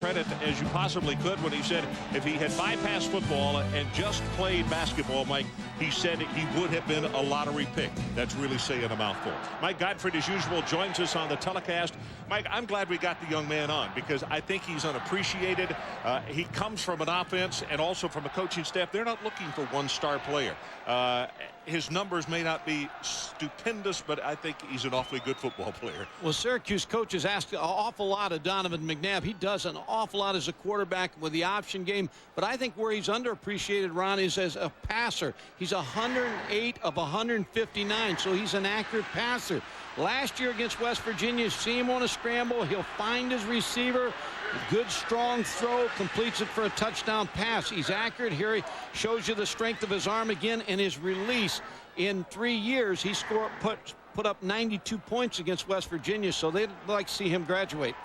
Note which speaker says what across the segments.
Speaker 1: credit as you possibly could when he said if he had bypassed football and just played basketball, Mike, he said he would have been a lottery pick. That's really saying a mouthful. Mike Godfrey, as usual, joins us on the telecast. Mike, I'm glad we got the young man on because I think he's unappreciated. He comes from an offense and also from a coaching staff. They're not looking for one star player. His numbers may not be stupendous, but I think he's an awfully good football player.
Speaker 2: Well, Syracuse coaches ask an awful lot of Donovan McNabb. He does an awful lot as a quarterback with the option game, but I think where he's underappreciated, Ron, is as a passer. He's 108 of 159, so he's an accurate passer. Last year against West Virginia, see him on a scramble. He'll find his receiver. Good, strong throw, completes it for a touchdown pass. He's accurate here. He shows you the strength of his arm again and his release. In 3 years, he put up 92 points against West Virginia, so they'd like to see him graduate.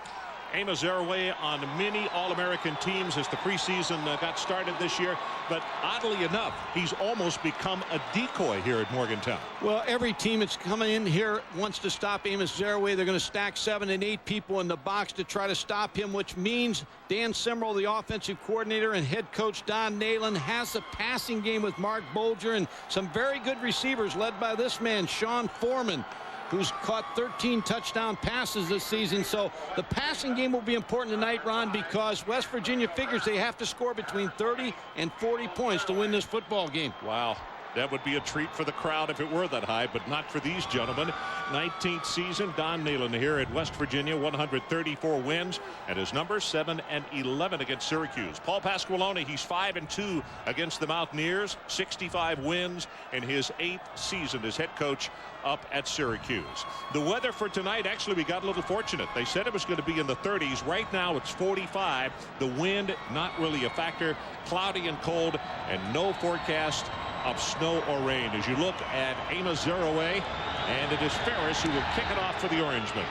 Speaker 1: Amos Zaraway on many All-American teams as the preseason got started this year. But oddly enough, he's almost become a decoy here at Morgantown.
Speaker 2: Well, every team that's coming in here wants to stop Amos Zaraway. They're going to stack 7 and 8 people in the box to try to stop him, which means Dan Simmerl, the offensive coordinator, and head coach Don Nalen has a passing game with Mark Bolger and some very good receivers led by this man, Sean Foreman, who's caught 13 touchdown passes this season. So the passing game will be important tonight, Ron, because West Virginia figures they have to score between 30 and 40 points to win this football game.
Speaker 1: Wow. That would be a treat for the crowd if it were that high, but not for these gentlemen. 19th season, Don Nalen here at West Virginia, 134 wins, and his number 7 and 11 against Syracuse. Paul Pasqualone, he's 5-2 against the Mountaineers, 65 wins in his 8th season as head coach up at Syracuse. The weather for tonight, actually, we got a little fortunate. They said it was going to be in the 30s. Right now, it's 45. The wind, not really a factor. Cloudy and cold, and no forecast of snow or rain. As you look at Amos Zaraway, and it is Ferris who will kick it off for the Orangemen.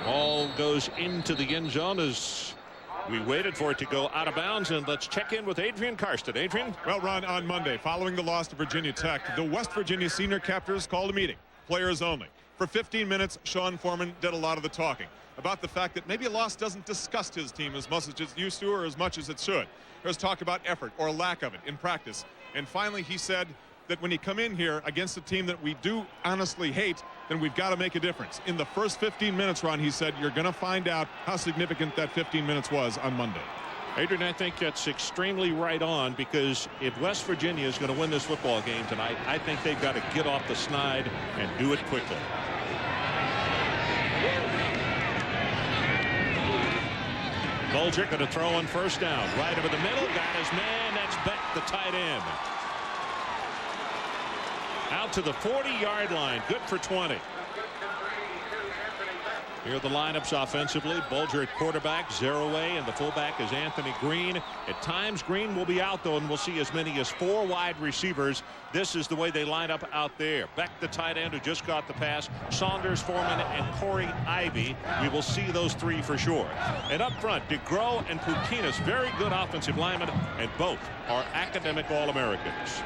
Speaker 1: Ball goes into the end zone as we waited for it to go out of bounds, and let's check in with Adrian Karsten. Adrian?
Speaker 3: Well, Ron, on Monday, following the loss to Virginia Tech, the West Virginia senior captors called a meeting, players only. For 15 minutes, Sean Foreman did a lot of the talking about the fact that maybe a loss doesn't disgust his team as much as it used to or as much as it should. There's talk about effort or lack of it in practice. And finally, he said that when you come in here against a team that we do honestly hate, then we've got to make a difference. In the first 15 minutes, Ron, he said, you're going to find out how significant that 15 minutes was on Monday.
Speaker 1: Adrian, I think that's extremely right on, because if West Virginia is going to win this football game tonight, I think they've got to get off the snide and do it quickly. Bolger going to throw on first down. Right over the middle. Got his man. That's Beck, the tight end. Out to the 40-yard line. Good for 20. Here are the lineups offensively. Bolger at quarterback, Zaraway, and the fullback is Anthony Green. At times, Green will be out, though, and we'll see as many as 4 wide receivers. This is the way they line up out there. Beck, the tight end, who just got the pass. Saunders, Foreman, and Corey Ivy. We will see those 3 for sure. And up front, DeGros and Pukinas, very good offensive linemen, and both are academic All-Americans.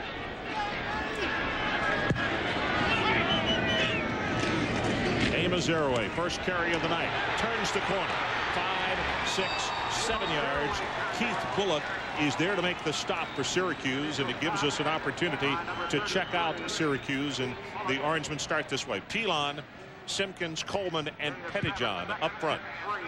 Speaker 1: Amos Zaraway, first carry of the night, turns the corner, 5, 6, 7 yards. Keith Bullock is there to make the stop for Syracuse, and it gives us an opportunity to check out Syracuse. And the Orangemen start this way: Pilon, Simpkins, Coleman, and Pettijohn up front.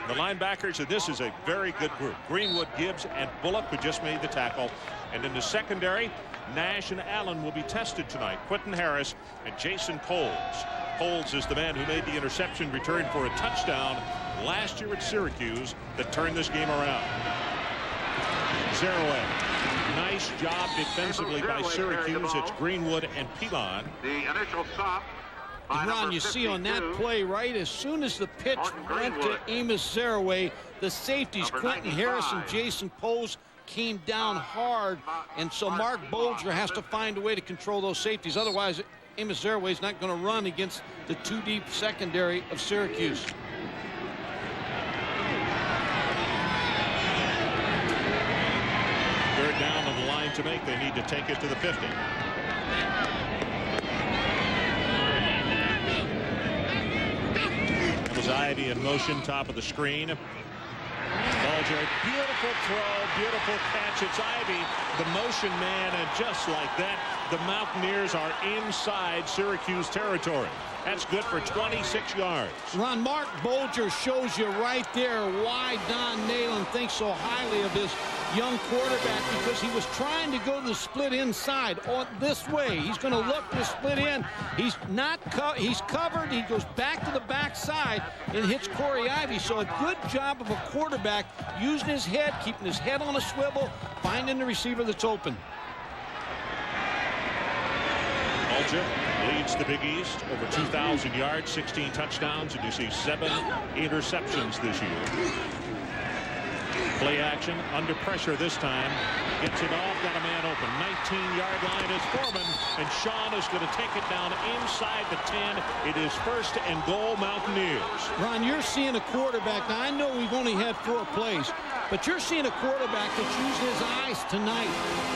Speaker 1: The linebackers, and this is a very good group: Greenwood, Gibbs, and Bullock, who just made the tackle. And in the secondary, Nash and Allen will be tested tonight. Quentin Harris and Jason Poles. Poles is the man who made the interception return for a touchdown last year at Syracuse that turned this game around. Zaraway. Nice job defensively by Syracuse. It's Greenwood and Pilon.
Speaker 4: The initial stop.
Speaker 2: And Ron, you see on that play, right, as soon as the pitch went to Amos Zaraway, the safeties, Quentin Harris and Jason Poles, came down hard, and so Mark Bolger has to find a way to control those safeties. Otherwise, Amos Zaraway is not going to run against the 2-deep secondary of Syracuse.
Speaker 1: Third down on the line to make. They need to take it to the 50. Here's Ivy in motion, top of the screen. Bulger, beautiful throw, beautiful catch. It's Ivy, the motion man, and just like that, the Mountaineers are inside Syracuse territory. That's good for 26 yards.
Speaker 2: Ron, Mark Bulger shows you right there why Don Nalen thinks so highly of his young quarterback, because he was trying to go to the split inside this way. He's going to look to split in. He's not he's covered. He goes back to the backside and hits Corey Ivy. So a good job of a quarterback using his head, keeping his head on a swivel, finding the receiver that's open.
Speaker 1: Bulger leads the Big East over 2,000 yards, 16 touchdowns, and you see 7 interceptions this year. Play action, under pressure this time. Gets it off, got a man open. 19-yard line is Foreman, and Sean is going to take it down inside the 10. It is 1st and goal, Mountaineers.
Speaker 2: Ron, you're seeing a quarterback. Now, I know we've only had 4 plays, but you're seeing a quarterback that's using his eyes tonight,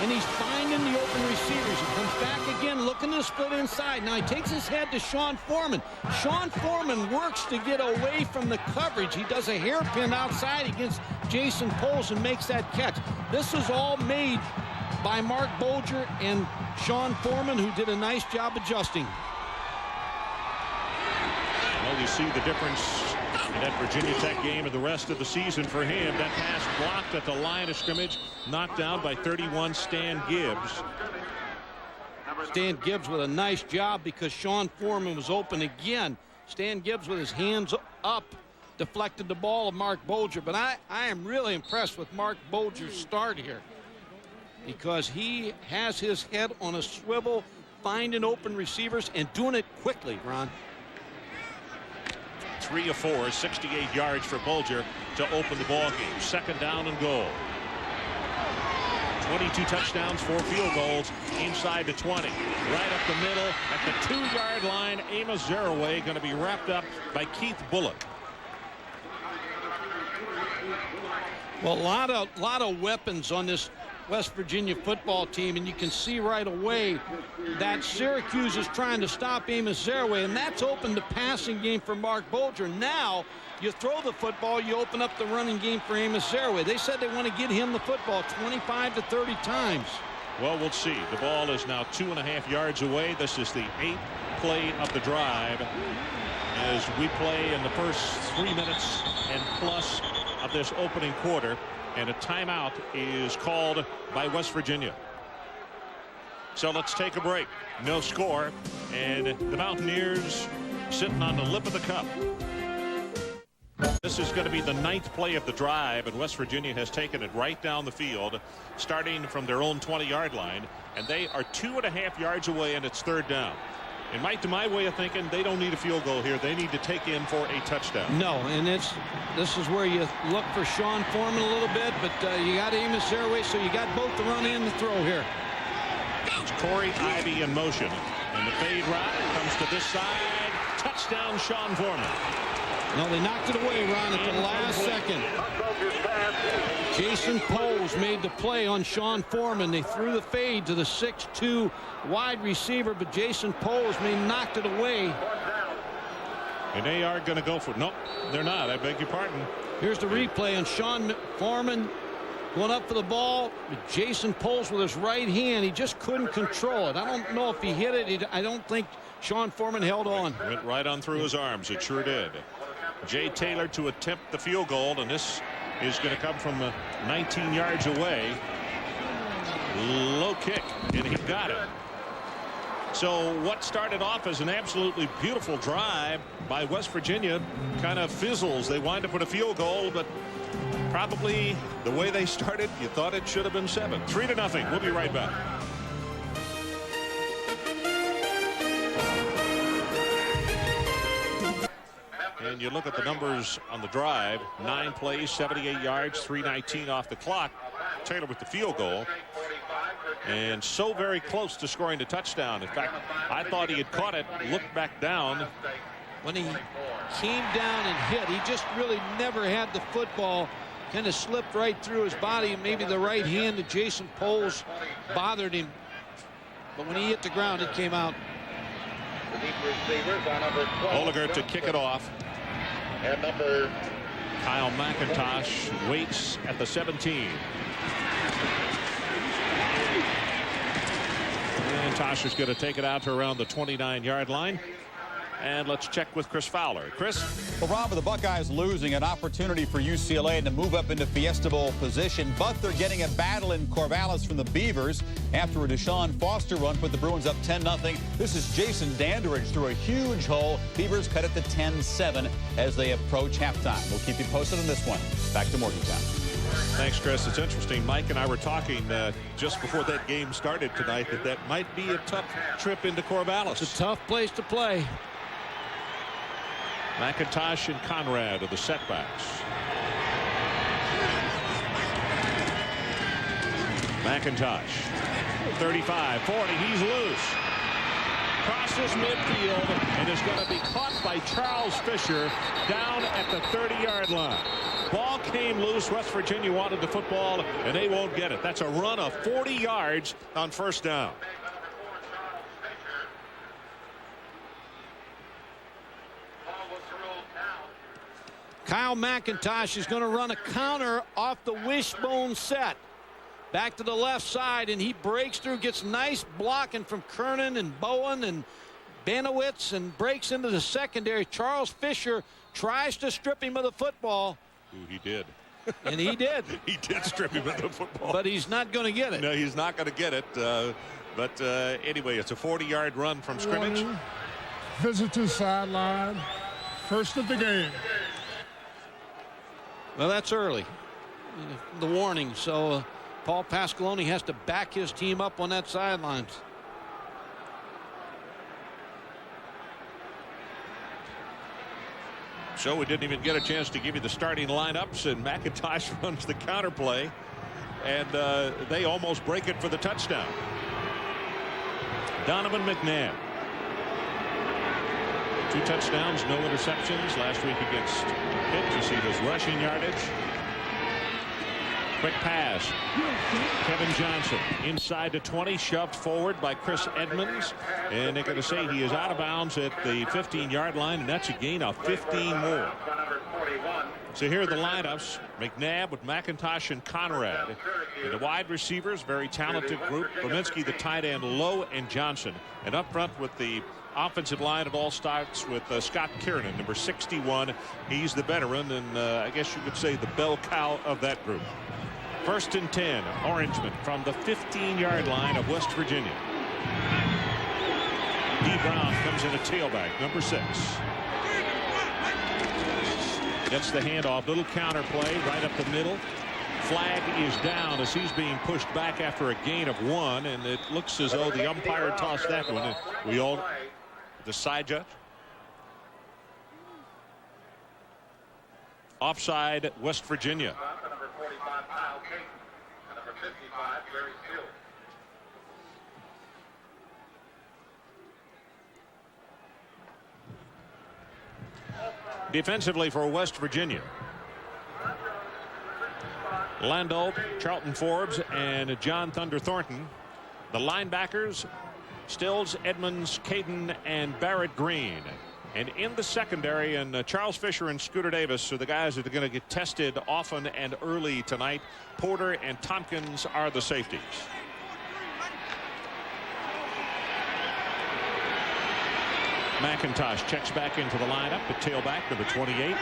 Speaker 2: and he's finding the open receivers. He comes back again, looking to split inside. Now he takes his head to Sean Foreman. Sean Foreman works to get away from the coverage. He does a hairpin outside against Jason Poles and makes that catch. This is all made by Mark Bulger and Sean Foreman, who did a nice job adjusting.
Speaker 1: Well, you see the difference in that Virginia Tech game and the rest of the season for him. That pass blocked at the line of scrimmage, knocked down by 31 Stan Gibbs.
Speaker 2: Stan Gibbs with a nice job because Sean Foreman was open again. Stan Gibbs with his hands up deflected the ball of Mark Bulger. But I am really impressed with Mark Bulger's start here, because he has his head on a swivel, finding open receivers and doing it quickly, Ron.
Speaker 1: 3 of 4, 68 yards for Bulger to open the ball game. 2nd down and goal. 22 touchdowns, 4 field goals inside the 20. Right up the middle at the 2-yard line. Amos Zaraway going to be wrapped up by Keith Bullock.
Speaker 2: Well, a lot of weapons on this West Virginia football team, and you can see right away that Syracuse is trying to stop Amos Zaraway, and that's opened the passing game for Mark Bulger. Now you throw the football, you open up the running game for Amos Zaraway. They said they want to get him the football 25 to 30 times.
Speaker 1: Well, we'll see. The ball is now 2.5 yards away. This is the 8th play of the drive as we play in the first 3 minutes and plus of this opening quarter, and a timeout is called by West Virginia. So let's take a break. No score, and the Mountaineers sitting on the lip of the cup. This is going to be the 9th play of the drive, and West Virginia has taken it right down the field, starting from their own 20-yard line, and they are 2.5 yards away, and it's 3rd down. And Mike, to my way of thinking, they don't need a field goal here. They need to take in for a touchdown.
Speaker 2: No, and this is where you look for Sean Foreman a little bit, but you got Amos Zaraway, so you got both the run and the throw here.
Speaker 1: It's Corey Ivy in motion, and the fade route comes to this side. Touchdown, Sean Foreman.
Speaker 2: No, they knocked it away, Ron, at the last second. Jason Poles made the play on Sean Foreman. They threw the fade to the 6'2" wide receiver, but Jason Poles knocked it away.
Speaker 1: And they are going to go for, nope, they're not. I beg your pardon.
Speaker 2: Here's the replay on Sean Foreman going up for the ball. Jason Poles with his right hand. He just couldn't control it. I don't know if he hit it. I don't think Sean Foreman held on.
Speaker 1: Went right on through his arms. It sure did. Jay Taylor to attempt the field goal, and this is going to come from 19 yards away. Low kick, and he got it. So what started off as an absolutely beautiful drive by West Virginia kind of fizzles. They wind up with a field goal, but probably the way they started, you thought it should have been 7. 3-0. We'll be right back. And you look at the numbers on the drive. 9 plays, 78 yards, 3:19 off the clock. Taylor with the field goal. And so very close to scoring the touchdown. In fact, I thought he had caught it, looked back down.
Speaker 2: When he came down and hit, he just really never had the football. Kind of slipped right through his body. Maybe the right hand of Jason Poles bothered him. But when he hit the ground, it came out.
Speaker 1: Oliger to kick it off.
Speaker 4: And number
Speaker 1: Kyle McIntosh waits at the 17. And Tosh is going to take it out to around the 29-yard line. And let's check with Chris Fowler. Chris?
Speaker 5: Well, Rob, with the Buckeyes losing, an opportunity for UCLA to move up into Fiesta Bowl position, but they're getting a battle in Corvallis from the Beavers after a Deshaun Foster run put the Bruins up 10-0. This is Jason Dandridge through a huge hole. Beavers cut it to 10-7 as they approach halftime. We'll keep you posted on this one. Back to Morgantown.
Speaker 1: Thanks, Chris. It's interesting. Mike and I were talking just before that game started tonight that might be a tough trip into Corvallis.
Speaker 2: It's a tough place to play.
Speaker 1: McIntosh and Conrad are the setbacks. McIntosh, 35, 40, he's loose. Crosses midfield and is going to be caught by Charles Fisher down at the 30-yard line. Ball came loose. West Virginia wanted the football, and they won't get it. That's a run of 40 yards on first down.
Speaker 2: Kyle McIntosh is going to run a counter off the wishbone set. Back to the left side, and he breaks through, gets nice blocking from Kernan and Bowen and Benowitz, and breaks into the secondary. Charles Fisher tries to strip him of the football.
Speaker 1: Ooh, he did.
Speaker 2: And he did.
Speaker 1: He did strip him of the football.
Speaker 2: But he's not going to get it.
Speaker 1: No, he's not going to get it. Anyway, it's a 40-yard run from scrimmage.
Speaker 6: Visitor sideline. First of the game.
Speaker 2: Well, that's early. The warning. So Paul Pasqualoni has to back his team up on that sidelines.
Speaker 1: So we didn't even get a chance to give you the starting lineups, and McIntosh runs the counter play, and they almost break it for the touchdown. Donovan McNabb. 2 touchdowns, no interceptions last week against Pitt. You see his rushing yardage. Quick pass. Kevin Johnson inside to 20, shoved forward by Chris Edmonds, and they're going to say he is out of bounds at the 15-yard line, and that's a gain of 15 more. So here are the lineups. McNabb with McIntosh and Conrad. And the wide receivers, very talented group. Brominski, the tight end, Lowe and Johnson. And up front with the offensive line, it all starts with Scott Kiernan, number 61. He's the veteran, and I guess you could say the bell cow of that group. 1st and 10, Orangeman from the 15-yard line of West Virginia. D. Brown comes in a tailback, number 6. Gets the handoff, little counter play right up the middle. Flag is down as he's being pushed back after a gain of 1, and it looks as though the umpire tossed that one. And we all, the side judge. Offside, West Virginia. Defensively for West Virginia, Lando, Charlton Forbes, and John Thunder Thornton. The linebackers, Stills, Edmonds, Caden, and Barrett Green. And in the secondary, and Charles Fisher and Scooter Davis are the guys that are going to get tested often and early tonight. Porter and Tompkins are the safeties. McIntosh checks back into the lineup, the tailback, number 28.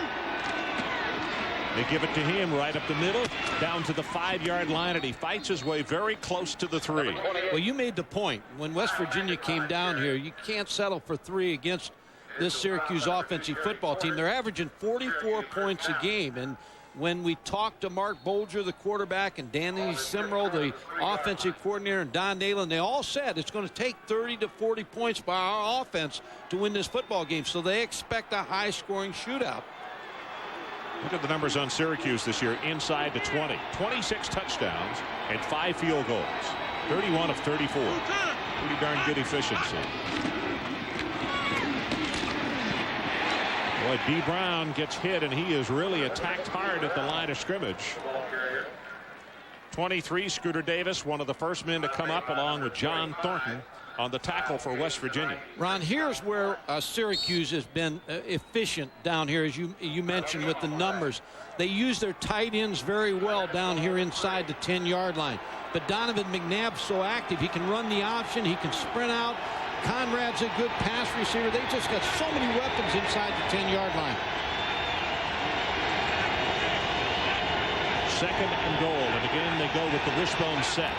Speaker 1: They give it to him right up the middle, down to the 5-yard line, and he fights his way very close to the 3.
Speaker 2: Well, you made the point. When West Virginia came down here, you can't settle for 3 against this Syracuse offensive football team. They're averaging 44 points a game, and when we talked to Mark Bolger, the quarterback, and Danny Simrel, the offensive coordinator, and Don Nalen, they all said it's going to take 30 to 40 points by our offense to win this football game. So they expect a high-scoring shootout.
Speaker 1: Look at the numbers on Syracuse this year, inside the 20. 26 touchdowns and 5 field goals. 31 of 34. Pretty darn good efficiency. Boy, D. Brown gets hit, and he is really attacked hard at the line of scrimmage. 23, Scooter Davis, one of the first men to come up along with John Thornton on the tackle for West Virginia.
Speaker 2: Ron, here's where Syracuse has been efficient down here, as you mentioned, with the numbers. They use their tight ends very well down here inside the 10-yard line. But Donovan McNabb's so active. He can run the option. He can sprint out. Conrad's a good pass receiver. They just got so many weapons inside the 10-yard line.
Speaker 1: Second and goal, and again they go with the wishbone set.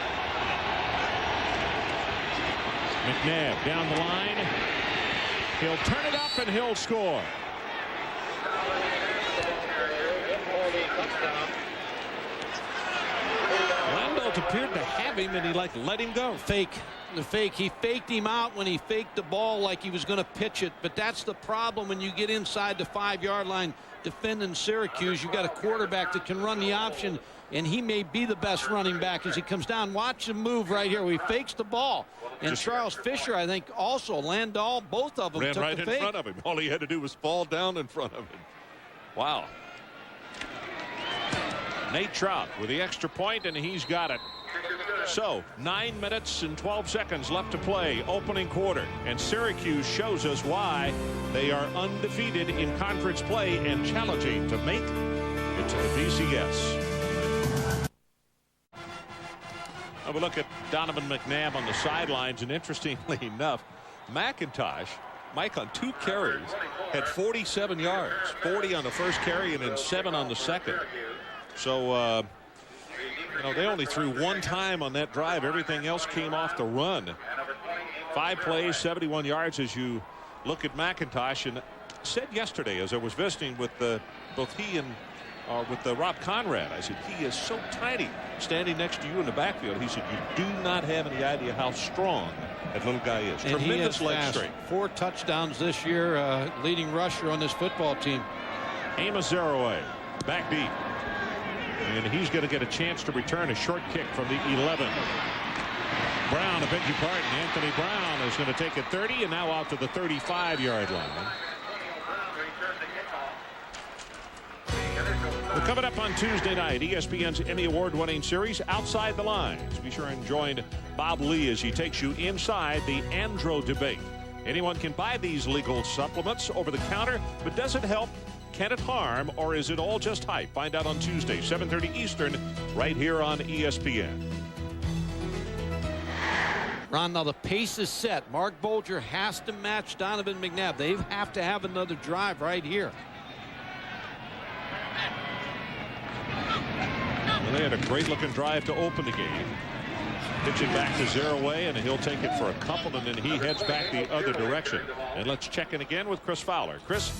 Speaker 1: McNabb down the line. He'll turn it up and he'll score. Landelt appeared to have him and he let him go.
Speaker 2: The fake. He faked him out when he faked the ball like he was going to pitch it. But that's the problem when you get inside the 5-yard line defending Syracuse. You've got a quarterback that can run the option, and he may be the best running back as he comes down. Watch him move right here. He fakes the ball. And Charles Fisher, I think, also, Landau, both of them
Speaker 1: ran
Speaker 2: took
Speaker 1: right
Speaker 2: the
Speaker 1: in
Speaker 2: fake.
Speaker 1: front of him. All he had to do was fall down in front of him. Wow. Nate Trout with the extra point, and he's got it. So 9 minutes and 12 seconds left to play, opening quarter, and Syracuse shows us why they are undefeated in conference play and challenging to make it to the BCS. Now we look at Donovan McNabb on the sidelines, and interestingly enough, Mike on 2 carries had 47 yards, 40 on the first carry and then 7 on the second. So they only threw 1 time on that drive. Everything else came off the run. 5 plays, 71 yards as you look at McIntosh. And said yesterday as I was visiting with both he and with Rob Conrad, I said, he is so tiny standing next to you in the backfield. He said, you do not have any idea how strong that little guy is.
Speaker 2: And
Speaker 1: tremendous
Speaker 2: he is
Speaker 1: leg
Speaker 2: fast.
Speaker 1: strength.
Speaker 2: 4 touchdowns this year, leading rusher on this football team.
Speaker 1: Amos Zaraway back deep. And he's going to get a chance to return a short kick from the 11. Brown, I beg your pardon, Anthony Brown is going to take it 30 and now out to the 35-yard line. Well, coming up on Tuesday night, ESPN's Emmy Award-winning series, Outside the Lines. Be sure and join Bob Lee as he takes you inside the Andro debate. Anyone can buy these legal supplements over the counter, but does it help? Can it harm, or is it all just hype? Find out on Tuesday, 7:30 Eastern, right here on ESPN.
Speaker 2: Ron, now the pace is set. Mark Bolger has to match Donovan McNabb. They have to have another drive right here.
Speaker 1: Well, they had a great-looking drive to open the game. Pitch it back to Zaraway, and he'll take it for a couple, and then he heads back the other direction. And let's check in again with Chris Fowler. Chris?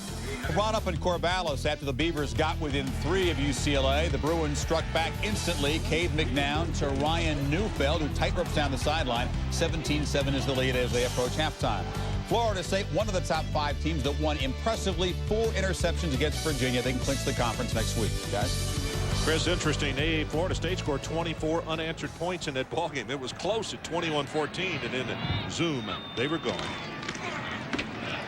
Speaker 5: Brought up in Corvallis after the Beavers got within 3 of UCLA. The Bruins struck back instantly. Cade McNown to Ryan Neufeld, who tight ropes down the sideline. 17-7 is the lead as they approach halftime. Florida State, one of the top 5 teams that won impressively 4 interceptions against Virginia. They can clinch the conference next week, guys.
Speaker 1: Chris, interesting. Florida State scored 24 unanswered points in that ballgame. It was close at 21-14, and then zoom, they were gone.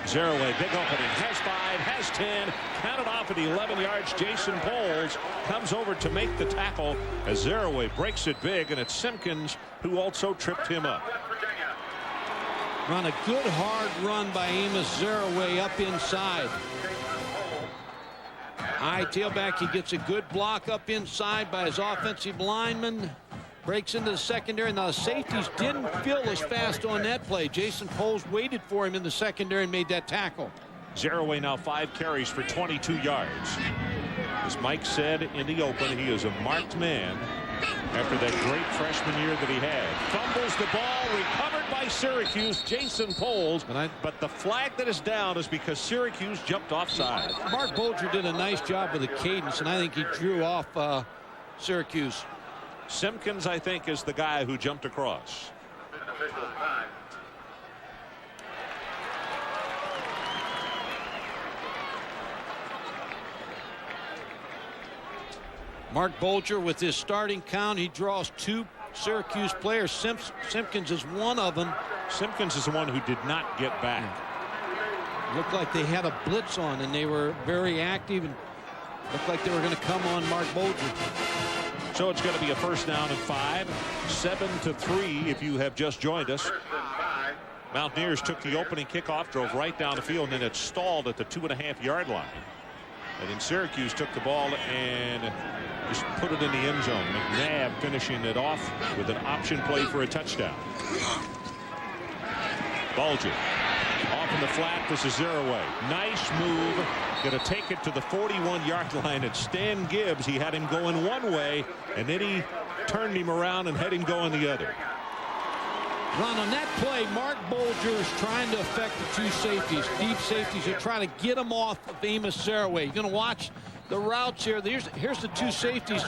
Speaker 1: Zaraway, big opening, has 5, has 10, counted off at 11 yards. Jason Poles comes over to make the tackle as Zaraway breaks it big, and it's Simpkins who also tripped him up.
Speaker 2: Run a good hard run by Amos Zaraway up inside. High tailback, he gets a good block up inside by his offensive lineman. Breaks into the secondary. Now the safeties didn't feel as fast on that play. Jason Poles waited for him in the secondary and made that tackle.
Speaker 1: Zaraway now 5 carries for 22 yards. As Mike said in the open, he is a marked man after that great freshman year that he had. Fumbles the ball, recovered by Syracuse, Jason Poles. But the flag that is down is because Syracuse jumped offside.
Speaker 2: Mark Bolger did a nice job with the cadence, and I think he drew off Syracuse.
Speaker 1: Simpkins, I think, is the guy who jumped across.
Speaker 2: Mark Bolger with his starting count, he draws 2 Syracuse players. Simpkins is one of them.
Speaker 1: Simpkins is the one who did not get back.
Speaker 2: Looked like they had a blitz on, and they were very active. And Looked like they were going to come on Mark Bolger.
Speaker 1: So it's going to be a first down and 5, 7-3 if you have just joined us. Mountaineers took the opening kickoff, drove right down the field, and then it stalled at the 2.5-yard line. And then Syracuse took the ball and just put it in the end zone. McNabb finishing it off with an option play for a touchdown. Bulger off in the flat. This is Zeraway. Nice move. Going to take it to the 41-yard line. It's Stan Gibbs. He had him going one way, and then he turned him around and had him going the other.
Speaker 2: Ron, on that play, Mark Bolger is trying to affect the two safeties, deep safeties. They're trying to get them off of Amos Zeraway. You're going to watch the routes here. Here's the two safeties.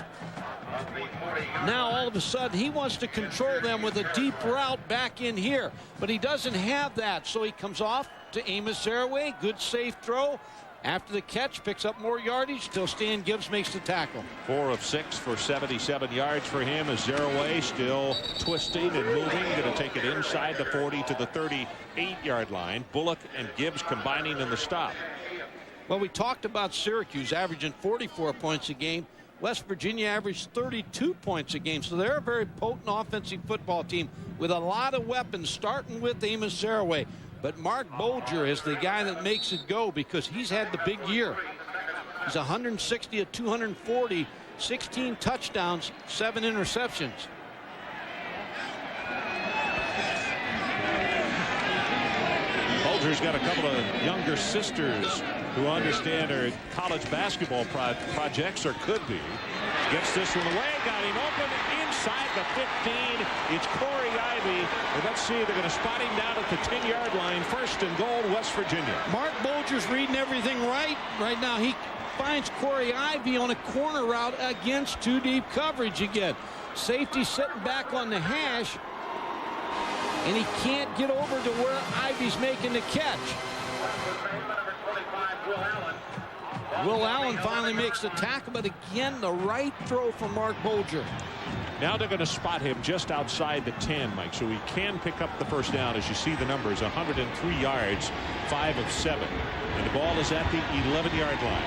Speaker 2: Now, all of a sudden, he wants to control them with a deep route back in here. But he doesn't have that, so he comes off to Amos Zeraway. Good safe throw. After the catch, picks up more yardage till Stan Gibbs makes the tackle.
Speaker 1: 4 of 6 for 77 yards for him as Zeraway still twisting and moving. Going to take it inside the 40 to the 38-yard line. Bullock and Gibbs combining in the stop.
Speaker 2: Well, we talked about Syracuse averaging 44 points a game. West Virginia averaged 32 points a game. So they're a very potent offensive football team with a lot of weapons, starting with Amos Zeraway. But Mark Bolger is the guy that makes it go because he's had the big year. He's 160 at 240, 16 touchdowns, 7 interceptions.
Speaker 1: Bolger's got a couple of younger sisters who understand her college basketball projects, or could be. Gets this one away, got him open inside the 15. It's Corey Ivy. And let's see, they're going to spot him down at the 10-yard line. First and goal, West Virginia.
Speaker 2: Mark Bolger's reading everything right now. He finds Corey Ivy on a corner route against too deep coverage again. Safety sitting back on the hash, and he can't get over to where Ivy's making the catch. Will Allen finally makes the tackle, but again, the right throw from Mark Bolger.
Speaker 1: Now they're going to spot him just outside the 10, Mike, so he can pick up the first down. As you see the numbers, 103 yards, 5 of 7. And the ball is at the 11-yard line.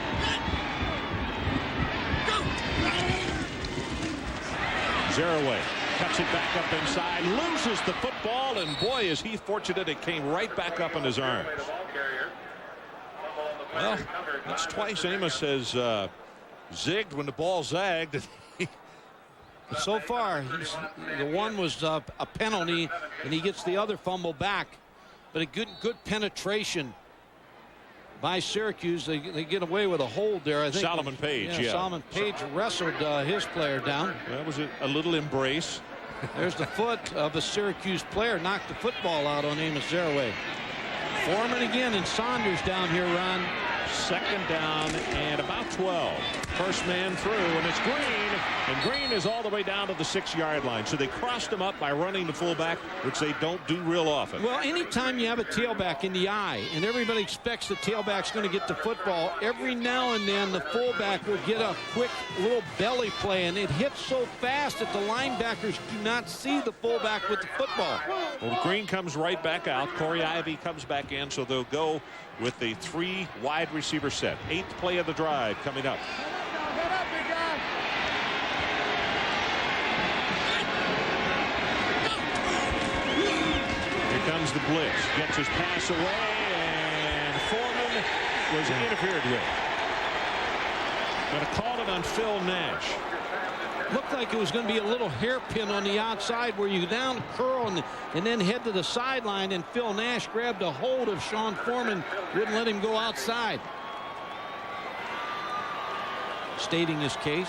Speaker 1: Zeraway cuts it back up inside, loses the football, and boy, is he fortunate it came right back up in his arms. Well, that's twice Amos has zigged when the ball zagged.
Speaker 2: So far, the one was a penalty, and he gets the other fumble back. But a good penetration by Syracuse. They get away with a hold there. I think
Speaker 1: Solomon Page, yeah.
Speaker 2: Solomon Page wrestled his player down.
Speaker 1: That was a little embrace.
Speaker 2: There's the foot of a Syracuse player. Knocked the football out on Amos Zeraway. Foreman again, and Saunders down here, Ron.
Speaker 1: Second down and about 12. First man through, and it's Green. And Green is all the way down to the 6-yard line. So they crossed him up by running the fullback, which they don't do real often.
Speaker 2: Well, anytime you have a tailback in the eye, and everybody expects the tailback's going to get the football, every now and then the fullback will get a quick little belly play, and it hits so fast that the linebackers do not see the fullback with the football.
Speaker 1: Well, Green comes right back out. Corey Ivy comes back in, so they'll go with the 3 wide receiver set. 8th play of the drive coming up. Here comes the blitz. Gets his pass away, and Foreman was interfered with. Going to call it on Phil Nash.
Speaker 2: Looked like it was going to be a little hairpin on the outside where you down curl and then head to the sideline, and Phil Nash grabbed a hold of Sean Foreman, wouldn't let him go outside. Stating his case.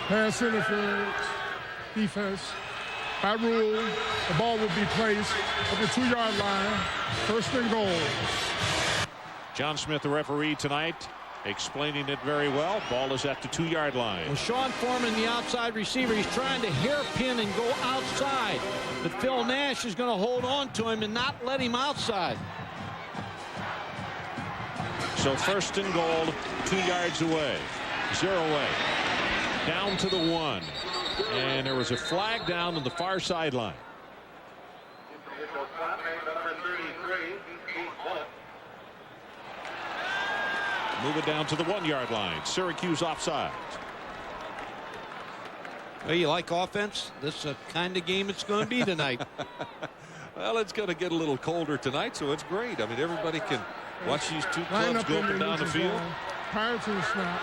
Speaker 6: Pass interference, defense. By rule, the ball will be placed at the 2-yard line. First and goal.
Speaker 1: John Smith, the referee tonight, explaining it very well. Ball is at the 2-yard line.
Speaker 2: Well, Sean Foreman, the outside receiver, he's trying to hairpin and go outside. But Phil Nash is going to hold on to him and not let him outside.
Speaker 1: So first and goal, 2 yards away. Zeraway down to the 1. And there was a flag down on the far sideline. Move it down to the 1-yard line. Syracuse offside.
Speaker 2: Well, you like offense? This is the kind of game it's going to be tonight.
Speaker 4: Well, it's going to get a little colder tonight, so it's great. I mean, everybody can watch these two clubs go up and down the field.
Speaker 6: Prior to the snap,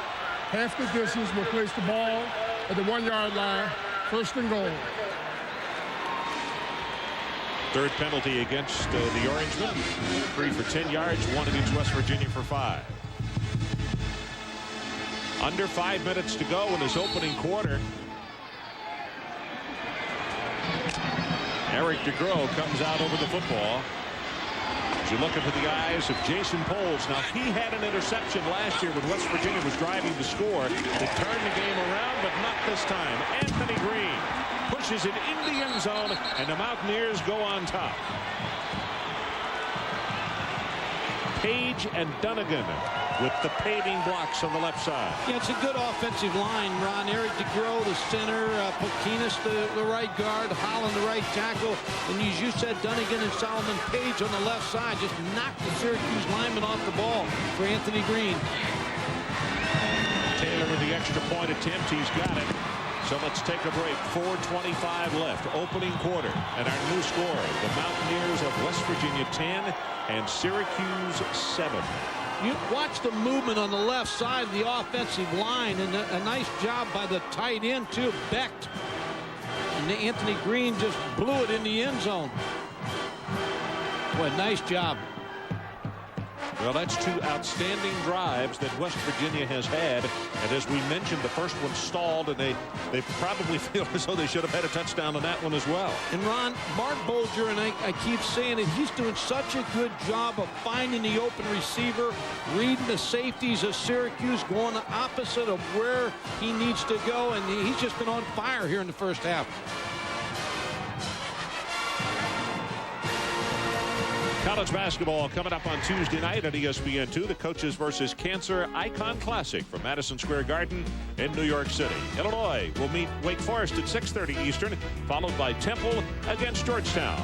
Speaker 6: half the distance will place the ball at the 1-yard line. First and goal.
Speaker 1: Third penalty against the Orangemen. 3 for 10 yards, 1 against West Virginia for 5. Under 5 minutes to go in this opening quarter. Eric DeGrow comes out over the football. As you look into the eyes of Jason Poles. Now, he had an interception last year when West Virginia was driving to score. They turned the game around, but not this time. Anthony Green pushes it in the end zone, and the Mountaineers go on top. Page and Dunnigan with the paving blocks on the left side.
Speaker 2: Yeah, it's a good offensive line, Ron. Eric DeGrow, the center, Pokinas, the right guard, Holland, the right tackle, and as you said, Dunnigan and Solomon Page on the left side just knocked the Syracuse lineman off the ball for Anthony Green.
Speaker 1: Taylor with the extra point attempt. He's got it. So let's take a break. 4:25 left. Opening quarter. And our new score, the Mountaineers of West Virginia 10 and Syracuse 7.
Speaker 2: You watch the movement on the left side of the offensive line, and a nice job by the tight end, too, Becht. And Anthony Green just blew it in the end zone. Boy, nice job.
Speaker 1: Well, that's 2 outstanding drives that West Virginia has had. And as we mentioned, the first one stalled, and they probably feel as though they should have had a touchdown on that one as well.
Speaker 2: And Ron, Mark Bolger, and I keep saying it, he's doing such a good job of finding the open receiver, reading the safeties of Syracuse, going the opposite of where he needs to go, and he's just been on fire here in the first half.
Speaker 1: College basketball coming up on Tuesday night at ESPN2. The Coaches versus Cancer Icon Classic from Madison Square Garden in New York City. Illinois will meet Wake Forest at 6:30 Eastern, followed by Temple against Georgetown.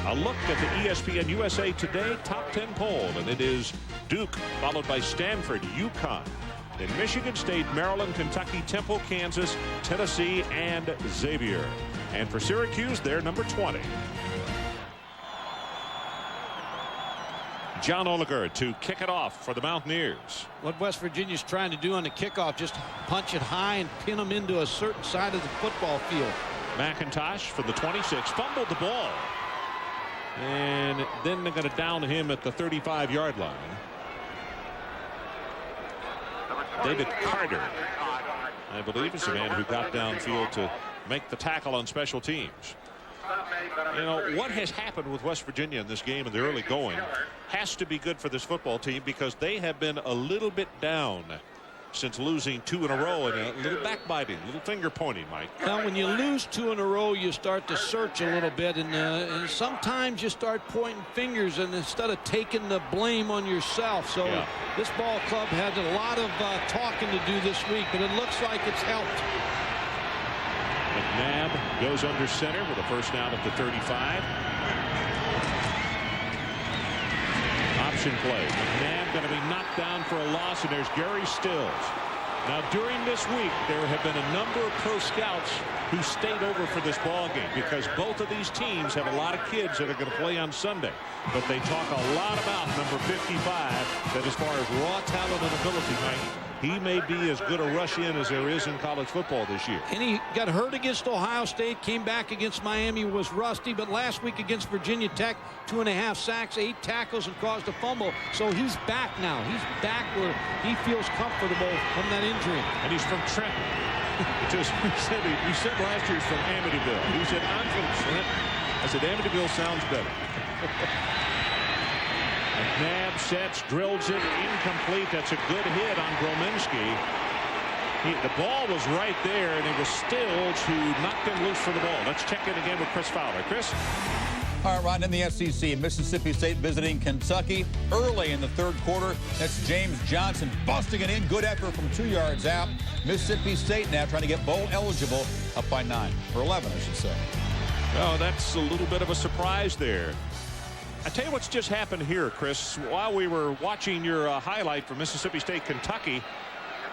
Speaker 1: A look at the ESPN USA Today top 10 poll, and it is Duke, followed by Stanford, UConn. Then Michigan State, Maryland, Kentucky, Temple, Kansas, Tennessee, and Xavier. And for Syracuse, they're number 20. John Oliger to kick it off for the Mountaineers.
Speaker 2: What West Virginia's trying to do on the kickoff, just punch it high and pin them into a certain side of the football field.
Speaker 1: McIntosh for the 26, fumbled the ball. And then they're going to down him at the 35-yard line. David Carter, I believe, is the man who got downfield to make the tackle on special teams. You know, what has happened with West Virginia in this game in the early going has to be good for this football team, because they have been a little bit down since losing 2 in a row, and a little backbiting, a little finger pointing, Mike.
Speaker 2: Now, when you lose 2 in a row, you start to search a little bit, and sometimes you start pointing fingers and instead of taking the blame on yourself. So this ball club had a lot of talking to do this week, but it looks like it's helped.
Speaker 1: McNabb goes under center with a first down at the 35. Option play. McNabb going to be knocked down for a loss, and there's Gary Stills. Now, during this week, there have been a number of pro scouts who stayed over for this ball game, because both of these teams have a lot of kids that are going to play on Sunday. But they talk a lot about number 55, that as far as raw talent and ability, Mike, he may be as good a rush in as there is in college football this year.
Speaker 2: And he got hurt against Ohio State, came back against Miami, was rusty, but last week against Virginia Tech, 2.5 sacks, 8 tackles, and caused a fumble. So he's back now. He's back where he feels comfortable from that injury.
Speaker 1: And he's from Trenton. He said last year he's from Amityville. He said, I'm from Trenton. I said, Amityville sounds better. McNabb sets, drills it, incomplete. That's a good hit on Grominski. The ball was right there, and it was Stills who knocked him loose for the ball. Let's check in again with Chris Fowler. Chris?
Speaker 5: All right, Ron, in the SEC, Mississippi State visiting Kentucky early in the third quarter. That's James Johnson busting it in. Good effort from 2 yards out. Mississippi State now trying to get bowl eligible, up by 9, or 11, I should say.
Speaker 1: Oh, that's a little bit of a surprise there. I tell you what's just happened here, Chris. While we were watching your highlight from Mississippi State, Kentucky,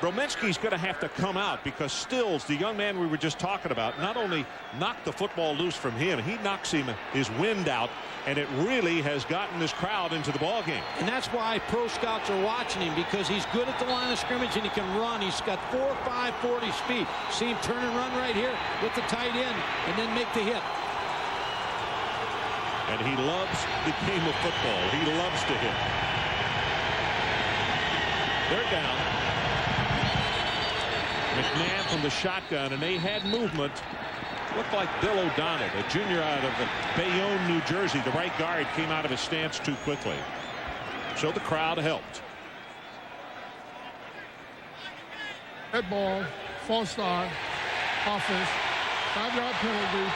Speaker 1: Brominski's going to have to come out because Stills, the young man we were just talking about, not only knocked the football loose from him, he knocks his wind out, and it really has gotten this crowd into the ball game.
Speaker 2: And that's why pro scouts are watching him, because he's good at the line of scrimmage and he can run. He's got 4.5 40 speed. See him turn and run right here with the tight end and then make the hit.
Speaker 1: And he loves the game of football. He loves to hit. They're down. McNabb from the shotgun, and they had movement. Looked like Bill O'Donnell, a junior out of Bayonne, New Jersey. The right guard came out of his stance too quickly. So the crowd helped.
Speaker 6: Red ball, false start, offense, 5-yard penalty,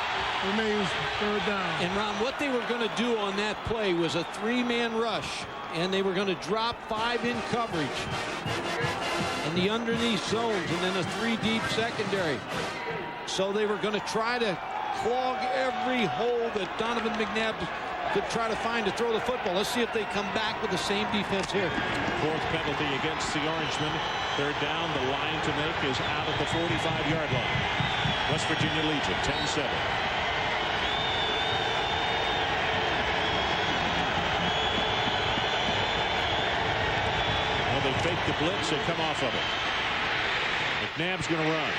Speaker 6: remains third down.
Speaker 2: And Ron, what they were going to do on that play was a 3-man rush, and they were going to drop 5 in coverage in the underneath zones and then a 3-deep secondary. So they were going to try to clog every hole that Donovan McNabb could try to find to throw the football. Let's see if they come back with the same defense here.
Speaker 1: 4th penalty against the Orangemen. Third down. The line to make is out at the 45-yard line. West Virginia leads it 10-7. Well, they fake the blitz and come off of it. McNabb's going to run.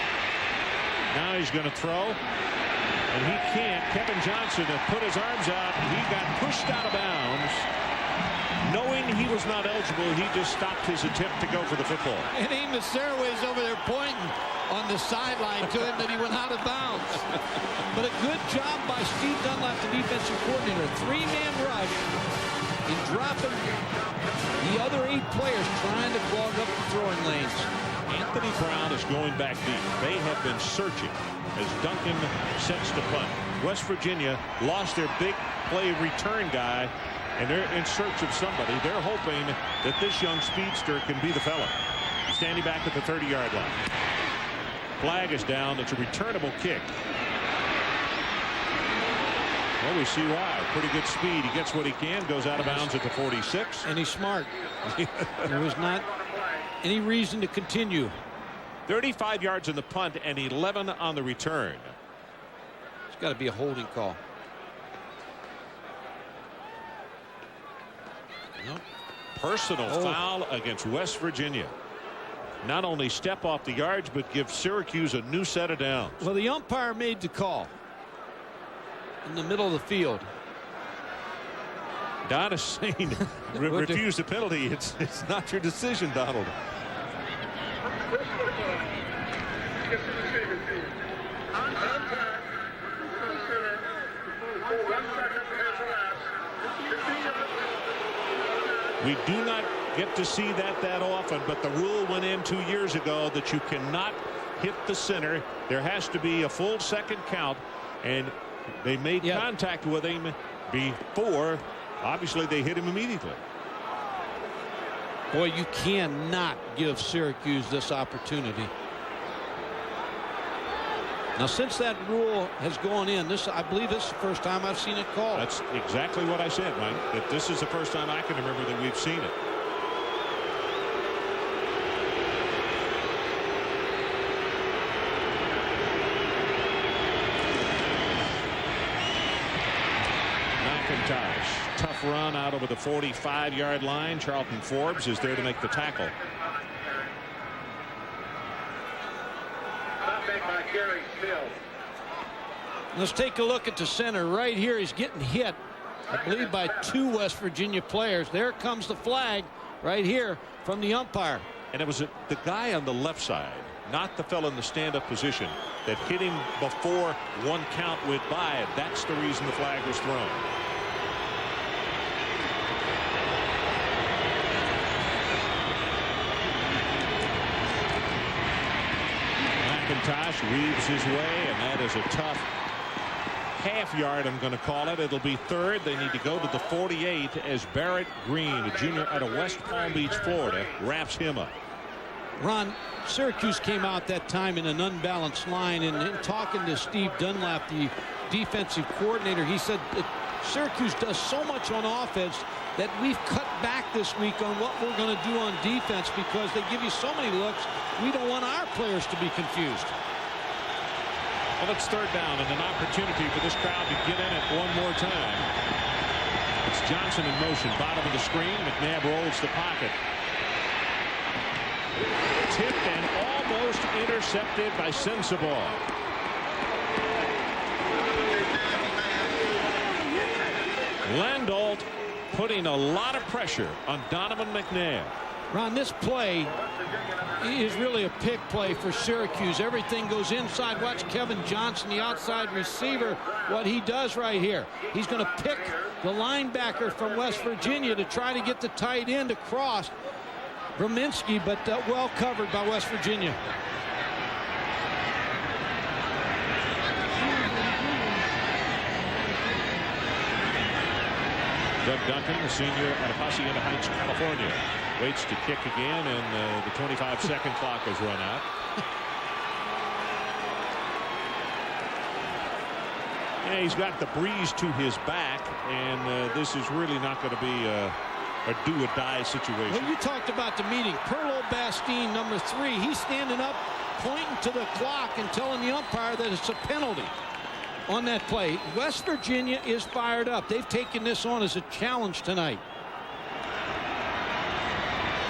Speaker 1: Now he's going to throw. And he can't. Kevin Johnson had put his arms out. He got pushed out of bounds. Knowing he was not eligible, he just stopped his attempt to go for the football.
Speaker 2: And Amos Saraway's over there pointing on the sideline to him that he went out of bounds. But a good job by Steve Dunlap, the defensive coordinator. 3-man rush and dropping the other 8 players trying to clog up the throwing lanes.
Speaker 1: Anthony Brown is going back deep. They have been searching as Duncan sets the punt. West Virginia lost their big play return guy, and they're in search of somebody. They're hoping that this young speedster can be the fella. Standing back at the 30-yard line. Flag is down. It's a returnable kick. Well, we see why. Pretty good speed. He gets what he can, goes out of bounds at the 46.
Speaker 2: And he's smart. There was not any reason to continue.
Speaker 1: 35 yards in the punt and 11 on the return.
Speaker 2: It's got to be a holding call.
Speaker 1: Nope. Personal foul against West Virginia. Not only step off the yards, but give Syracuse a new set of downs.
Speaker 2: Well, the umpire made the call in the middle of the field.
Speaker 1: Don is saying refuse the penalty. It's not your decision, Donald. We do not get to see that often, but the rule went in 2 years ago that you cannot hit the center. There has to be a full second count, and they made contact with him before. Obviously, they hit him immediately.
Speaker 2: Boy, you cannot give Syracuse this opportunity. Now, since that rule has gone in, I believe this is the first time I've seen it called.
Speaker 1: That's exactly what I said, Mike, that this is the first time I can remember that we've seen it. McIntosh, tough run out over the 45-yard line. Charlton Forbes is there to make the tackle.
Speaker 2: Let's take a look at the center right here. He's getting hit, I believe, by 2 West Virginia players. There comes the flag right here from the umpire.
Speaker 1: And it was the guy on the left side, not the fellow in the stand-up position, that hit him before 1 count went by. That's the reason the flag was thrown. McIntosh weaves his way, and that is a tough half yard, I'm going to call it. It'll be third. They need to go to the 48 as Barrett Green, a junior out of West Palm Beach, Florida, wraps him up.
Speaker 2: Ron, Syracuse came out that time in an unbalanced line, and in talking to Steve Dunlap, the defensive coordinator. He said that Syracuse does so much on offense that we've cut back this week on what we're going to do on defense because they give you so many looks. We don't want our players to be confused.
Speaker 1: Well, it's third down and an opportunity for this crowd to get in it one more time. It's Johnson in motion, bottom of the screen. McNabb rolls the pocket. Tipped and almost intercepted by Sensabaugh. Landolt putting a lot of pressure on Donovan McNabb.
Speaker 2: Ron, this play is really a pick play for Syracuse. Everything goes inside. Watch Kevin Johnson, the outside receiver, what he does right here. He's going to pick the linebacker from West Virginia to try to get the tight end across. Brominski, but well covered by West Virginia.
Speaker 1: Doug Duncan, the senior at Hacienda Heights, California, waits to kick again, and the 25-second clock has run out. Yeah, he's got the breeze to his back, and this is really not going to be a do-or-die situation.
Speaker 2: Well, you talked about the meeting. Perlo Bastine, number 3, he's standing up, pointing to the clock and telling the umpire that it's a penalty on that play. West Virginia is fired up. They've taken this on as a challenge tonight.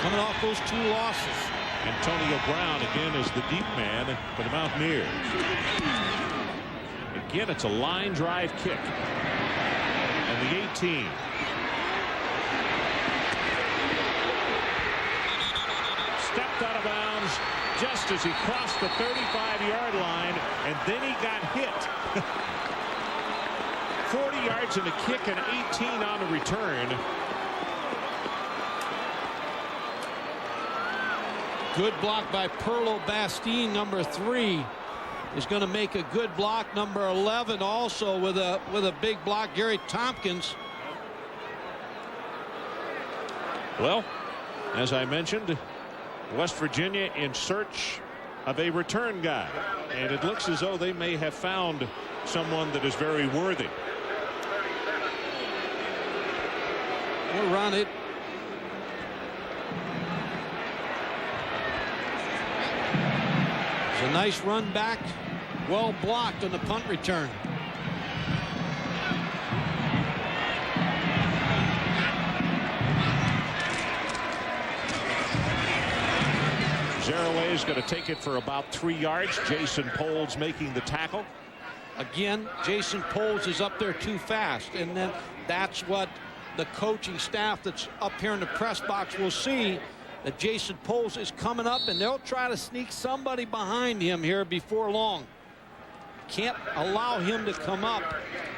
Speaker 2: Coming off those 2 losses.
Speaker 1: Antonio Brown again is the deep man for the Mountaineers. Again, it's a line drive kick. And the 18. Stepped out of bounds just as he crossed the 35-yard line, and then he got hit. 40 yards in the kick and 18 on the return.
Speaker 2: Good block by Perlo Bastine, number 3. Is going to make a good block. Number 11 also with a big block. Gary Tompkins.
Speaker 1: Well, as I mentioned, West Virginia in search of a return guy, and it looks as though they may have found someone that is very worthy.
Speaker 2: We'll run it. It's a nice run back. Well blocked on the punt return.
Speaker 1: Zaraway is going to take it for about 3 yards. Jason Poles making the tackle.
Speaker 2: Again, Jason Poles is up there too fast, and then that's what the coaching staff that's up here in the press box will see, that Jason Poles is coming up, and they'll try to sneak somebody behind him here before long. Can't allow him to come up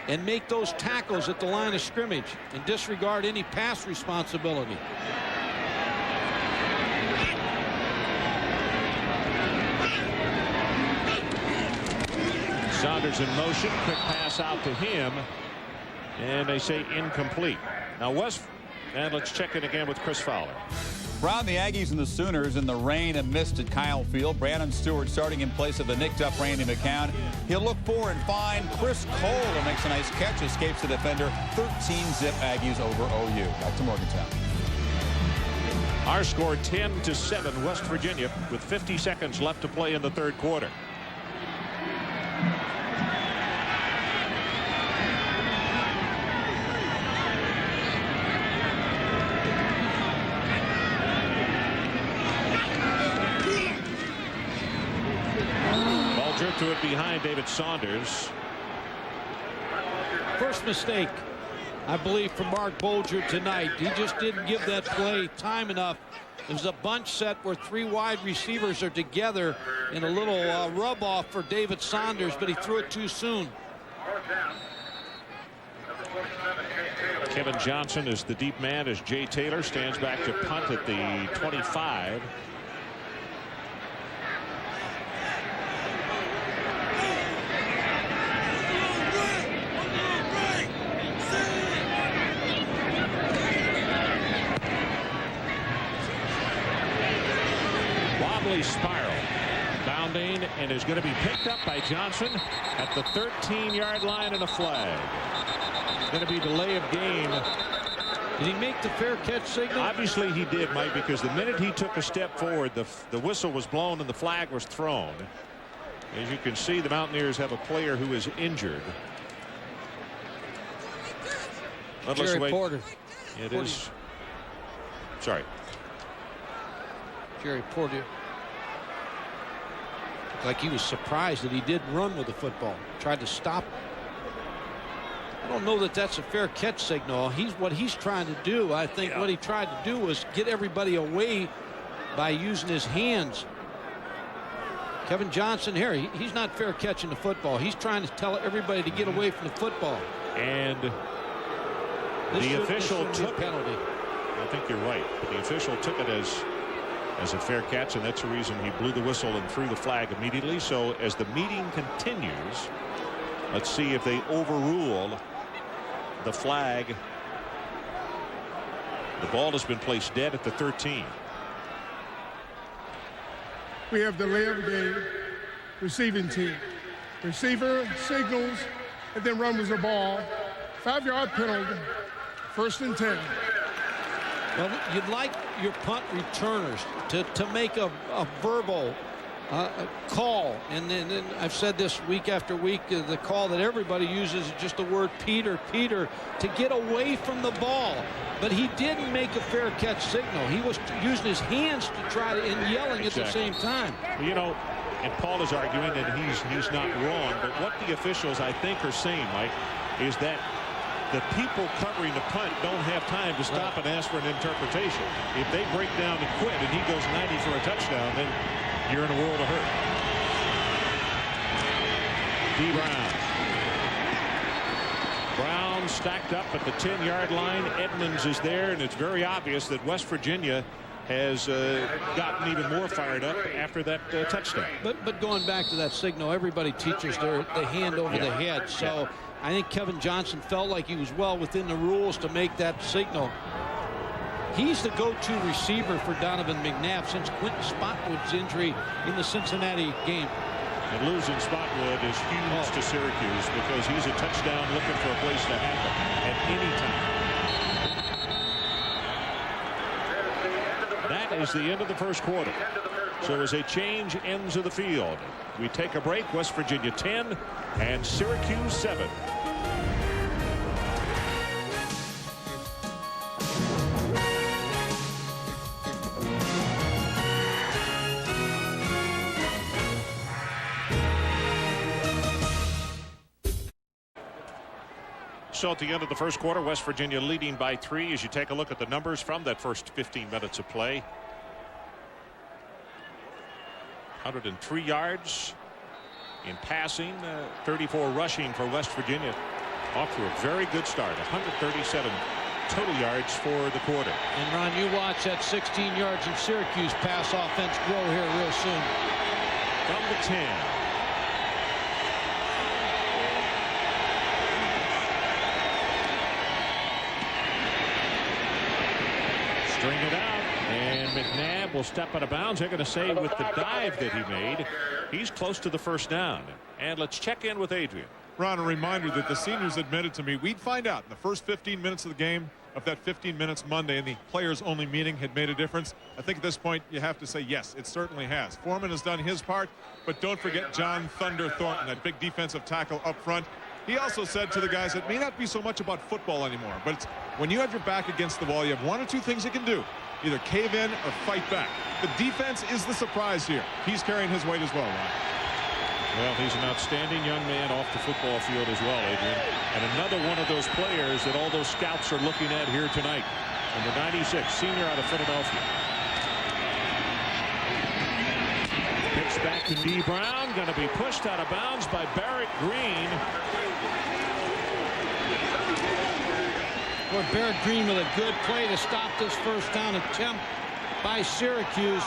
Speaker 2: and make those tackles at the line of scrimmage and disregard any pass responsibility.
Speaker 1: Saunders in motion, quick pass out to him, and they say incomplete. Now and let's check it again with Chris Fowler.
Speaker 5: Round the Aggies and the Sooners in the rain and mist at Kyle Field. Brandon Stewart starting in place of the nicked up Randy McCown. He'll look for and find Chris Cole, who makes a nice catch, escapes the defender. 13-zip Aggies over OU. Back to Morgantown.
Speaker 1: Our score 10-7 West Virginia with 50 seconds left to play in the third quarter. Jerk to it behind David Saunders.
Speaker 2: First mistake, I believe, for Mark Bolger tonight. He just didn't give that play time enough. It was a bunch set where 3 wide receivers are together in a little rub off for David Saunders, but he threw it too soon.
Speaker 1: Kevin Johnson is the deep man as Jay Taylor stands back to punt at the 25. Spiral bounding and is going to be picked up by Johnson at the 13-yard line and a flag. It's going to be delay of game.
Speaker 2: Did he make the fair catch signal?
Speaker 1: Obviously he did, Mike, because the minute he took a step forward, the whistle was blown and the flag was thrown. As you can see, the Mountaineers have a player who is injured.
Speaker 2: Jerry Porter.
Speaker 1: It is. Sorry.
Speaker 2: Jerry Porter. Like he was surprised that he didn't run with the football. Tried to stop. I don't know that that's a fair catch signal. What he's trying to do, I think what he tried to do was get everybody away by using his hands. Kevin Johnson here, he's not fair catching the football. He's trying to tell everybody to get away from the football.
Speaker 1: And the official took penalty. I think you're right. But the official took it as a fair catch, and that's the reason he blew the whistle and threw the flag immediately. So as the meeting continues, let's see if they overrule the flag. The ball has been placed dead at the 13.
Speaker 6: We have delay of game. Receiving team. Receiver signals and then runs the ball. 5-yard penalty. 1st and 10.
Speaker 2: Well, you'd like your punt returners to make a verbal call, and then I've said this week after week, the call that everybody uses is just the word Peter to get away from the ball. But he didn't make a fair catch signal. He was using his hands to try to and yelling at the same time.
Speaker 1: You know, and Paul is arguing that he's not wrong, but what the officials I think are saying, Mike, is that the people covering the punt don't have time to stop and ask for an interpretation. If they break down and quit and he goes 90 for a touchdown, then you're in a world of hurt. D. Brown stacked up at the 10-yard line. Edmonds is there, and it's very obvious that West Virginia has gotten even more fired up after that touchdown.
Speaker 2: But going back to that signal, everybody teaches the hand over the head. So I think Kevin Johnson felt like he was well within the rules to make that signal. He's the go-to receiver for Donovan McNabb since Quentin Spotwood's injury in the Cincinnati game.
Speaker 1: And losing Spotwood is huge to Syracuse because he's a touchdown looking for a place to happen at any time. That is the end of the first quarter. So as a change ends of the field, we take a break. West Virginia 10 and Syracuse 7. So at the end of the first quarter, West Virginia leading by 3 as you take a look at the numbers from that first 15 minutes of play. 103 yards in passing, 34 rushing for West Virginia. Off to a very good start. 137 total yards for the quarter.
Speaker 2: And Ron, you watch that 16 yards in Syracuse pass offense grow here real soon.
Speaker 1: From the 10. String it out, and McNabb will step out of bounds. They're going to say with the dive that he made, he's close to the first down. And let's check in with Adrian.
Speaker 3: Ron, a reminder that the seniors admitted to me we'd find out in the first 15 minutes of the game if that 15 minutes Monday and the players-only meeting had made a difference. I think at this point you have to say yes, it certainly has. Foreman has done his part, but don't forget John Thunder Thornton, that big defensive tackle up front. He also said to the guys, it may not be so much about football anymore, but it's when you have your back against the wall, you have one or two things you can do. Either cave in or fight back. The defense is the surprise here. He's carrying his weight as well, Ron.
Speaker 1: Well, he's an outstanding young man off the football field as well, Adrian. And another one of those players that all those scouts are looking at here tonight. Number 96, senior out of Philadelphia. Pitch back to D. Brown. Going to be pushed out of bounds by Barrett Green.
Speaker 2: Boy, Barrett Green with a good play to stop this first down attempt by Syracuse.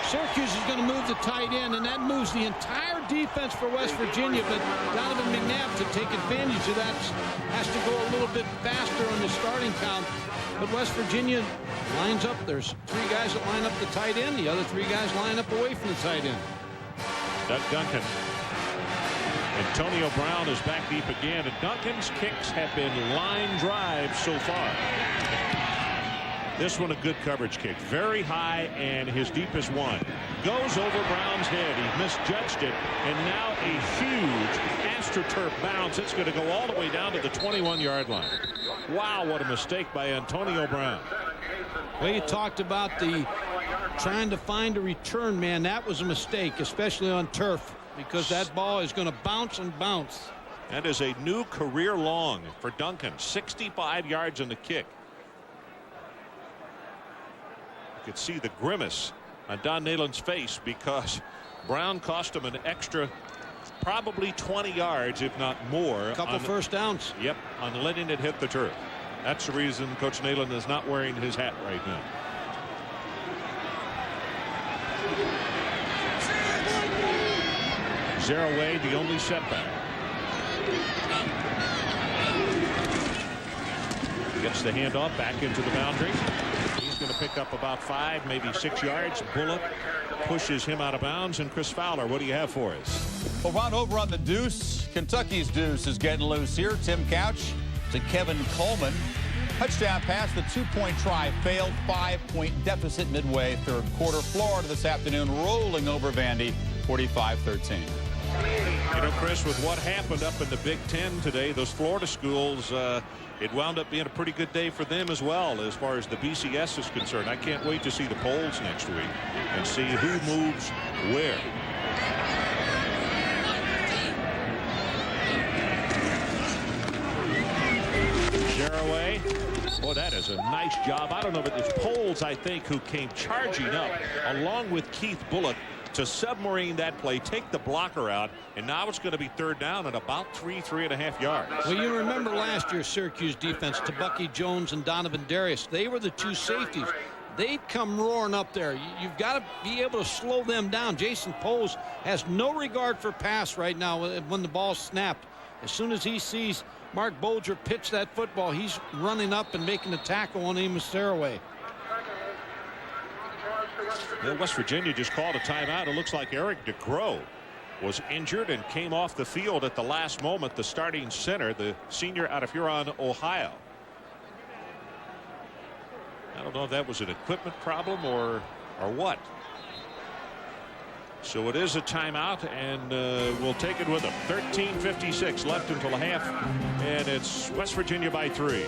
Speaker 2: Syracuse is going to move the tight end, and that moves the entire defense for West Virginia. But Donovan McNabb, to take advantage of that, has to go a little bit faster on the starting count. But West Virginia lines up. There's 3 guys that line up the tight end. The other 3 guys line up away from the tight end.
Speaker 1: Doug Duncan. Antonio Brown is back deep again, and Duncan's kicks have been line drives so far. This one a good coverage kick, very high, and his deepest one goes over Brown's head. He misjudged it, and now a huge AstroTurf bounce. It's going to go all the way down to the 21-yard line. Wow, what a mistake by Antonio Brown.
Speaker 2: Well, you talked about the trying to find a return man. That was a mistake, especially on turf, because that ball is going to bounce and bounce.
Speaker 1: That is a new career long for Duncan. 65 yards on the kick. You could see the grimace on Don Nehlen's face because Brown cost him an extra probably 20 yards, if not more.
Speaker 2: A couple first downs.
Speaker 1: Yep, on letting it hit the turf. That's the reason Coach Nehlen is not wearing his hat right now. Zero away, the only setback. Gets the handoff back into the boundary. He's going to pick up about 5, maybe 6 yards. Bullock pushes him out of bounds. And Chris Fowler, what do you have for us?
Speaker 5: Well, Ron, over on the deuce, Kentucky's deuce is getting loose here. Tim Couch to Kevin Coleman. Touchdown pass, the 2-point try failed. 5-point deficit midway third quarter. Florida this afternoon rolling over Vandy 45-13.
Speaker 1: You know, Chris, with what happened up in the Big Ten today, those Florida schools, it wound up being a pretty good day for them as well as far as the BCS is concerned. I can't wait to see the polls next week and see who moves where. Jaraway. Boy, that is a nice job. I don't know, but it's Poles, I think, who came charging up along with Keith Bullock to submarine that play, take the blocker out, and now it's going to be third down at about 3.5 yards.
Speaker 2: Well, you remember last year's Syracuse defense, Tabucky Jones and Donovan Darius. They were the two safeties. They'd come roaring up there. You've got to be able to slow them down. Jason Poles has no regard for pass right now when the ball's snapped. As soon as he sees Mark Bolger pitch that football, he's running up and making a tackle on Amos Saraway.
Speaker 1: Well, West Virginia just called a timeout. It looks like Eric DeCrow was injured and came off the field at the last moment. The starting center, the senior out of Huron, Ohio. I don't know if that was an equipment problem or what. So it is a timeout, and we'll take it with them. 13:56 left until the half, and it's West Virginia by 3.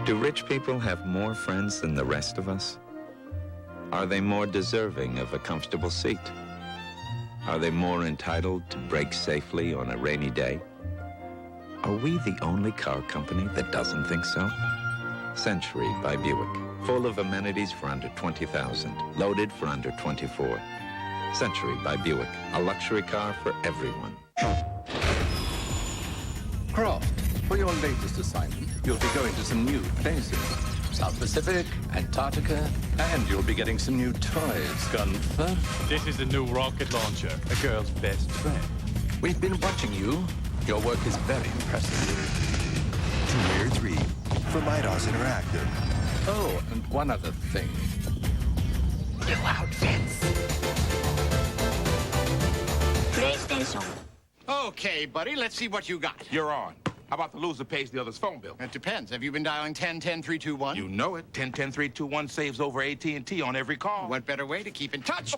Speaker 7: Do rich people have more friends than the rest of us? Are they more deserving of a comfortable seat? Are they more entitled to brake safely on a rainy day? Are we the only car company that doesn't think so? Century by Buick. Full of amenities for under $20,000. Loaded for under $24,000. Century by Buick. A luxury car for everyone.
Speaker 8: Croft, for your latest assignment, you'll be going to some new places. South Pacific, Antarctica, and you'll be getting some new toys, Gunther.
Speaker 9: This is the new rocket launcher, a girl's best friend.
Speaker 8: We've been watching you. Your work is very impressive.
Speaker 10: Tier 3 from Eidos Interactive.
Speaker 8: Oh, and one other thing.
Speaker 11: New outfits. PlayStation.
Speaker 12: Okay, buddy, let's see what you got.
Speaker 13: You're on. How about the loser pays the other's phone bill?
Speaker 12: It depends. Have you been dialing 10-10-321?
Speaker 13: You know it. 10-10-321 saves over AT&T on every call.
Speaker 12: What better way to keep in touch?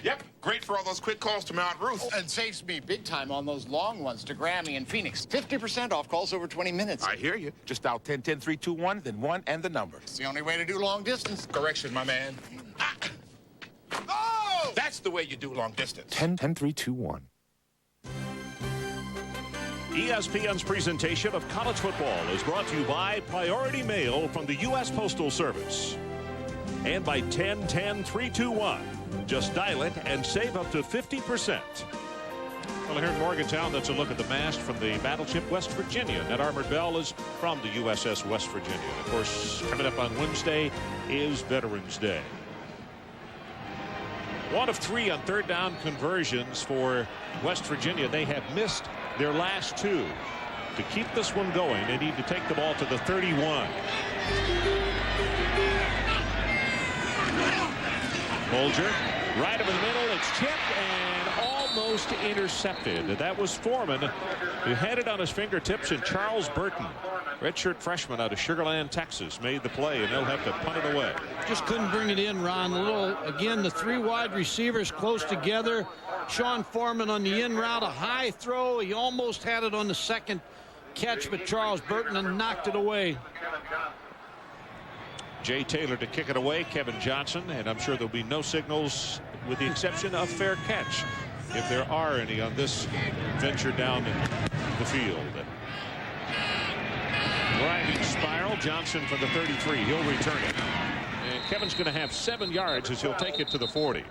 Speaker 13: Yep, great for all those quick calls to Mount Ruth.
Speaker 12: And saves me big time on those long ones to Grammy and Phoenix. 50% off calls over 20 minutes.
Speaker 13: I hear you. Just dial 10-10-321, then 1 and the number.
Speaker 12: It's the only way to do long distance.
Speaker 13: Correction, my man.
Speaker 12: Oh!
Speaker 13: That's the way you do long distance.
Speaker 8: 10-10-321.
Speaker 1: ESPN's presentation of college football is brought to you by Priority Mail from the U.S. Postal Service. And by 10-10-321. Just dial it and save up to 50%. Well, here in Morgantown, that's a look at the mast from the battleship West Virginia. That armored bell is from the USS West Virginia. Of course, coming up on Wednesday is Veterans Day. 1 of 3 on third down conversions for West Virginia. They have missed their last 2. To keep this one going, they need to take the ball to the 31. Bulger, right over the middle. It's tipped and almost intercepted. That was Foreman, who had it on his fingertips, and Charles Burton, redshirt freshman out of Sugar Land, Texas, made the play, and they'll have to punt it away.
Speaker 2: Just couldn't bring it in, Ron. Again, the three wide receivers close together. Sean Foreman on the in route, a high throw. He almost had it on the second catch, but Charles Burton knocked it away.
Speaker 1: Jay Taylor to kick it away, Kevin Johnson, and I'm sure there'll be no signals with the exception of fair catch, if there are any on this venture down the field. Driving spiral, Johnson from the 33. He'll return it. And Kevin's going to have 7 yards as he'll take it to the 40.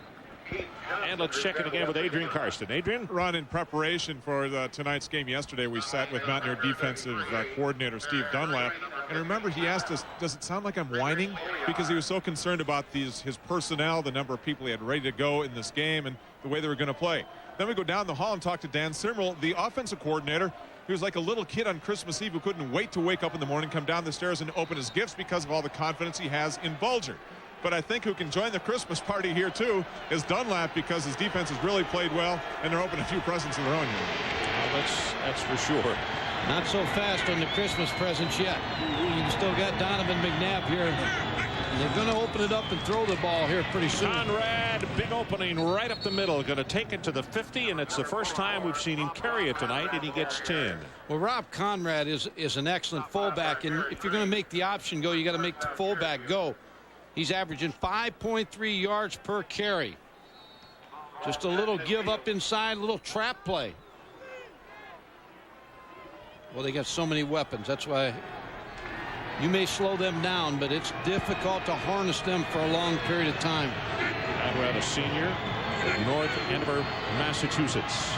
Speaker 1: And let's check it again with Adrian Karsten. Adrian?
Speaker 3: Ron, in preparation for tonight's game yesterday, we sat with Mountaineer defensive coordinator Steve Dunlap. And remember, he asked us, does it sound like I'm whining? Because he was so concerned about his personnel, the number of people he had ready to go in this game, and the way they were going to play. Then we go down the hall and talk to Dan Simmerl, the offensive coordinator. He was like a little kid on Christmas Eve who couldn't wait to wake up in the morning, come down the stairs, and open his gifts because of all the confidence he has in Bulger. But I think who can join the Christmas party here, too, is Dunlap, because his defense has really played well, and they're opening a few presents of their own here.
Speaker 1: Well, that's for sure.
Speaker 2: Not so fast on the Christmas presents yet. You still got Donovan McNabb here. They're going to open it up and throw the ball here pretty soon.
Speaker 1: Conrad, big opening right up the middle. Going to take it to the 50, and it's the first time we've seen him carry it tonight, and he gets 10.
Speaker 2: Well, Rob Conrad is an excellent fullback, and if you're going to make the option go, you got to make the fullback go. He's averaging 5.3 yards per carry. Just a little give up inside, a little trap play. Well, they got so many weapons. That's why you may slow them down, but it's difficult to harness them for a long period of time.
Speaker 1: Conrad, a senior from North Andover, Massachusetts.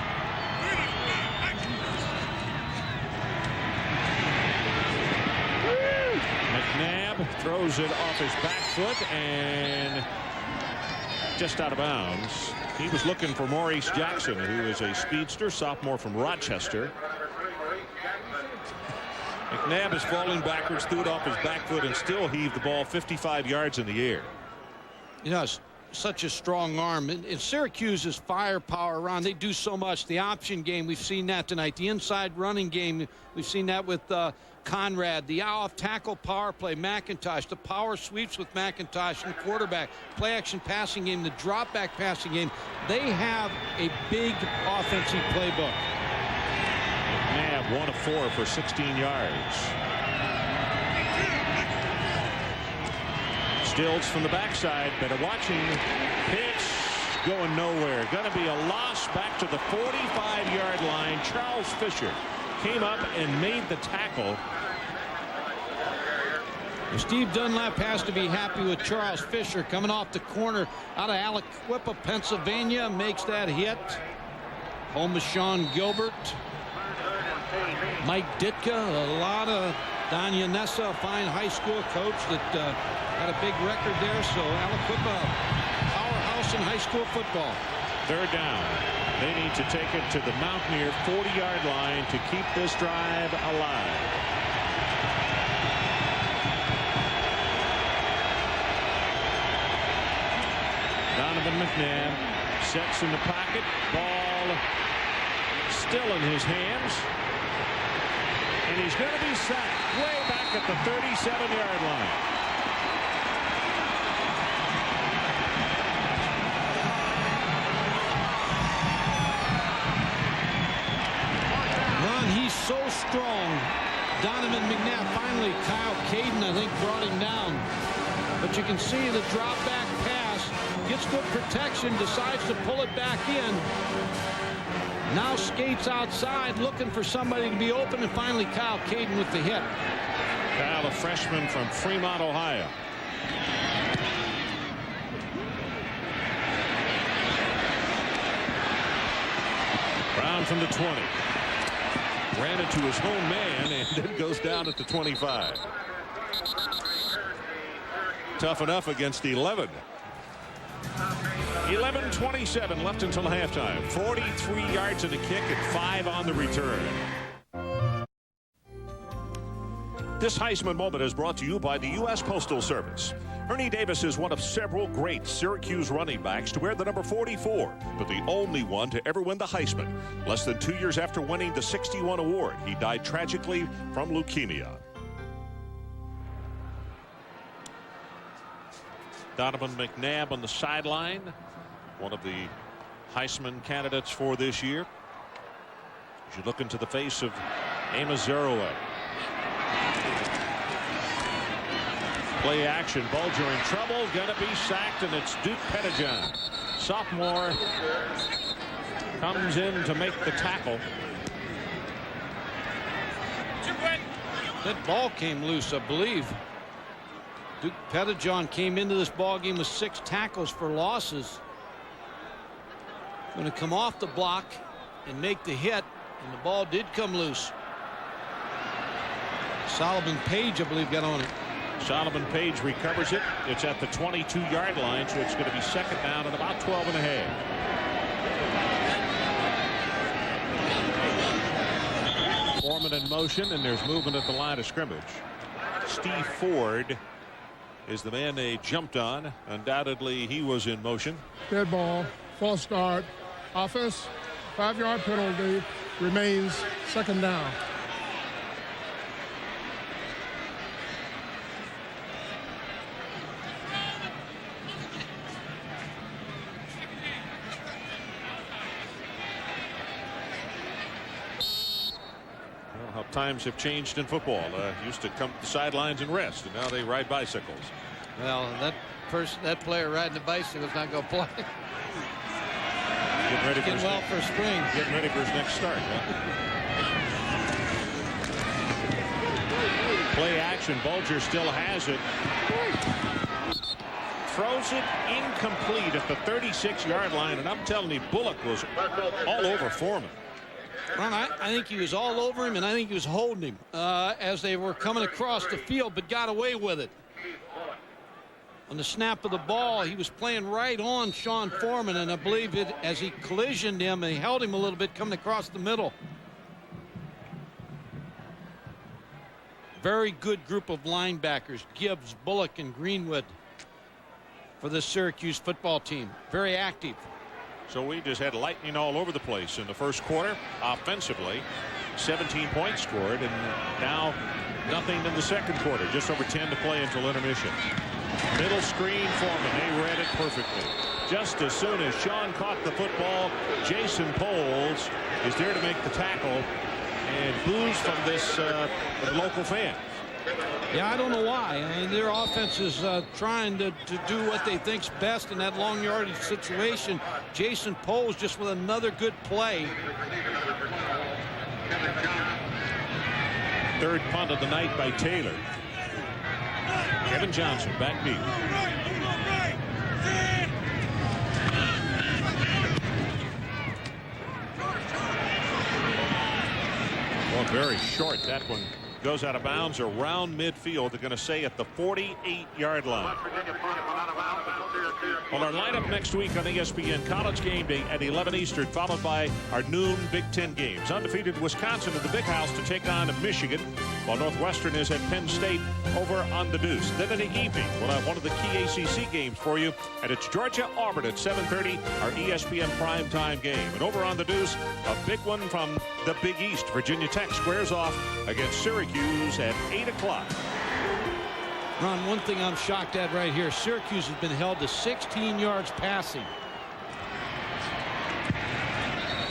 Speaker 1: McNabb throws it off his back foot and just out of bounds. He was looking for Maurice Jackson, who is a speedster, sophomore from Rochester. McNabb is falling backwards, threw it off his back foot, and still heaved the ball 55 yards in the air.
Speaker 2: You know, it's such a strong arm. And Syracuse's firepower around, they do so much. The option game, we've seen that tonight. The inside running game, we've seen that with Conrad. The off-tackle power play, McIntosh. The power sweeps with McIntosh and quarterback. Play-action passing game, the drop-back passing game. They have a big offensive playbook.
Speaker 1: McNabb 1 of 4 for 16 yards. Stills from the backside. Better watching. Pitch going nowhere. Going to be a loss back to the 45-yard line. Charles Fisher came up and made the tackle.
Speaker 2: Steve Dunlap has to be happy with Charles Fisher coming off the corner out of Aliquippa, Pennsylvania. Makes that hit. Home is Sean Gilbert. Mike Ditka, a lot of Don Yanessa, a fine high school coach that had a big record there. So Aliquippa, powerhouse in high school football.
Speaker 1: Third down. They need to take it to the Mountaineer 40-yard line to keep this drive alive. Donovan McNabb sets in the pocket. Ball still in his hands. And he's going to be sacked way back at the 37-yard line.
Speaker 2: Ron, he's so strong. Donovan McNabb, finally Kyle Caden, I think, brought him down. But you can see the drop back pass, gets good protection, decides to pull it back in. Now skates outside looking for somebody to be open, and finally Kyle Caden with the hit.
Speaker 1: Kyle, a freshman from Fremont, Ohio. Brown from the 20. Ran into his home man and then goes down at the 25. Tough enough against 11. 11:27 left until halftime. 43 yards in the kick and 5 on the return. This Heisman moment is brought to you by the U.S. Postal Service. Ernie Davis is one of several great Syracuse running backs to wear the number 44, but the only one to ever win the Heisman. Less than 2 years after winning the 61 award, he died tragically from leukemia. Donovan McNabb on the sideline, one of the Heisman candidates for this year. As you look into the face of Amos Zerouet. Play action. Bulger in trouble. Gonna be sacked, and it's Duke Pettijohn. Sophomore comes in to make the tackle.
Speaker 2: That ball came loose, I believe. Duke Pettijohn came into this ball game with 6 tackles for losses. Going to come off the block and make the hit, and the ball did come loose. Solomon Page, I believe, got on it.
Speaker 1: Solomon Page recovers it. It's at the 22-yard line, so it's going to be second down and about 12 and a half. Foreman in motion, and there's movement at the line of scrimmage. Steve Ford is the man they jumped on. Undoubtedly, he was in motion.
Speaker 6: Dead ball, false start, offense, 5-yard penalty, remains second down.
Speaker 1: How times have changed in football. Used to come to the sidelines and rest, and now they ride bicycles.
Speaker 2: Well, that player riding the bicycle is not going to play.
Speaker 1: Getting ready
Speaker 2: for well for spring.
Speaker 1: Getting ready for his next start. Play action. Bulger still has it. Throws it incomplete at the 36-yard line, and I'm telling you, Bullock was all over Foreman.
Speaker 2: Ron, I think he was all over him, and I think he was holding him as they were coming across the field, but got away with it. On the snap of the ball, he was playing right on Sean Foreman, and I believe it as he collisioned him, they held him a little bit coming across the middle. Very good group of linebackers, Gibbs, Bullock, and Greenwood for the Syracuse football team. Very active.
Speaker 1: So we just had lightning all over the place in the first quarter. Offensively, 17 points scored, and now nothing in the second quarter. Just over 10 to play until intermission. Middle screen Foreman. They read it perfectly. Just as soon as Sean caught the football, Jason Poles is there to make the tackle, and boos from this local fan.
Speaker 2: Yeah, I don't know why. I mean, their offense is trying to do what they think's best in that long yardage situation. Jason Poles just with another good play.
Speaker 1: Third punt of the night by Taylor. Kevin Johnson back deep. Well, very short. That one goes out of bounds around midfield. They're going to say at the 48-yard line. Well, our lineup next week on ESPN, College Game Day at 11 Eastern, followed by our noon Big Ten games. Undefeated Wisconsin at the Big House to take on Michigan, while Northwestern is at Penn State over on the Deuce. Then in the evening, we'll have one of the key ACC games for you, and it's Georgia-Auburn at 7:30, our ESPN primetime game. And over on the Deuce, a big one from the Big East. Virginia Tech squares off against Syracuse at 8 o'clock.
Speaker 2: Ron, one thing I'm shocked at right here, Syracuse has been held to 16 yards passing.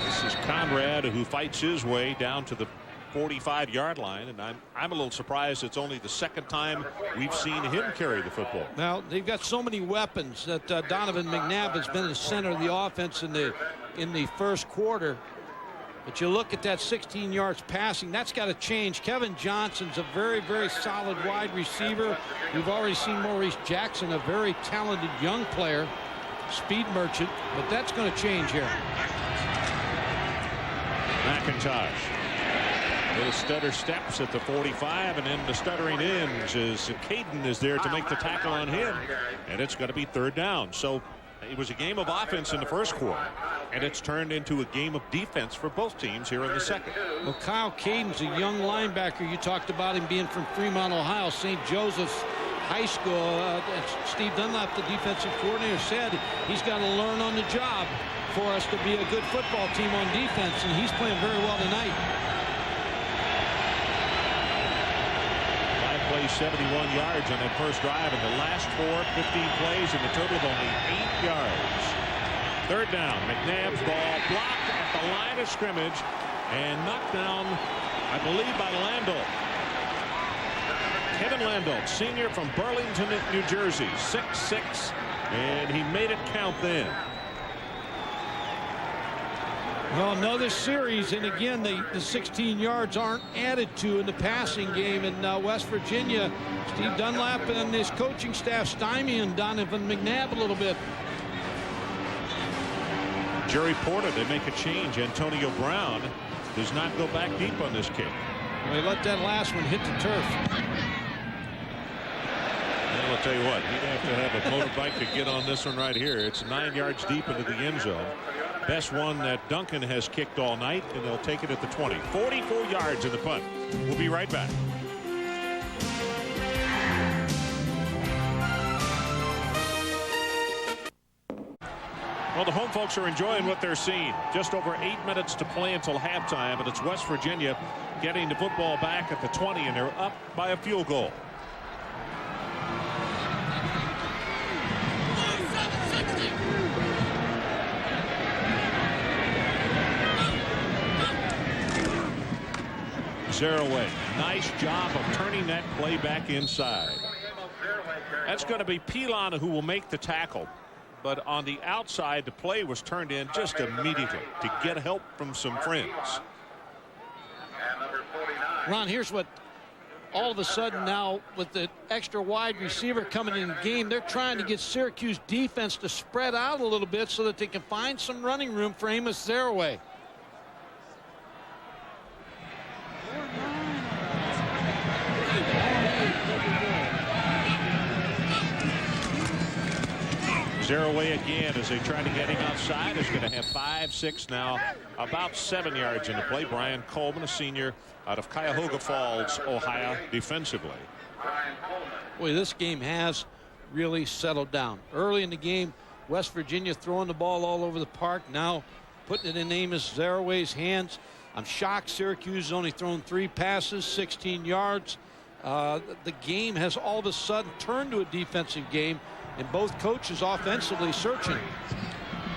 Speaker 1: This is Conrad, who fights his way down to the 45-yard line, and I'm a little surprised it's only the second time we've seen him carry the football.
Speaker 2: Now, they've got so many weapons that Donovan McNabb has been the center of the offense in the first quarter. But you look at that 16 yards passing, that's got to change. Kevin Johnson's a very, very solid wide receiver. We've already seen Maurice Jackson, a very talented young player, speed merchant, but that's going to change here.
Speaker 1: McIntosh. Little stutter steps at the 45, and then the stuttering ends as Caden is there to make the tackle on him, and it's going to be third down. So It was a game of offense in the first quarter, and it's turned into a game of defense for both teams here in the second.
Speaker 2: Well, Kyle Caden's a young linebacker. You talked about him being from Fremont, Ohio, St. Joseph's High School. Steve Dunlap, the defensive coordinator, said he's got to learn on the job for us to be a good football team on defense, and he's playing very well tonight.
Speaker 1: 5 plays, 71 yards on that first drive, and the last 15 plays, and the total of only 8 yards. Third down, McNabb's ball blocked at the line of scrimmage and knocked down, I believe, by Landau. Kevin Landau, senior from Burlington, New Jersey, 6'6", and he made it count then.
Speaker 2: Well, another series, and again, the 16 yards aren't added to in the passing game in West Virginia. Steve Dunlap and his coaching staff stymieing Donovan McNabb a little bit.
Speaker 1: Jerry Porter, they make a change. Antonio Brown does not go back deep on this kick.
Speaker 2: Well, he let that last one hit the turf.
Speaker 1: Well, I'll tell you what, he'd have to have a motorbike to get on this one right here. It's 9 yards deep into the end zone. Best one that Duncan has kicked all night, and they'll take it at the 20. 44 yards in the punt. We'll be right back. Well, the home folks are enjoying what they're seeing. Just over 8 minutes to play until halftime, and it's West Virginia getting the football back at the 20, and they're up by a field goal. Zeraway, nice job of turning that play back inside. That's going to be Pilon who will make the tackle. But on the outside, the play was turned in just immediately to get help from some friends.
Speaker 2: Ron, here's what all of a sudden now with the extra wide receiver coming in the game, they're trying to get Syracuse defense to spread out a little bit so that they can find some running room for Amos Zeraway.
Speaker 1: Zeraway again as they try to get him outside is going to have 5, 6 now, about 7 yards in the play. Brian Coleman, a senior out of Cuyahoga Falls, Ohio, defensively.
Speaker 2: Boy, this game has really settled down. Early in the game, West Virginia throwing the ball all over the park. Now putting it in Amos Zeraway's hands. I'm shocked Syracuse has only thrown 3 passes, 16 yards. The game has all of a sudden turned to a defensive game, and both coaches offensively searching.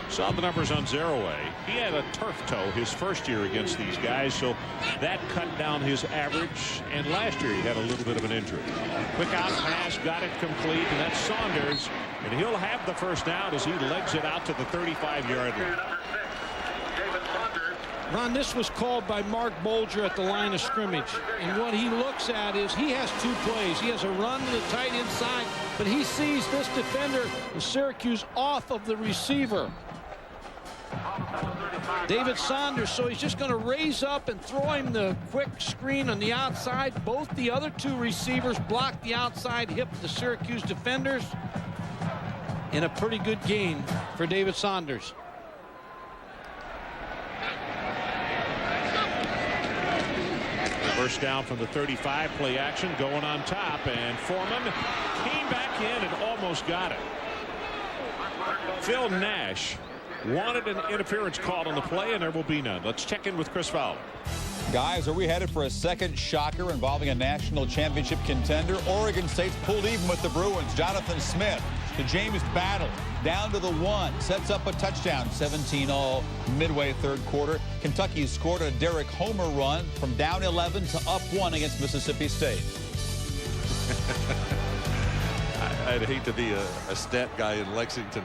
Speaker 1: Saw the numbers on Zeraway. He had a turf toe his first year against these guys, so that cut down his average. And last year he had a little bit of an injury. Quick out pass, got it complete, and that's Saunders. And he'll have the first down as he legs it out to the 35-yard line.
Speaker 2: Ron, this was called by Mark Bolger at the line of scrimmage. And what he looks at is he has 2 plays. He has a run to the tight end side, but he sees this defender of Syracuse off of the receiver, David Saunders. So he's just going to raise up and throw him the quick screen on the outside. Both the other 2 receivers block the outside hip of the Syracuse defenders. In a pretty good gain for David Saunders.
Speaker 1: First down from the 35, play action going on top, and Foreman came back in and almost got it. Phil Nash wanted an interference call on the play, and there will be none. Let's check in with Chris Fowler.
Speaker 5: Guys, are we headed for a second shocker involving a national championship contender? Oregon State's pulled even with the Bruins. Jonathan Smith to James Battle down to the 1, sets up a touchdown. 17-all midway third quarter. Kentucky scored a Derek Homer run from down 11 to up 1 against Mississippi State.
Speaker 4: I'd hate to be a stat guy in Lexington.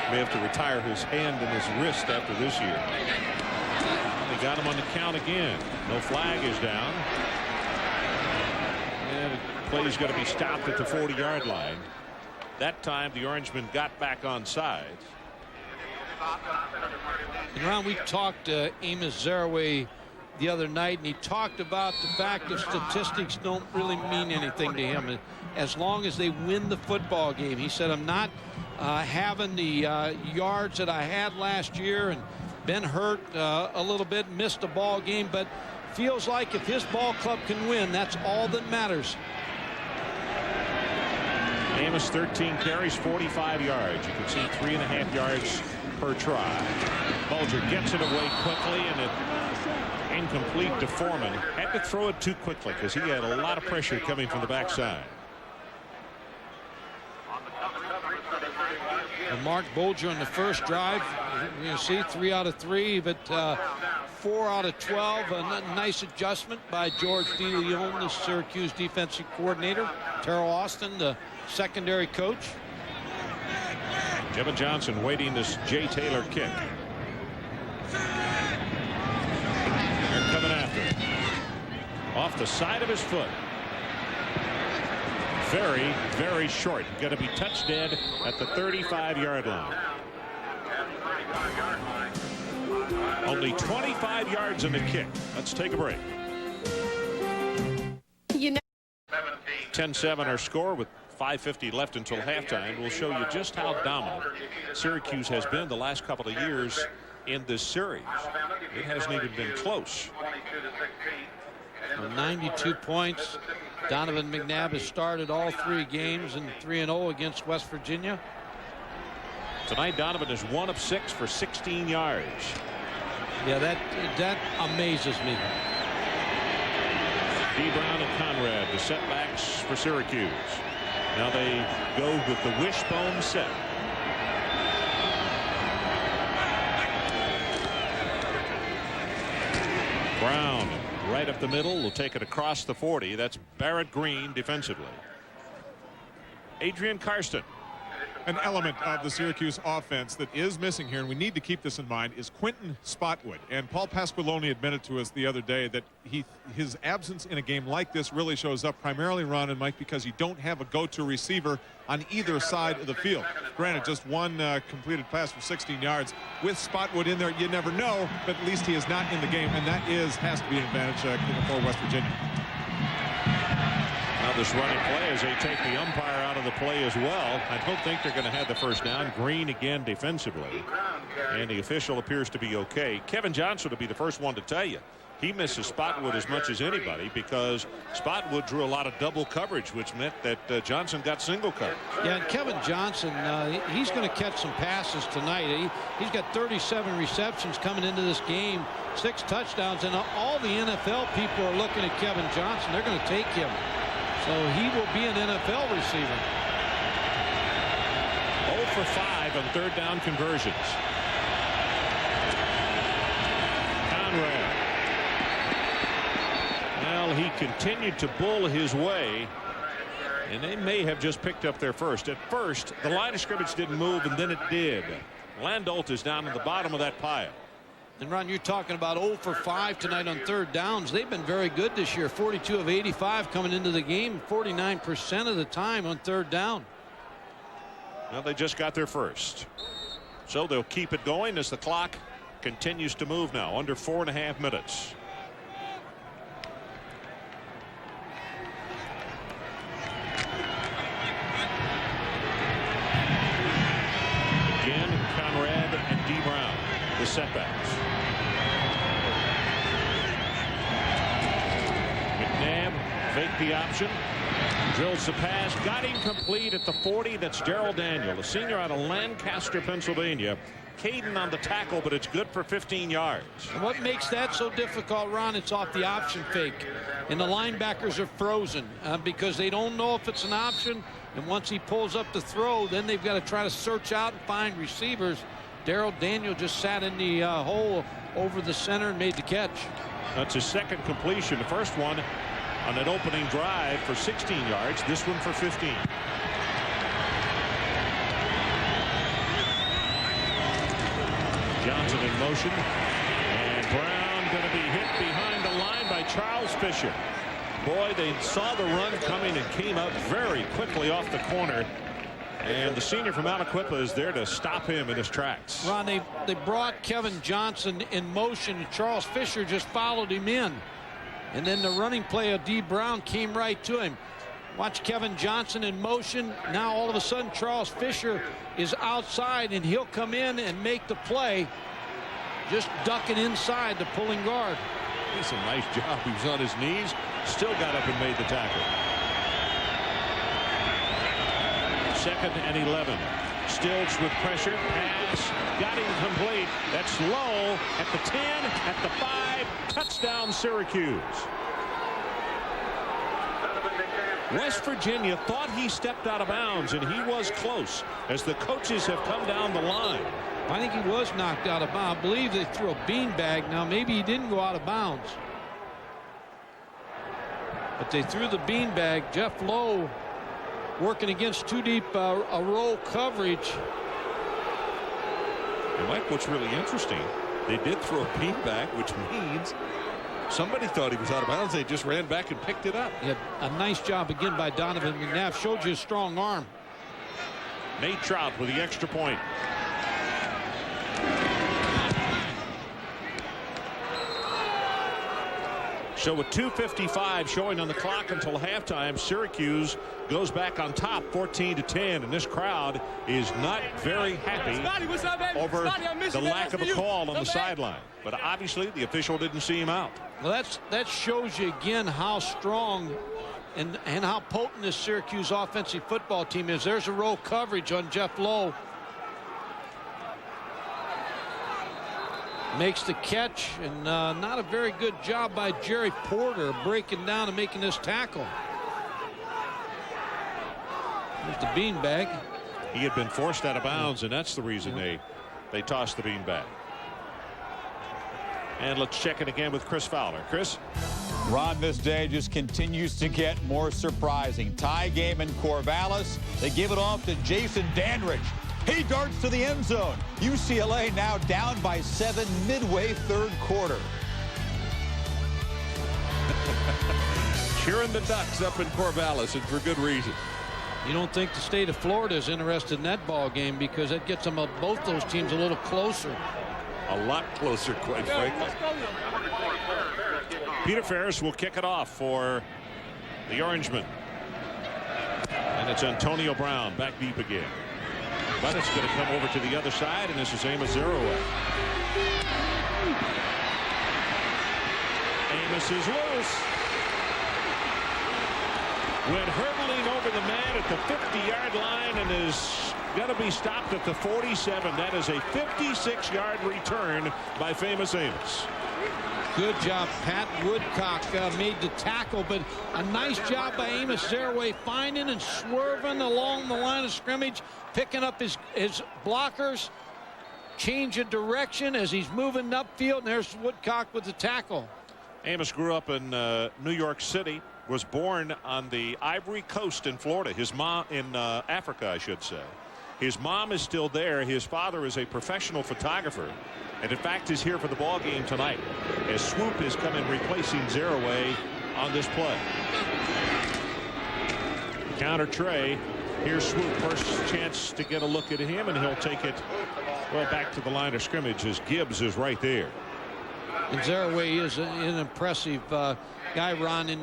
Speaker 1: May have to retire his hand and his wrist after this year. They got him on the count again. No flag is down. And the play is going to be stopped at the 40-yard line. That time the Orangemen got back on sides.
Speaker 2: And Ron, we talked Amos Zeraway the other night, and he talked about the fact that statistics don't really mean anything to him as long as they win the football game. He said, I'm not having the yards that I had last year and been hurt a little bit, missed a ball game, but feels like if his ball club can win, that's all that matters.
Speaker 1: Amos 13 carries, 45 yards. You can see 3.5 yards per try. Bulger gets it away quickly, and it incomplete to Foreman. Had to throw it too quickly because he had a lot of pressure coming from the backside.
Speaker 2: And Mark Bulger on the first drive, you see 3 out of 3, but 4 out of 12. A nice adjustment by George DeLeon, the Syracuse defensive coordinator. Terrell Austin, the secondary coach.
Speaker 1: Kevin Johnson waiting this Jay Taylor kick. They're coming after it. Off the side of his foot. Very, very short. Going to be touched dead at the 35-yard line. Only 25 yards in the kick. Let's take a break. 10-7 our score with 5:50 left until halftime. We'll show you just how dominant Syracuse has been the last couple of years in this series. It hasn't even been close.
Speaker 2: 92 points. Donovan McNabb has started all 3 games and 3-0 against West Virginia.
Speaker 1: Tonight Donovan is 1 of 6 for 16 yards.
Speaker 2: Yeah, that amazes me.
Speaker 1: D. Brown and Conrad, the setbacks for Syracuse. Now they go with the wishbone set. Brown right up the middle will take it across the 40. That's Barrett Green defensively. Adrian Karsten.
Speaker 3: An element of the Syracuse offense that is missing here, and we need to keep this in mind, is Quentin Spotwood. And Paul Pasqualoni admitted to us the other day that his absence in a game like this really shows up primarily, Ron and Mike, because you don't have a go-to receiver on either side of the field. Granted, just one completed pass for 16 yards. With Spotwood in there, you never know, but at least he is not in the game, and that has to be an advantage for West Virginia.
Speaker 1: Now this running play as they take the umpire out of the play as well. I don't think they're going to have the first down. Green again defensively, and the official appears to be okay. Kevin Johnson will be the first one to tell you he misses Spotwood as much as anybody because Spotwood drew a lot of double coverage, which meant that Johnson got single coverage.
Speaker 2: Yeah, and Kevin Johnson, he's going to catch some passes tonight. He's got 37 receptions coming into this game, 6 touchdowns, and all the NFL people are looking at Kevin Johnson. They're going to take him. So he will be an NFL receiver.
Speaker 1: 0 for 5 on third down conversions. Conrad. Well, he continued to bull his way, and they may have just picked up their first. At first, the line of scrimmage didn't move, and then it did. Landolt is down at the bottom of that pile.
Speaker 2: And Ron, you're talking about 0 for 5 tonight on third downs. They've been very good this year. 42 of 85 coming into the game, 49% of the time on third down.
Speaker 1: Well, they just got their first. So they'll keep it going as the clock continues to move now. Under 4.5 minutes. Again, Conrad and D. Brown, the setbacks. McNabb faked the option, drills the pass, got incomplete at the 40. That's Darrell Daniel, a senior out of Lancaster, Pennsylvania. Caden on the tackle, but it's good for 15 yards.
Speaker 2: And what makes that so difficult, Ron, it's off the option fake. And the linebackers are frozen because they don't know if it's an option. And once he pulls up the throw, then they've got to try to search out and find receivers. Darrell Daniel just sat in the hole over the center and made the catch.
Speaker 1: That's his second completion. The first one on an opening drive for 16 yards. This one for 15. Johnson in motion, and Brown going to be hit behind the line by Charles Fisher. Boy, they saw the run coming and came out very quickly off the corner And the senior from Aliquippa is there to stop him in his tracks.
Speaker 2: Ron, they brought Kevin Johnson in motion, and Charles Fisher just followed him in. And then the running play of D. Brown came right to him. Watch Kevin Johnson in motion. Now all of a sudden Charles Fisher is outside, and he'll come in and make the play, just ducking inside the pulling guard.
Speaker 1: It's a nice job. He was on his knees, still got up and made the tackle. 2nd and 11. Stills with pressure. Pass. Got him complete. That's low at the 10, at the 5. Touchdown, Syracuse. West Virginia thought he stepped out of bounds, and he was close as the coaches have come down the line.
Speaker 2: I think he was knocked out of bounds. I believe they threw a beanbag. Now, maybe he didn't go out of bounds. But they threw the beanbag. Jeff Lowe working against too deep a roll coverage.
Speaker 4: And Mike, what's really interesting, they did throw a beanbag, which means somebody thought he was out of bounds. They just ran back and picked it up.
Speaker 2: Yeah, a nice job again by Donovan McNabb. Showed you a strong arm.
Speaker 1: Nate Trout with the extra point. So with 2:55 showing on the clock until halftime, Syracuse goes back on top 14-10, and this crowd is not very happy over the lack of a call on the sideline. But obviously the official didn't see him out.
Speaker 2: Well, that shows you again how strong and how potent this Syracuse offensive football team is. There's a roll coverage on Jeff Lowe. Makes the catch, and not a very good job by Jerry Porter breaking down and making this tackle. There's the beanbag.
Speaker 1: He had been forced out of bounds, and that's the reason they tossed the beanbag. And let's check it again with Chris Fowler. Chris?
Speaker 5: Ron, this day just continues to get more surprising. Tie game in Corvallis. They give it off to Jason Dandridge. He darts to the end zone. UCLA now down by 7 midway third quarter.
Speaker 4: Cheering the Ducks up in Corvallis, and for good reason.
Speaker 2: You don't think the state of Florida is interested in that ball game, because that gets them both those teams a little closer.
Speaker 4: A lot closer, quite frankly.
Speaker 1: Peter Ferris will kick it off for the Orangemen. And it's Antonio Brown back deep again. But it's going to come over to the other side, and this is Amos Zeroway. Amos is loose. Went hurdling over the man at the 50-yard line and is going to be stopped at the 47. That is a 56-yard return by famous Amos.
Speaker 2: Good job. Pat Woodcock made the tackle, but a nice job by Amos Zeroway finding and swerving along the line of scrimmage, picking up his blockers, change of direction as he's moving upfield, and there's Woodcock with the tackle.
Speaker 1: Amos grew up in New York City, was born on the Ivory Coast in Florida. His mom in Africa, I should say. His mom is still there. His father is a professional photographer, and in fact is here for the ball game tonight as Swoop is coming replacing Zeroway on this play. Counter Trey. Here's Swoop. First chance to get a look at him, and he'll take it well back to the line of scrimmage as Gibbs is right there.
Speaker 2: And Zeroway is an impressive guy, Ron. In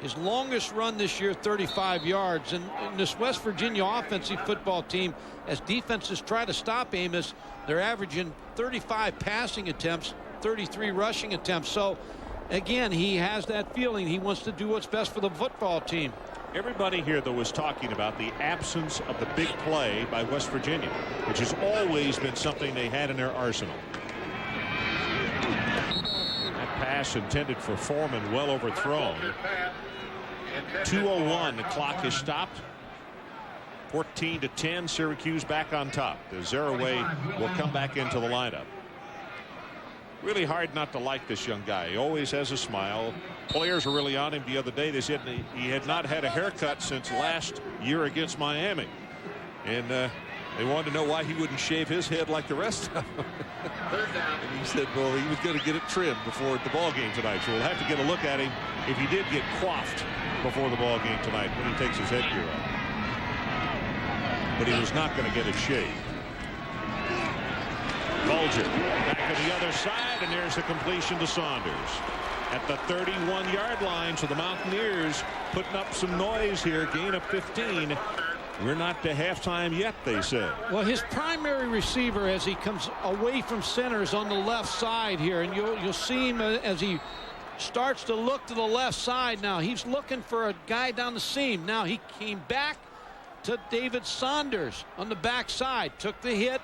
Speaker 2: his longest run this year, 35 yards. And this West Virginia offensive football team, as defenses try to stop Amos, they're averaging 35 passing attempts, 33 rushing attempts. So, again, he has that feeling. He wants to do what's best for the football team.
Speaker 1: Everybody here, though, was talking about the absence of the big play by West Virginia, which has always been something they had in their arsenal. That pass intended for Foreman, well overthrown. 2:01, the clock is stopped. 14-10, Syracuse back on top. The Zeroway will come back into the lineup. Really hard not to like this young guy. He always has a smile. Players were really on him the other day. They said he had not had a haircut since last year against Miami. And they wanted to know why he wouldn't shave his head like the rest of them. And he said, well, he was going to get it trimmed before the ball game tonight. So we'll have to get a look at him if he did get coiffed before the ball game tonight when he takes his headgear off. but he was not going to get it shaved. Bulger back to the other side, and there's the completion to Saunders at the 31-yard line. So the Mountaineers putting up some noise here. Gain of 15. We're not to halftime yet, they said.
Speaker 2: Well, his primary receiver as he comes away from center is on the left side here, and you'll see him as he starts to look to the left side. Now he's looking for a guy down the seam. Now he came back to David Saunders on the backside, took the hit,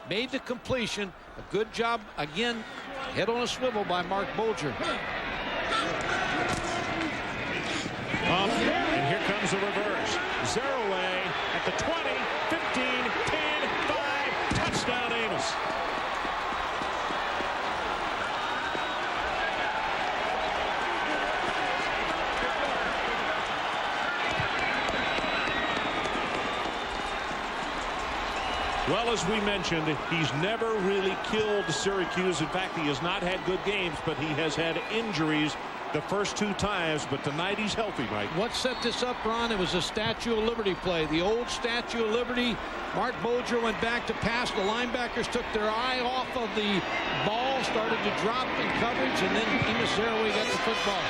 Speaker 2: made the completion. A good job again, head on a swivel by Mark Bulger.
Speaker 1: And here comes the reverse. Zerouay at the 20, 15, 10, 5. Touchdown, Amos. Well, as we mentioned, he's never really killed Syracuse. In fact, he has not had good games, but he has had injuries the first 2 times, but tonight he's healthy, Mike.
Speaker 2: What set this up, Ron? It was a Statue of Liberty play. The old Statue of Liberty. Mark Bulger went back to pass. The linebackers took their eye off of the ball, started to drop in coverage, and then Amos Zerouay got the football.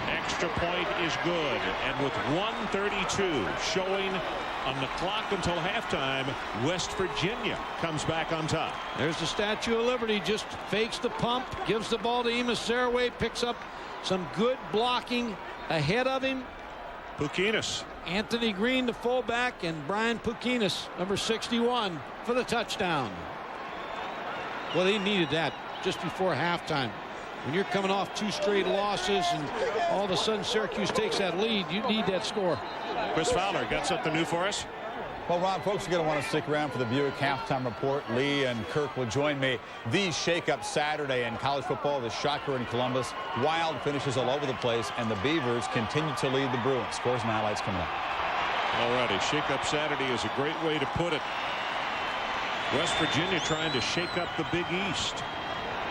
Speaker 1: Extra point is good, and with 1:32 showing on the clock until halftime, West Virginia comes back on top.
Speaker 2: There's the Statue of Liberty, just fakes the pump, gives the ball to Amos Zerouay, picks up some good blocking ahead of him.
Speaker 1: Pukinis.
Speaker 2: Anthony Green, the fullback, and Brian Pukinis, number 61, for the touchdown. Well, they needed that just before halftime. When you're coming off 2 straight losses and all of a sudden Syracuse takes that lead, you need that score.
Speaker 1: Chris Fowler got something new for us.
Speaker 5: Well, Ron, folks are going to want to stick around for the Buick halftime report. Lee and Kirk will join me. The shake-up Saturday in college football, the shocker in Columbus. Wild finishes all over the place, and the Beavers continue to lead the Bruins. Scores and highlights coming up.
Speaker 1: All righty, shake-up Saturday is a great way to put it. West Virginia trying to shake up the Big East.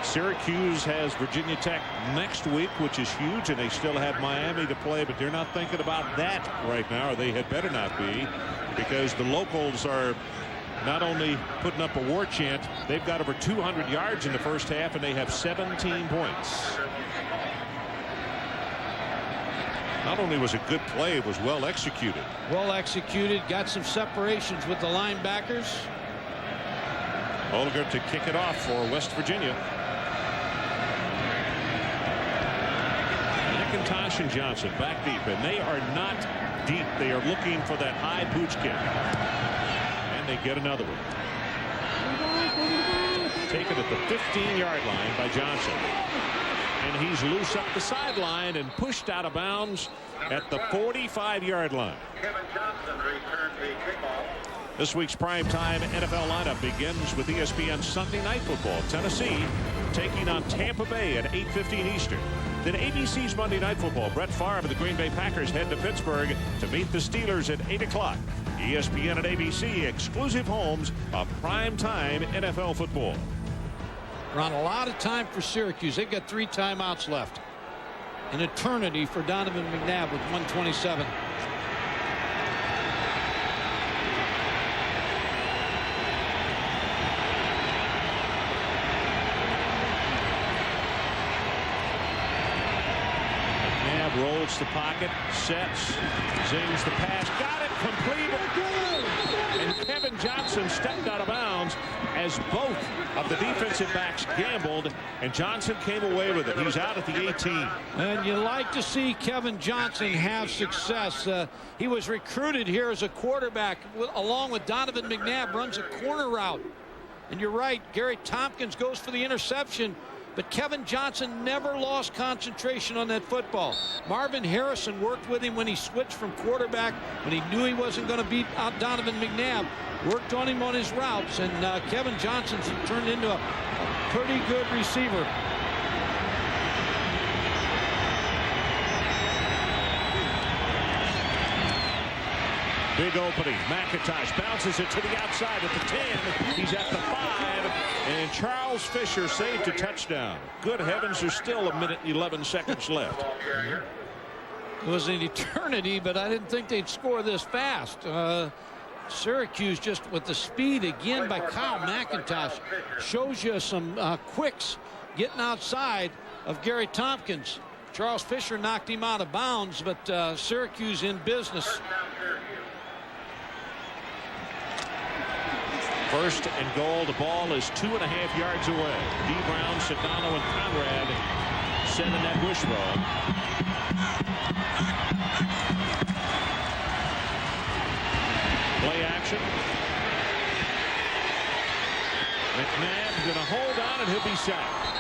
Speaker 1: Syracuse has Virginia Tech next week, which is huge, and they still have Miami to play, but they're not thinking about that right now, or they had better not be, because the locals are not only putting up a war chant, they've got over 200 yards in the first half, and they have 17 points. Not only was it good play, it was well executed.
Speaker 2: Well executed, got some separations with the linebackers.
Speaker 1: Olger to kick it off for West Virginia. McIntosh and Johnson back deep, and they are not deep. They are looking for that high pooch kick, and they get another one. Taken at the 15-yard line by Johnson, and he's loose up the sideline and pushed out of bounds at the 45-yard line.
Speaker 14: Kevin Johnson returned the kickoff.
Speaker 1: This week's primetime NFL lineup begins with ESPN Sunday Night Football. Tennessee taking on Tampa Bay at 8:15 Eastern. Then ABC's Monday Night Football. Brett Favre and the Green Bay Packers head to Pittsburgh to meet the Steelers at 8 o'clock. ESPN and ABC, exclusive homes of primetime NFL football.
Speaker 2: Ron, a lot of time for Syracuse. They've got 3 timeouts left. An eternity for Donovan McNabb with 1:27.
Speaker 1: Rolls the pocket, sets, zings the pass, got it, completed. And Kevin Johnson stepped out of bounds as both of the defensive backs gambled, and Johnson came away with it. He's out at the 18.
Speaker 2: And you like to see Kevin Johnson have success. He was recruited here as a quarterback along with Donovan McNabb, runs a corner route. And you're right, Gary Tompkins goes for the interception. But Kevin Johnson never lost concentration on that football. Marvin Harrison worked with him when he switched from quarterback, when he knew he wasn't going to beat out Donovan McNabb. Worked on him on his routes, and Kevin Johnson's turned into a pretty good receiver.
Speaker 1: Big opening. McIntosh bounces it to the outside at the 10. He's at the 5. And Charles Fisher saved a touchdown. Good heavens, there's still 1 minute and 11 seconds left.
Speaker 2: It was an eternity, but I didn't think they'd score this fast. Syracuse, just with the speed again by Kyle McIntosh, shows you some quicks getting outside of Gary Tompkins. Charles Fisher knocked him out of bounds, but Syracuse in business.
Speaker 1: First and goal. The ball is 2.5 yards away. D. Brown, Sedano, and Conrad send in that wishbone. Play action. McNabb going to hold on, and he'll be sacked.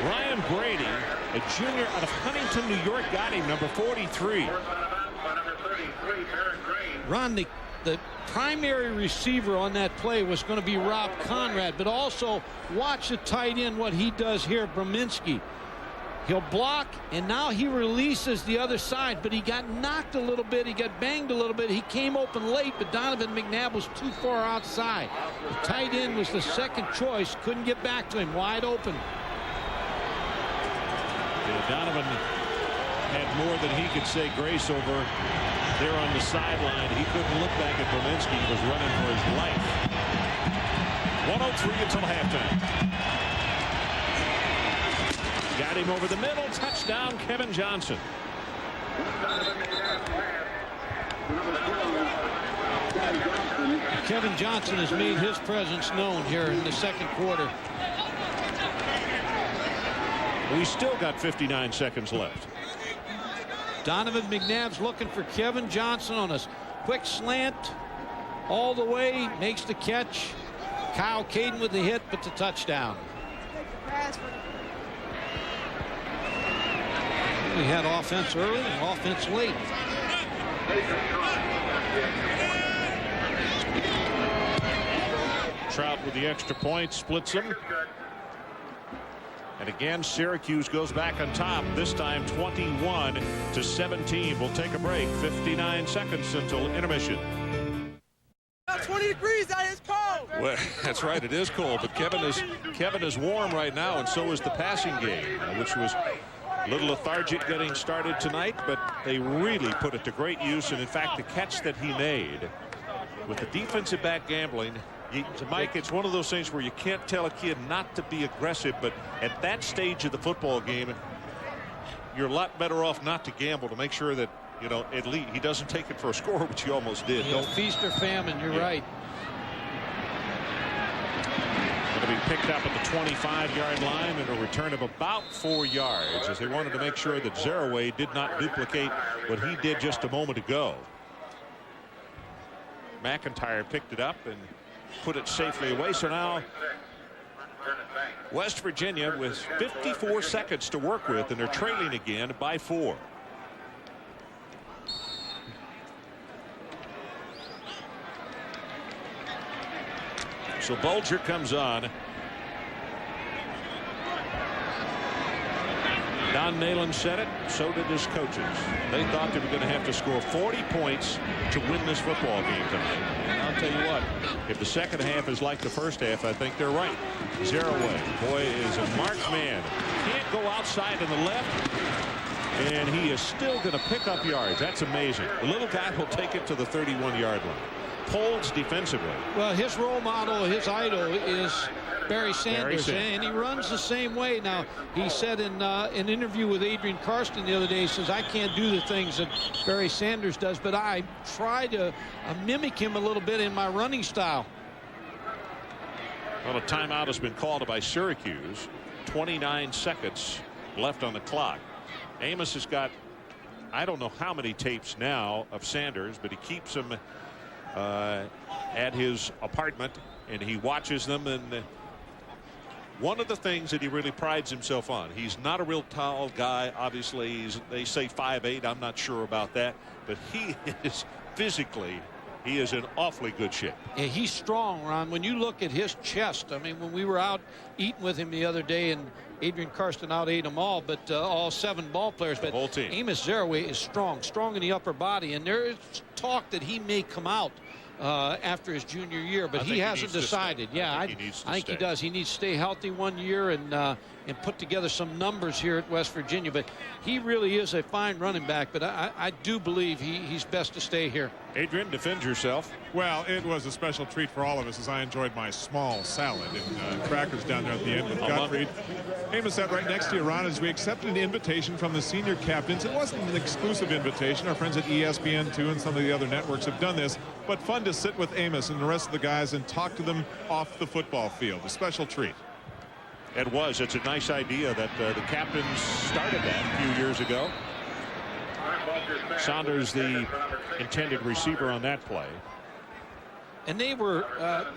Speaker 1: Ryan Brady, a junior out of Huntington, New York, got him, number 43.
Speaker 2: Ron, the primary receiver on that play was going to be Rob Conrad, but also watch the tight end, what he does here, Brominski. He'll block, and now he releases the other side, but he got knocked a little bit. He got banged a little bit. He came open late, but Donovan McNabb was too far outside. The tight end was the second choice. Couldn't get back to him. Wide open.
Speaker 1: Yeah, Donovan had more than he could say grace over there on the sideline. He couldn't look back at Brominski. He was running for his life. 1:03 until halftime. Got him over the middle. Touchdown, Kevin Johnson.
Speaker 2: Kevin Johnson has made his presence known here in the second quarter.
Speaker 1: We still got 59 seconds left.
Speaker 2: Donovan McNabb's looking for Kevin Johnson on a quick slant all the way, makes the catch. Kyle Caden with the hit, but the touchdown. We had offense early and offense late.
Speaker 1: Trout with the extra point, splits them. And again, Syracuse goes back on top, this time 21-17. We'll take a break. 59 seconds until intermission.
Speaker 15: 20 degrees out, it's cold.
Speaker 1: Well, that's right, it is cold, but Kevin is warm right now, and so is the passing game, which was a little lethargic getting started tonight, but they really put it to great use. And in fact, the catch that he made with the defensive back gambling, Mike, it's one of those things where you can't tell a kid not to be aggressive, but at that stage of the football game, you're a lot better off not to gamble, to make sure that, you know, at least he doesn't take it for a score, which he almost did.
Speaker 2: Don't feast or famine. You're right.
Speaker 1: Going to be picked up at the 25-yard line and a return of about 4 yards, as they wanted to make sure that Zeraway did not duplicate what he did just a moment ago. McIntyre picked it up and put it safely away. So now West Virginia with 54 seconds to work with, and they're trailing again by 4. So Bulger comes on. Don Nalen said it, so did his coaches. They thought they were going to have to score 40 points to win this football game tonight. And I'll tell you what, if the second half is like the first half, I think they're right. Zeraway, boy, is a marked man. Can't go outside to the left, and he is still going to pick up yards. That's amazing. The little guy will take it to the 31-yard line. Polds defensively.
Speaker 2: Well, his role model, his idol is Barry Sanders, and he runs the same way. Now, he said in an interview with Adrian Karsten the other day, he says, I can't do the things that Barry Sanders does, but I try to mimic him a little bit in my running style.
Speaker 1: Well, a timeout has been called by Syracuse. 29 seconds left on the clock. Amos has got, I don't know how many tapes now of Sanders, but he keeps them at his apartment, and he watches them. And one of the things that he really prides himself on, he's not a real tall guy. Obviously, they say 5'8". I'm not sure about that, but he is physically, he is in awfully good shape.
Speaker 2: Yeah, he's strong, Ron. When you look at his chest, I mean, when we were out eating with him the other day, and Adrian Karsten out-ate them all, but all 7 ball players. But the whole team. Amos Zeraway is strong in the upper body, and there is talk that he may come out after his junior year, but he hasn't decided. Yeah, I think he does. He needs to stay healthy 1 year and put together some numbers here at West Virginia. But he really is a fine running back. But I do believe he's best to stay here.
Speaker 1: Adrian, defend yourself.
Speaker 3: Well, it was a special treat for all of us as I enjoyed my small salad and crackers down there at the end with Gottfried. Amos sat right next to you, Ron, as we accepted an invitation from the senior captains. It wasn't an exclusive invitation. Our friends at ESPN2 and some of the other networks have done this, but fun to sit with Amos and the rest of the guys and talk to them off the football field. A special treat.
Speaker 1: It was. It's a nice idea that the captains started that a few years ago. Saunders, the intended receiver on that play.
Speaker 2: And they were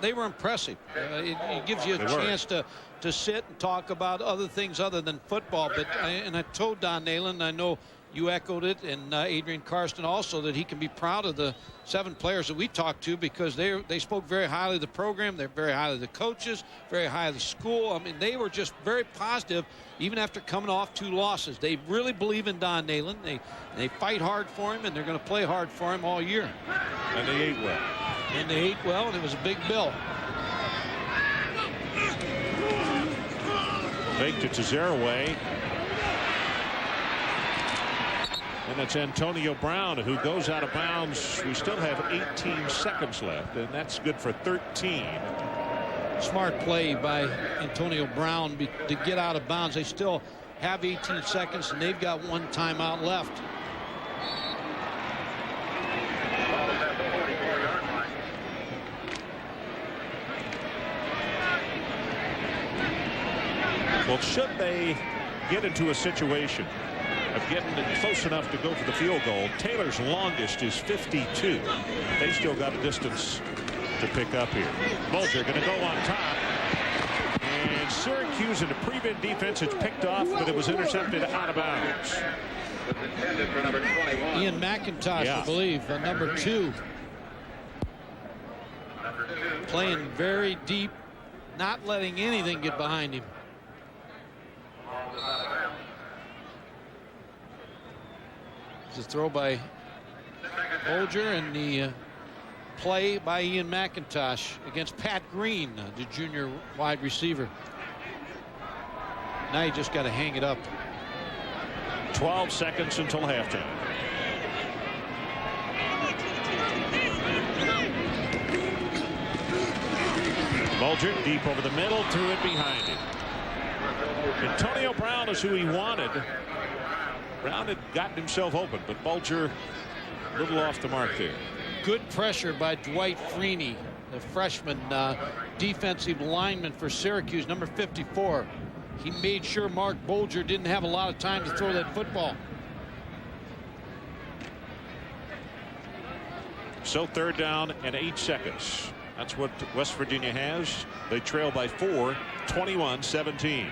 Speaker 2: impressive. It gives you a chance to sit and talk about other things other than football. But I told Don Nalen, I know you echoed it, and Adrian Karsten also, that he can be proud of the 7 players that we talked to, because they spoke very highly of the program. They're very highly of the coaches, very high of the school. I mean, they were just very positive, even after coming off 2 losses. They really believe in Don Nalen. They fight hard for him, and they're going to play hard for him all year.
Speaker 1: And they ate well.
Speaker 2: And they ate well, and it was a big bill.
Speaker 1: Faked it to Zeraway. And it's Antonio Brown who goes out of bounds. We still have 18 seconds left, and that's good for 13.
Speaker 2: Smart play by Antonio Brown to get out of bounds. They still have 18 seconds, and they've got 1 timeout left.
Speaker 1: Well, should they get into a situation of getting it close enough to go for the field goal, Taylor's longest is 52. They still got a distance to pick up here. Bulger going to go on top. And Syracuse in the prevent defense, it's picked off, but it was intercepted out of bounds.
Speaker 2: Ian McIntosh, I believe, number 2. Playing very deep, not letting anything get behind him. It's a throw by Bulger, and the play by Ian McIntosh against Pat Green, the junior wide receiver. Now you just got to hang it up.
Speaker 1: 12 seconds until halftime. Bulger deep over the middle, threw it behind him. Antonio Brown is who he wanted. Brown had gotten himself open, but Bulger a little off the mark there.
Speaker 2: Good pressure by Dwight Freeney, the freshman defensive lineman for Syracuse, number 54. He made sure Mark Bulger didn't have a lot of time to throw that football.
Speaker 1: So 3rd down and 8 seconds. That's what West Virginia has. They trail by 4, 21-17.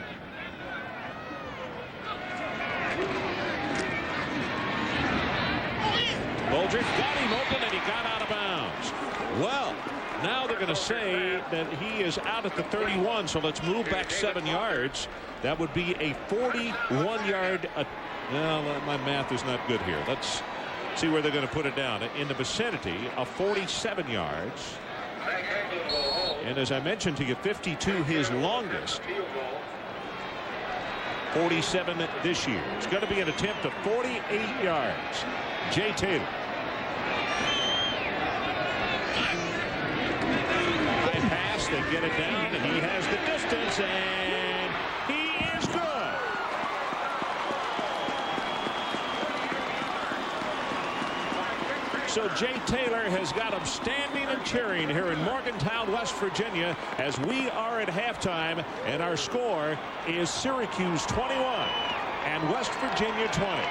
Speaker 1: Bulger got him open, and he got out of bounds. Well, now they're going to say that he is out at the 31, so let's move back 7 yards. That would be a 41-yard. Well, my math is not good here. Let's see where they're going to put it down. In the vicinity of 47 yards. And as I mentioned to you, 52 his longest. 47 this year. It's going to be an attempt of 48 yards. Jay Taylor. High pass, they get it down, and he has the distance, and he is good. So Jay Taylor has got them standing and cheering here in Morgantown, West Virginia, as we are at halftime, and our score is Syracuse 21 and West Virginia 20.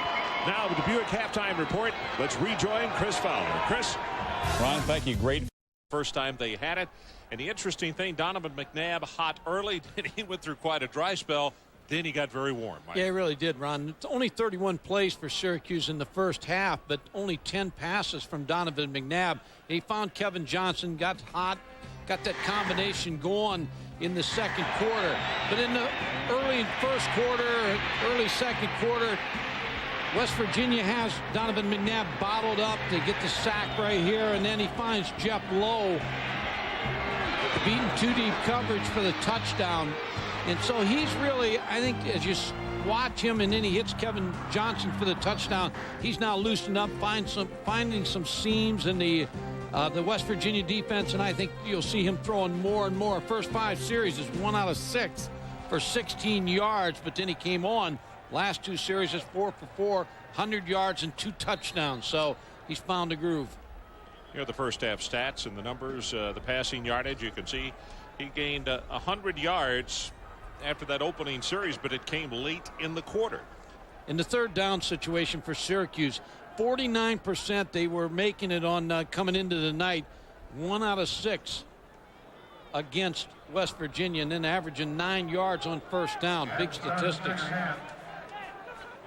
Speaker 1: Now with the Buick halftime report, let's rejoin Chris Fowler. Chris.
Speaker 5: Ron, thank you. Great.
Speaker 1: First time they had it. And the interesting thing, Donovan McNabb hot early. He went through quite a dry spell. Then he got very warm.
Speaker 2: Yeah, he really did, Ron. It's only 31 plays for Syracuse in the first half, but only 10 passes from Donovan McNabb. He found Kevin Johnson, got hot, got that combination going in the second quarter. But in the early first quarter, early second quarter, West Virginia has Donovan McNabb bottled up to get the sack right here, and then he finds Jeff Lowe beating 2 deep coverage for the touchdown. And so he's really, I think, as you watch him, and then he hits Kevin Johnson for the touchdown. He's now loosened up, finding some seams in the West Virginia defense, and I think you'll see him throwing more and more. First 5 series is 1 out of 6 for 16 yards, but then he came on. Last 2 series is 4 for 4, 100 yards and 2 touchdowns. So he's found a groove.
Speaker 1: Here are the first half stats and the numbers. The passing yardage, you can see he gained 100 yards after that opening series, but it came late in the quarter.
Speaker 2: In the third down situation for Syracuse, 49% they were making it on coming into the night. 1 out of 6 against West Virginia, and then averaging 9 yards on first down. Big statistics.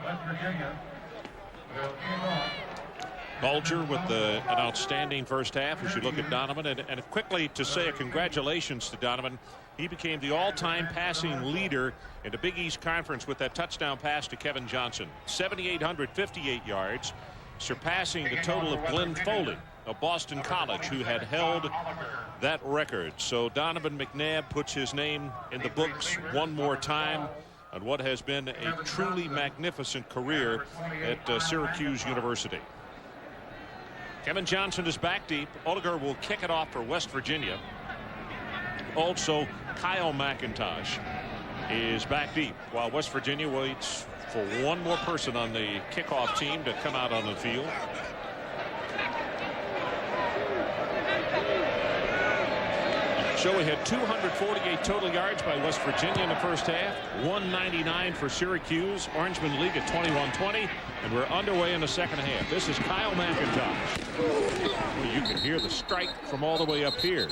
Speaker 14: West Virginia will kick off.
Speaker 1: Bulger with an outstanding first half as you look at Donovan. And quickly to say a congratulations to Donovan. He became the all-time passing leader in the Big East Conference with that touchdown pass to Kevin Johnson. 7,858 yards, surpassing the total of Glenn Foley of Boston College, who had held that record. So Donovan McNabb puts his name in the books one more time on what has been a truly magnificent career at Syracuse University. Kevin Johnson is back deep. Oliger will kick it off for West Virginia. Also, Kyle McIntosh is back deep while West Virginia waits for one more person on the kickoff team to come out on the field. So we had 248 total yards by West Virginia in the first half, 199 for Syracuse. Orangeman league at 21-20, and we're underway in the second half. This is Kyle McIntosh. Well, you can hear the strike from all the way up here.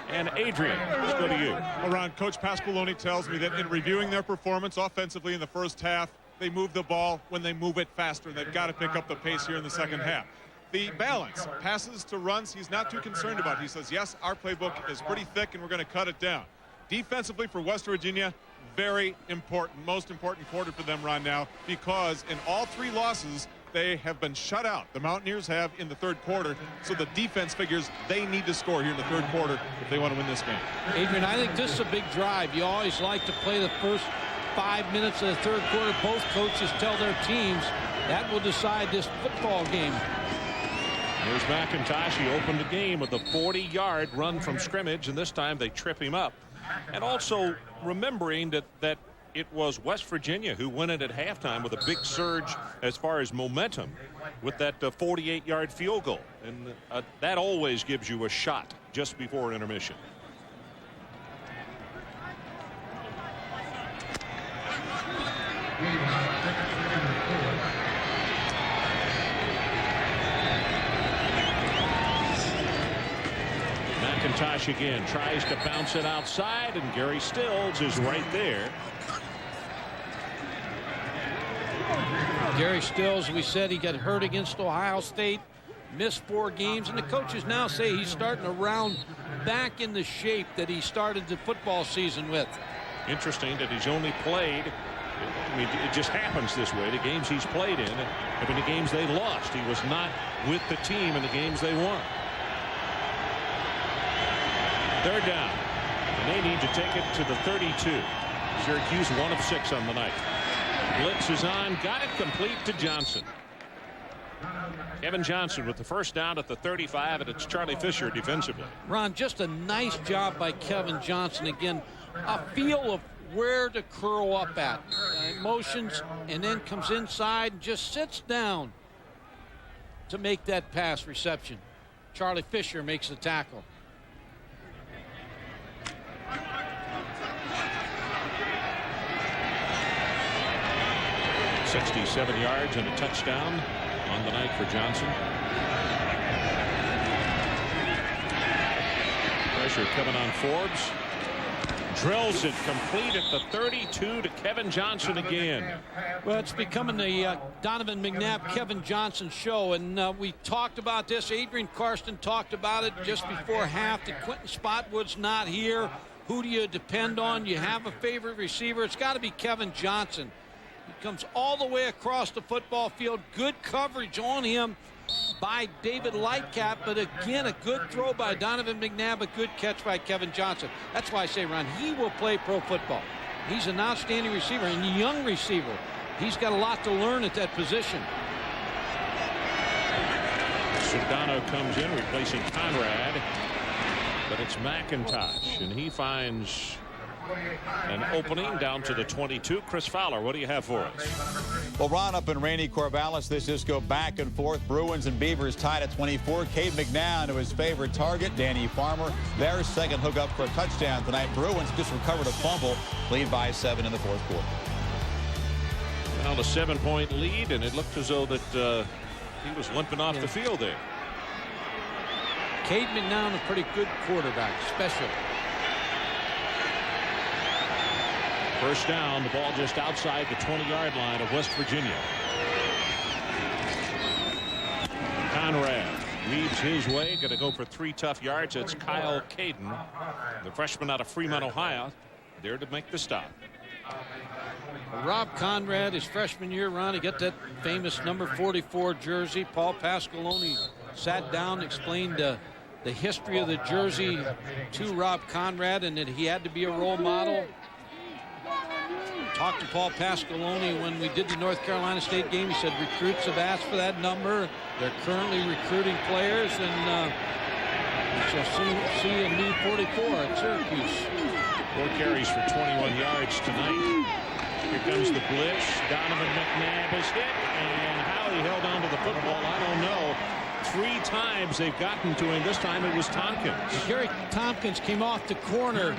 Speaker 1: And Adrian, let's go to you.
Speaker 3: Well, Ron, Coach Pasqualoni tells me that in reviewing their performance offensively in the first half, they move the ball when they move it faster. They've got to pick up the pace here in the second half. The balance, passes to runs, he's not too concerned about. He says, yes, our playbook is pretty thick and we're going to cut it down. Defensively for West Virginia, very important, most important quarter for them right now, because in all 3 losses, they have been shut out. The Mountaineers have in the third quarter, so the defense figures they need to score here in the third quarter if they want to win this game.
Speaker 2: Adrian, I think this is a big drive. You always like to play the first 5 minutes of the third quarter. Both coaches tell their teams that will decide this football game.
Speaker 1: Here's McIntosh. He opened the game with a 40-yard run from scrimmage, and this time they trip him up. And also remembering that it was West Virginia who won it at halftime with a big surge as far as momentum with that 48-yard field goal. And that always gives you a shot just before intermission. McIntosh again tries to bounce it outside, and Gary Stills is right there.
Speaker 2: Gary Stills, we said he got hurt against Ohio State, missed 4 games, and the coaches now say he's starting to round back in the shape that he started the football season with.
Speaker 1: Interesting that he's only played, I mean, it just happens this way, the games he's played in, have been the games they lost. He was not with the team in the games they won. Third down, and they need to take it to the 32. Syracuse 1 of 6 on the night. Blitz is on, got it complete to Johnson. Kevin Johnson with the first down at the 35, and it's Charlie Fisher defensively.
Speaker 2: Ron, just a nice job by Kevin Johnson. Again, a feel of where to curl up at. Motions, and then comes inside and just sits down to make that pass reception. Charlie Fisher makes the tackle.
Speaker 1: 67 yards and a touchdown on the night for Johnson. Pressure coming on Forbes. Drills it complete at the 32 to Kevin Johnson again.
Speaker 2: Well, it's becoming the Donovan McNabb, Kevin Johnson show, and we talked about this. Adrian Karsten talked about it just before half. That Quentin Spotwood's not here. Who do you depend on? You have a favorite receiver. It's got to be Kevin Johnson. He comes all the way across the football field. Good coverage on him by David Lightcap, but again, a good throw by Donovan McNabb, a good catch by Kevin Johnson. That's why I say, Ron, he will play pro football. He's an outstanding receiver and a young receiver. He's got a lot to learn at that position.
Speaker 1: Sedano comes in replacing Conrad, but it's McIntosh, and he finds an opening down to the 22. Chris Fowler, what do you have for us?
Speaker 5: Well, Ron, up in rainy Corvallis, this just go back and forth. Bruins and Beavers tied at 24. Cade McNown to his favorite target, Danny Farmer. Their second hookup for a touchdown tonight. Bruins just recovered a fumble, lead by 7 in the fourth quarter.
Speaker 1: Well, a 7-point lead, and it looked as though that he was limping off the field there.
Speaker 2: Cade McNown, a pretty good quarterback, special.
Speaker 1: First down, the ball just outside the 20-yard line of West Virginia. Conrad weaves his way, going to go for 3 tough yards. It's Kyle Caden, the freshman out of Fremont, Ohio, there to make the stop.
Speaker 2: Rob Conrad, his freshman year, Ron, he got that famous number 44 jersey. Paul Pasqualoni sat down, explained the history of the jersey to Rob Conrad and that he had to be a role model. Talked to Paul Pasqualoni when we did the North Carolina State game. He said recruits have asked for that number. They're currently recruiting players, and we shall see a new 44 at Syracuse.
Speaker 1: 4 carries for 21 yards tonight. Here comes the blitz. Donovan McNabb is hit, and how he held on to the football, I don't know. 3 times they've gotten to him. This time it was Tompkins.
Speaker 2: Gary Tompkins came off the corner,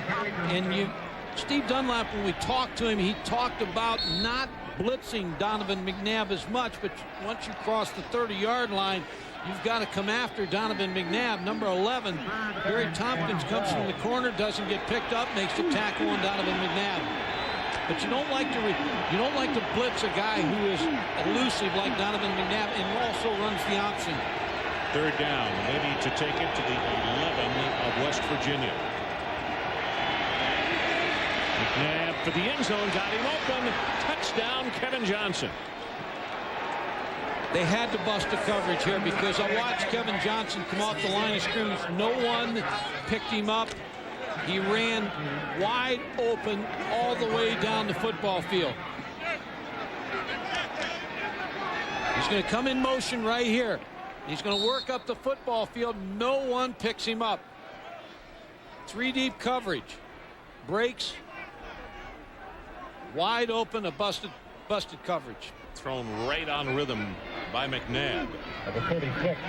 Speaker 2: and Steve Dunlap, when we talked to him, he talked about not blitzing Donovan McNabb as much, but once you cross the 30-yard line, you've got to come after Donovan McNabb, number 11. Gary Tompkins comes from the corner, doesn't get picked up, makes the tackle on Donovan McNabb. But you don't like to blitz a guy who is elusive like Donovan McNabb and also runs the option.
Speaker 1: Third down. They need to take it to the 11 of West Virginia. McNabb for the end zone, got him open. Touchdown, Kevin Johnson.
Speaker 2: They had to bust the coverage here because I watched Kevin Johnson come off the line of scrimmage. No one picked him up. He ran wide open all the way down the football field. He's going to come in motion right here. He's going to work up the football field. No one picks him up. 3 deep coverage. Breaks. Wide open, a busted coverage.
Speaker 1: Thrown right on rhythm by McNabb.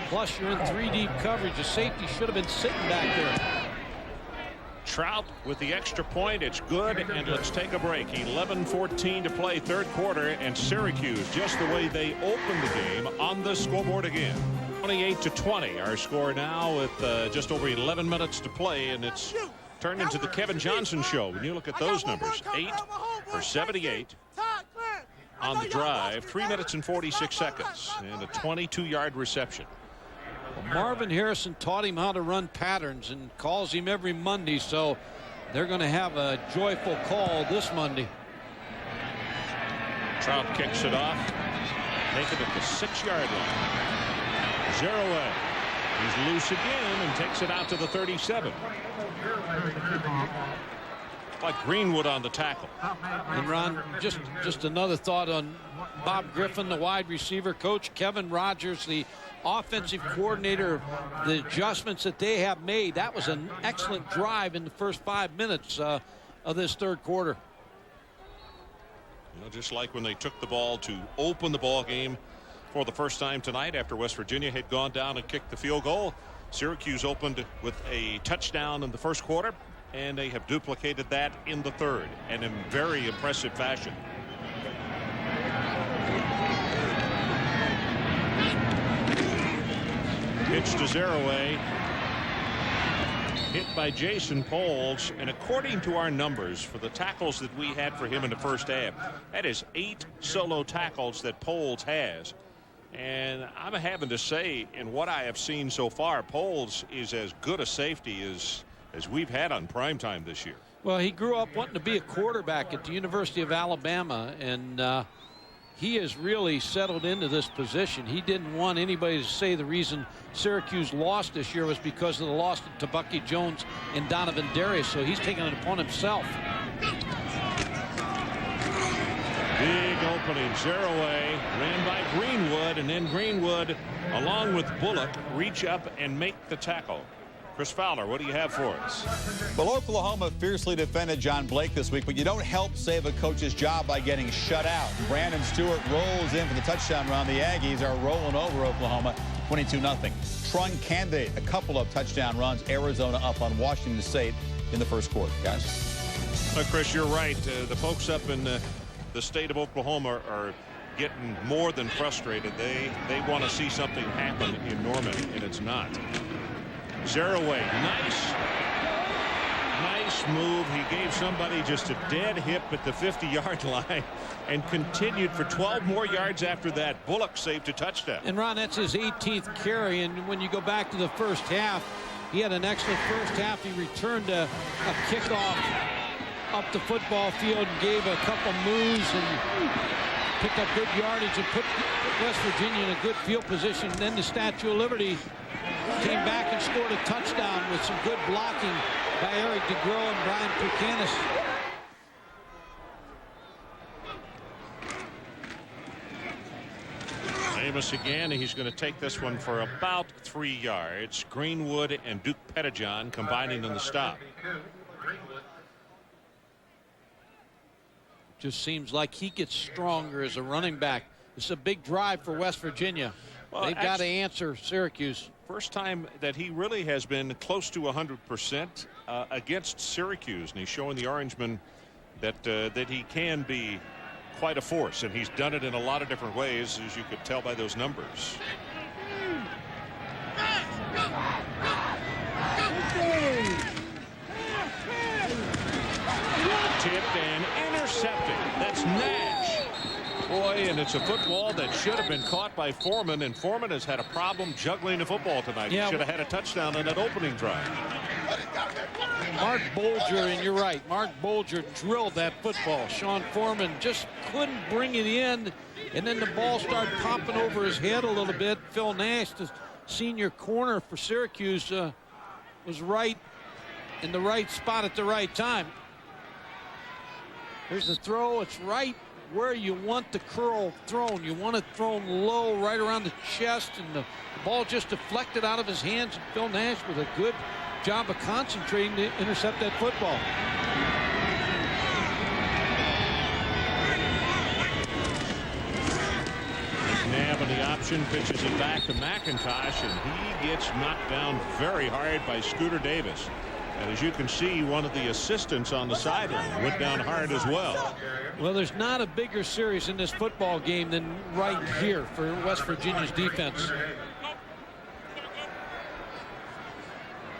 Speaker 2: Plus, you're in 3 deep coverage. The safety should have been sitting back there.
Speaker 1: Trout with the extra point. It's good, and let's take a break. 11:14 to play, third quarter, and Syracuse, just the way they opened the game, on the scoreboard again. 28-20, our score now with just over 11 minutes to play, and it's turned into the Kevin Johnson show. When you look at those numbers, 8 for 78 on the drive, 3 minutes and 46 seconds, and a 22-yard reception.
Speaker 2: Well, Marvin Harrison taught him how to run patterns and calls him every Monday, so they're going to have a joyful call this Monday.
Speaker 1: Trout kicks it off, taken at the 6-yard line. Zerouet. He's loose again and takes it out to the 37. Like Greenwood on the tackle.
Speaker 2: And Ron, just another thought on Bob Griffin, the wide receiver coach, Kevin Rogers, the offensive coordinator, the adjustments that they have made. That was an excellent drive in the first 5 minutes of this third quarter.
Speaker 1: You know, just like when they took the ball to open the ball game for the first time tonight after West Virginia had gone down and kicked the field goal. Syracuse opened with a touchdown in the first quarter, and they have duplicated that in the third, and in very impressive fashion. Pitch to Zerouet. Hit by Jason Poles, and according to our numbers for the tackles that we had for him in the first half, that is 8 solo tackles that Poles has. And I'm having to say, in what I have seen so far, Poles is as good a safety as we've had on primetime this year.
Speaker 2: Well, he grew up wanting to be a quarterback at the University of Alabama, and he has really settled into this position. He didn't want anybody to say the reason Syracuse lost this year was because of the loss to Bucky Jones and Donovan Darius, so he's taking it upon himself.
Speaker 1: Big opening. Zeroaway ran by Greenwood, and then Greenwood, along with Bullock, reach up and make the tackle. Chris Fowler, what do you have for us?
Speaker 5: Well, Oklahoma fiercely defended John Blake this week, but you don't help save a coach's job by getting shut out. Brandon Stewart rolls in for the touchdown run. The Aggies are rolling over Oklahoma 22-0. Trun Candidate, a couple of touchdown runs. Arizona up on Washington State in the first quarter. Guys?
Speaker 1: Well, Chris, you're right. The folks up in the state of Oklahoma are getting more than frustrated. They want to see something happen in Norman, and it's not. Zeroaway, nice move. He gave somebody just a dead hip at the 50-yard line and continued for 12 more yards after that. Bullock saved a touchdown.
Speaker 2: And Ron, that's his 18th carry, and when you go back to the first half, he had an excellent first half. He returned a kickoff up the football field and gave a couple moves and picked up good yardage and put West Virginia in a good field position. And then the Statue of Liberty came back and scored a touchdown with some good blocking by Eric DeGros and Brian Pucanis.
Speaker 1: Amos again. He's going to take this one for about 3 yards. Greenwood and Duke Pettijohn combining in the stop.
Speaker 2: Just seems like he gets stronger as a running back. It's a big drive for West Virginia. Well, they've got to answer Syracuse.
Speaker 1: First time that he really has been close to 100% against Syracuse, and he's showing the Orangemen that he can be quite a force, and he's done it in a lot of different ways, as you could tell by those numbers. Tipped and intercepted. That's Nash. Boy, and it's a football that should have been caught by Foreman, and Foreman has had a problem juggling the football tonight.
Speaker 2: Yeah.
Speaker 1: He should have had a touchdown in that opening drive.
Speaker 2: Mark Bolger, and you're right, Mark Bolger drilled that football. Sean Foreman just couldn't bring it in, and then the ball started popping over his head a little bit. Phil Nash, the senior corner for Syracuse, was right in the right spot at the right time. Here's the throw. It's right where you want the curl thrown. You want it thrown low, right around the chest, and the ball just deflected out of his hands. And Phil Nash with a good job of concentrating to intercept that football.
Speaker 1: McNabb on the option, pitches it back to McIntosh, and he gets knocked down very hard by Scooter Davis. And as you can see, one of the assistants on the sideline went down hard as well.
Speaker 2: Well, there's not a bigger series in this football game than right here for West Virginia's defense.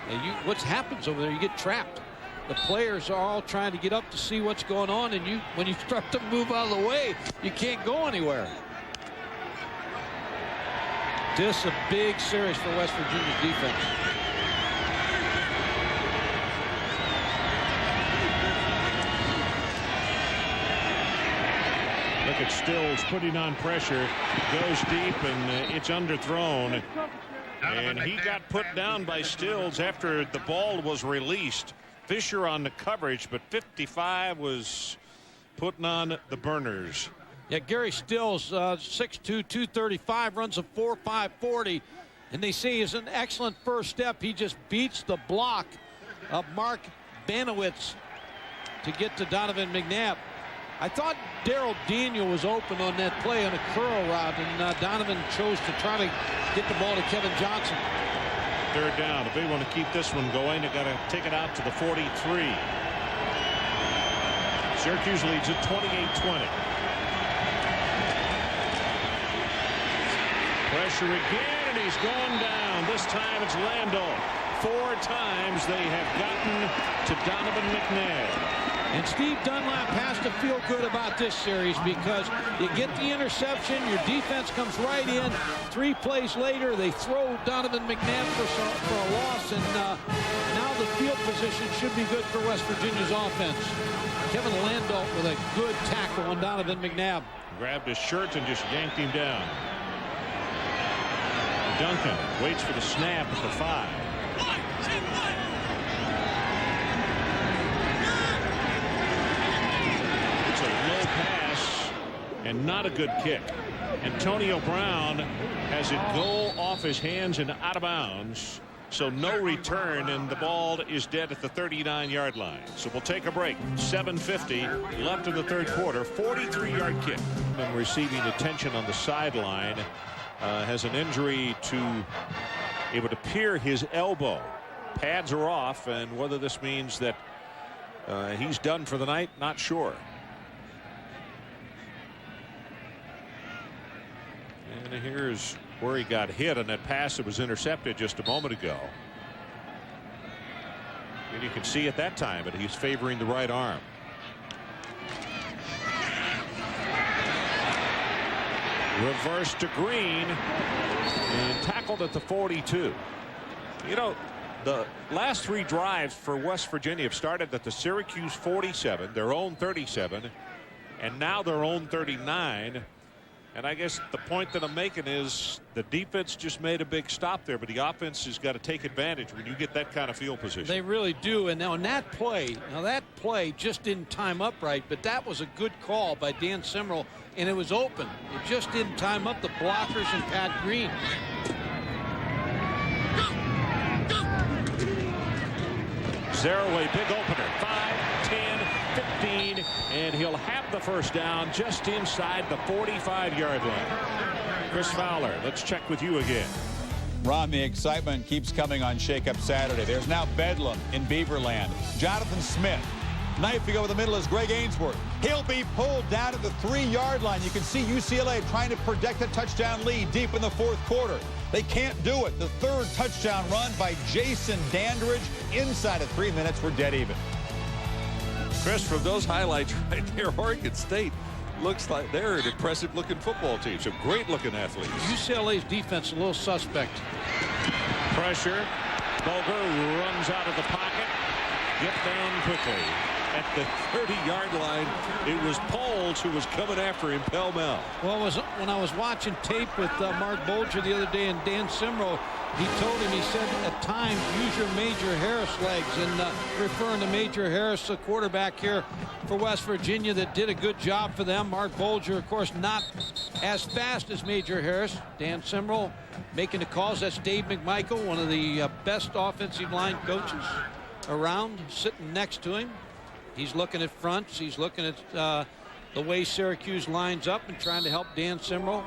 Speaker 2: And what happens over there, you get trapped. The players are all trying to get up to see what's going on, and when you start to move out of the way, you can't go anywhere. This is a big series for West Virginia's defense.
Speaker 1: Look at Stills putting on pressure, goes deep, and it's underthrown. And he got put down by Stills after the ball was released. Fisher on the coverage, but 55 was putting on the burners.
Speaker 2: Yeah, Gary Stills, 6'2", 235, runs a 4.5 40, and they say is an excellent first step. He just beats the block of Mark Banowitz to get to Donovan McNabb. I thought Darrell Daniel was open on that play on a curl route, and Donovan chose to try to get the ball to Kevin Johnson.
Speaker 1: Third down. If they want to keep this one going, they got to take it out to the 43. Syracuse leads at 28-20. Pressure again, and he's gone down. This time it's Lando. 4 times they have gotten to Donovan McNabb.
Speaker 2: And Steve Dunlap has to feel good about this series because you get the interception, your defense comes right in. 3 plays later, they throw Donovan McNabb for a loss, and now the field position should be good for West Virginia's offense. Kevin Landolt with a good tackle on Donovan McNabb.
Speaker 1: Grabbed his shirt and just yanked him down. Duncan waits for the snap at the 5. and not a good kick. Antonio Brown has it go off his hands and out of bounds. So no return, and the ball is dead at the 39-yard line. So we'll take a break. 7:50 left in the third quarter. 43-yard kick. And receiving attention on the sideline. Has an injury to, it would appear, his elbow. Pads are off, and whether this means that he's done for the night, not sure. And here's where he got hit on that pass that was intercepted just a moment ago. And you can see at that time that he's favoring the right arm. Reverse to Green and tackled at the 42. You know, the last three drives for West Virginia have started at the Syracuse 47, their own 37, and now their own 39. And I guess the point that I'm making is the defense just made a big stop there, but the offense has got to take advantage when you get that kind of field position.
Speaker 2: They really do. And now on that play, just didn't time up right, but that was a good call by Dan Simrel, and it was open. It just didn't time up the blockers and Pat Green.
Speaker 1: Zaraway, big opener. 5, 10, 15, and he'll have the first down just inside the 45-yard line. Chris Fowler, let's check with you again.
Speaker 5: Ron, the excitement keeps coming on Shake-Up Saturday. There's now Bedlam in Beaverland. Jonathan Smith. Knife to go over the middle is Greg Ainsworth. He'll be pulled down at the 3-yard line. You can see UCLA trying to protect a touchdown lead deep in the fourth quarter. They can't do it. The third touchdown run by Jason Dandridge. Inside of 3 minutes, we're dead even.
Speaker 4: Chris, from those highlights right there, Oregon State looks like they're an impressive-looking football team. Some great-looking athletes.
Speaker 2: UCLA's defense a little suspect.
Speaker 1: Pressure. Boger runs out of the pocket. Get down quickly. At the 30-yard line, it was Poles who was coming after him pell-mell.
Speaker 2: Well, when I was watching tape with Mark Bolger the other day and Dan Simrel, he told him, he said, at times, use your Major Harris legs, and referring to Major Harris, the quarterback here for West Virginia that did a good job for them. Mark Bolger, of course, not as fast as Major Harris. Dan Simrel making the calls. That's Dave McMichael, one of the best offensive line coaches around, sitting next to him. He's looking at fronts. He's looking at the way Syracuse lines up and trying to help Dan Simrel.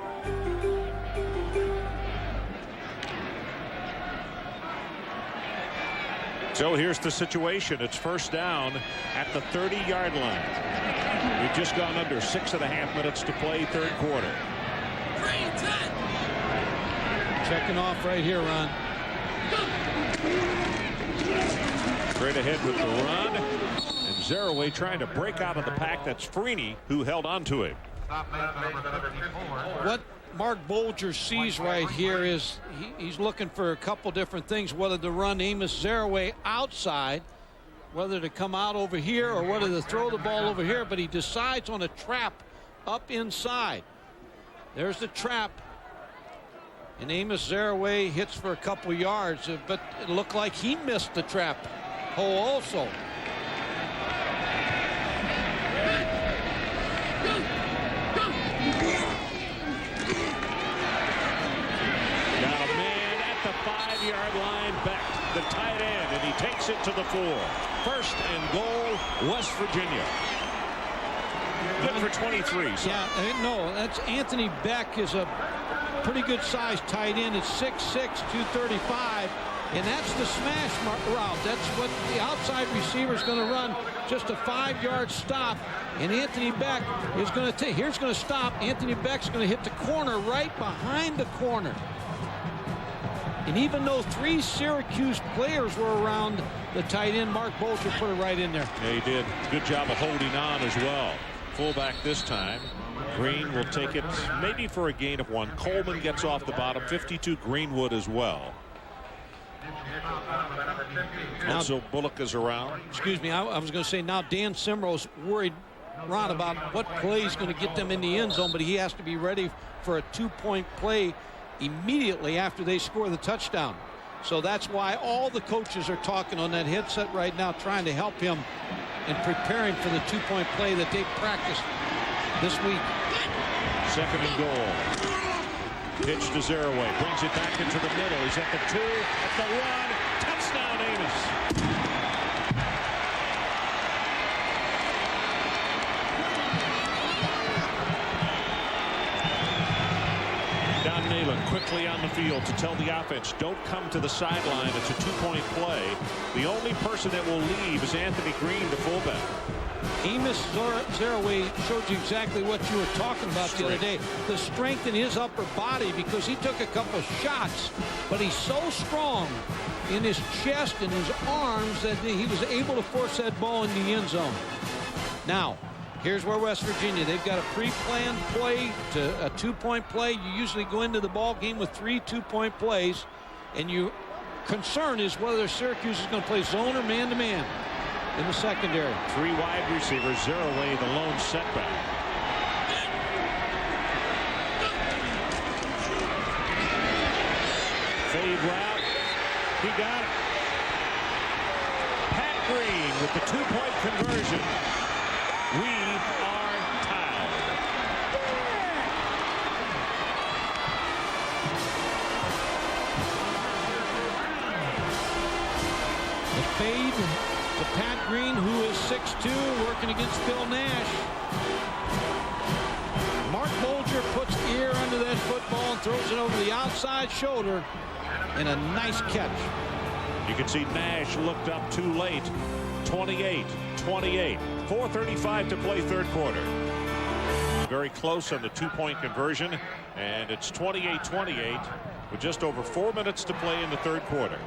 Speaker 1: So here's the situation. It's first down at the 30-yard line. We've just gone under 6.5 minutes to play third quarter.
Speaker 2: Checking off right here, Ron.
Speaker 1: Straight ahead with the run. And Zaraway trying to break out of the pack. That's Freeney who held on to him.
Speaker 2: What Mark Bolger sees right here is he's looking for a couple different things, whether to run Amos Zaraway outside, whether to come out over here, or whether to throw the ball over here, but he decides on a trap up inside. There's the trap, and Amos Zaraway hits for a couple yards, but it looked like he missed the trap hole also.
Speaker 1: Yard line back, the tight end, and he takes it to the 4. First and goal, West Virginia. Good for 23. So.
Speaker 2: Yeah, no, that's Anthony Beck is a pretty good size tight end. It's 6'6", 235, and that's the smash route. That's what the outside receiver is going to run, just a 5-yard stop, and Anthony Beck is going to take. Here's going to stop. Anthony Beck's going to hit the corner right behind the corner. And even though 3 Syracuse players were around the tight end, Mark Bolger put it right in there.
Speaker 1: Yeah, he did. Good job of holding on as well. Fullback this time. Green will take it maybe for a gain of 1. Coleman gets off the bottom. 52 Greenwood as well.
Speaker 2: Now,
Speaker 1: also Bullock is around.
Speaker 2: Excuse me. I was going to say now Dan Simrel's worried, Ron, about what play is going to get them in the end zone, but he has to be ready for a 2-point play immediately after they score the touchdown. So that's why all the coaches are talking on that headset right now, trying to help him and preparing for the 2-point play that they practiced this week.
Speaker 1: 2nd and goal. Pitch to Zeraway. Brings it back into the middle. He's at the 2. At the 1. Touchdown, Amos. Don Nalen quickly on the field to tell the offense, don't come to the sideline. It's a 2-point play. The only person that will leave is Anthony Green, the fullback.
Speaker 2: Amos Zeraway showed you exactly what you were talking about the other day. The strength in his upper body, because he took a couple shots, but he's so strong in his chest and his arms that he was able to force that ball in the end zone. Now, here's where West Virginia, they've got a pre-planned play to a 2-point play. You usually go into the ball game with 3 2-point plays, and your concern is whether Syracuse is going to play zone or man-to-man in the secondary.
Speaker 1: 3 wide receivers, Zeraway the lone setback. Fade route. He got it. Pat Green with the 2-point conversion. We are tied.
Speaker 2: The fade to Pat Green, who is 6'2", working against Bill Nash. Mark Bolger puts ear under that football and throws it over the outside shoulder, and a nice catch.
Speaker 1: You can see Nash looked up too late. 28-28. 4:35 to play, 3rd quarter. Very close on the 2-point conversion, and it's 28-28 with just over 4 minutes to play in the 3rd quarter.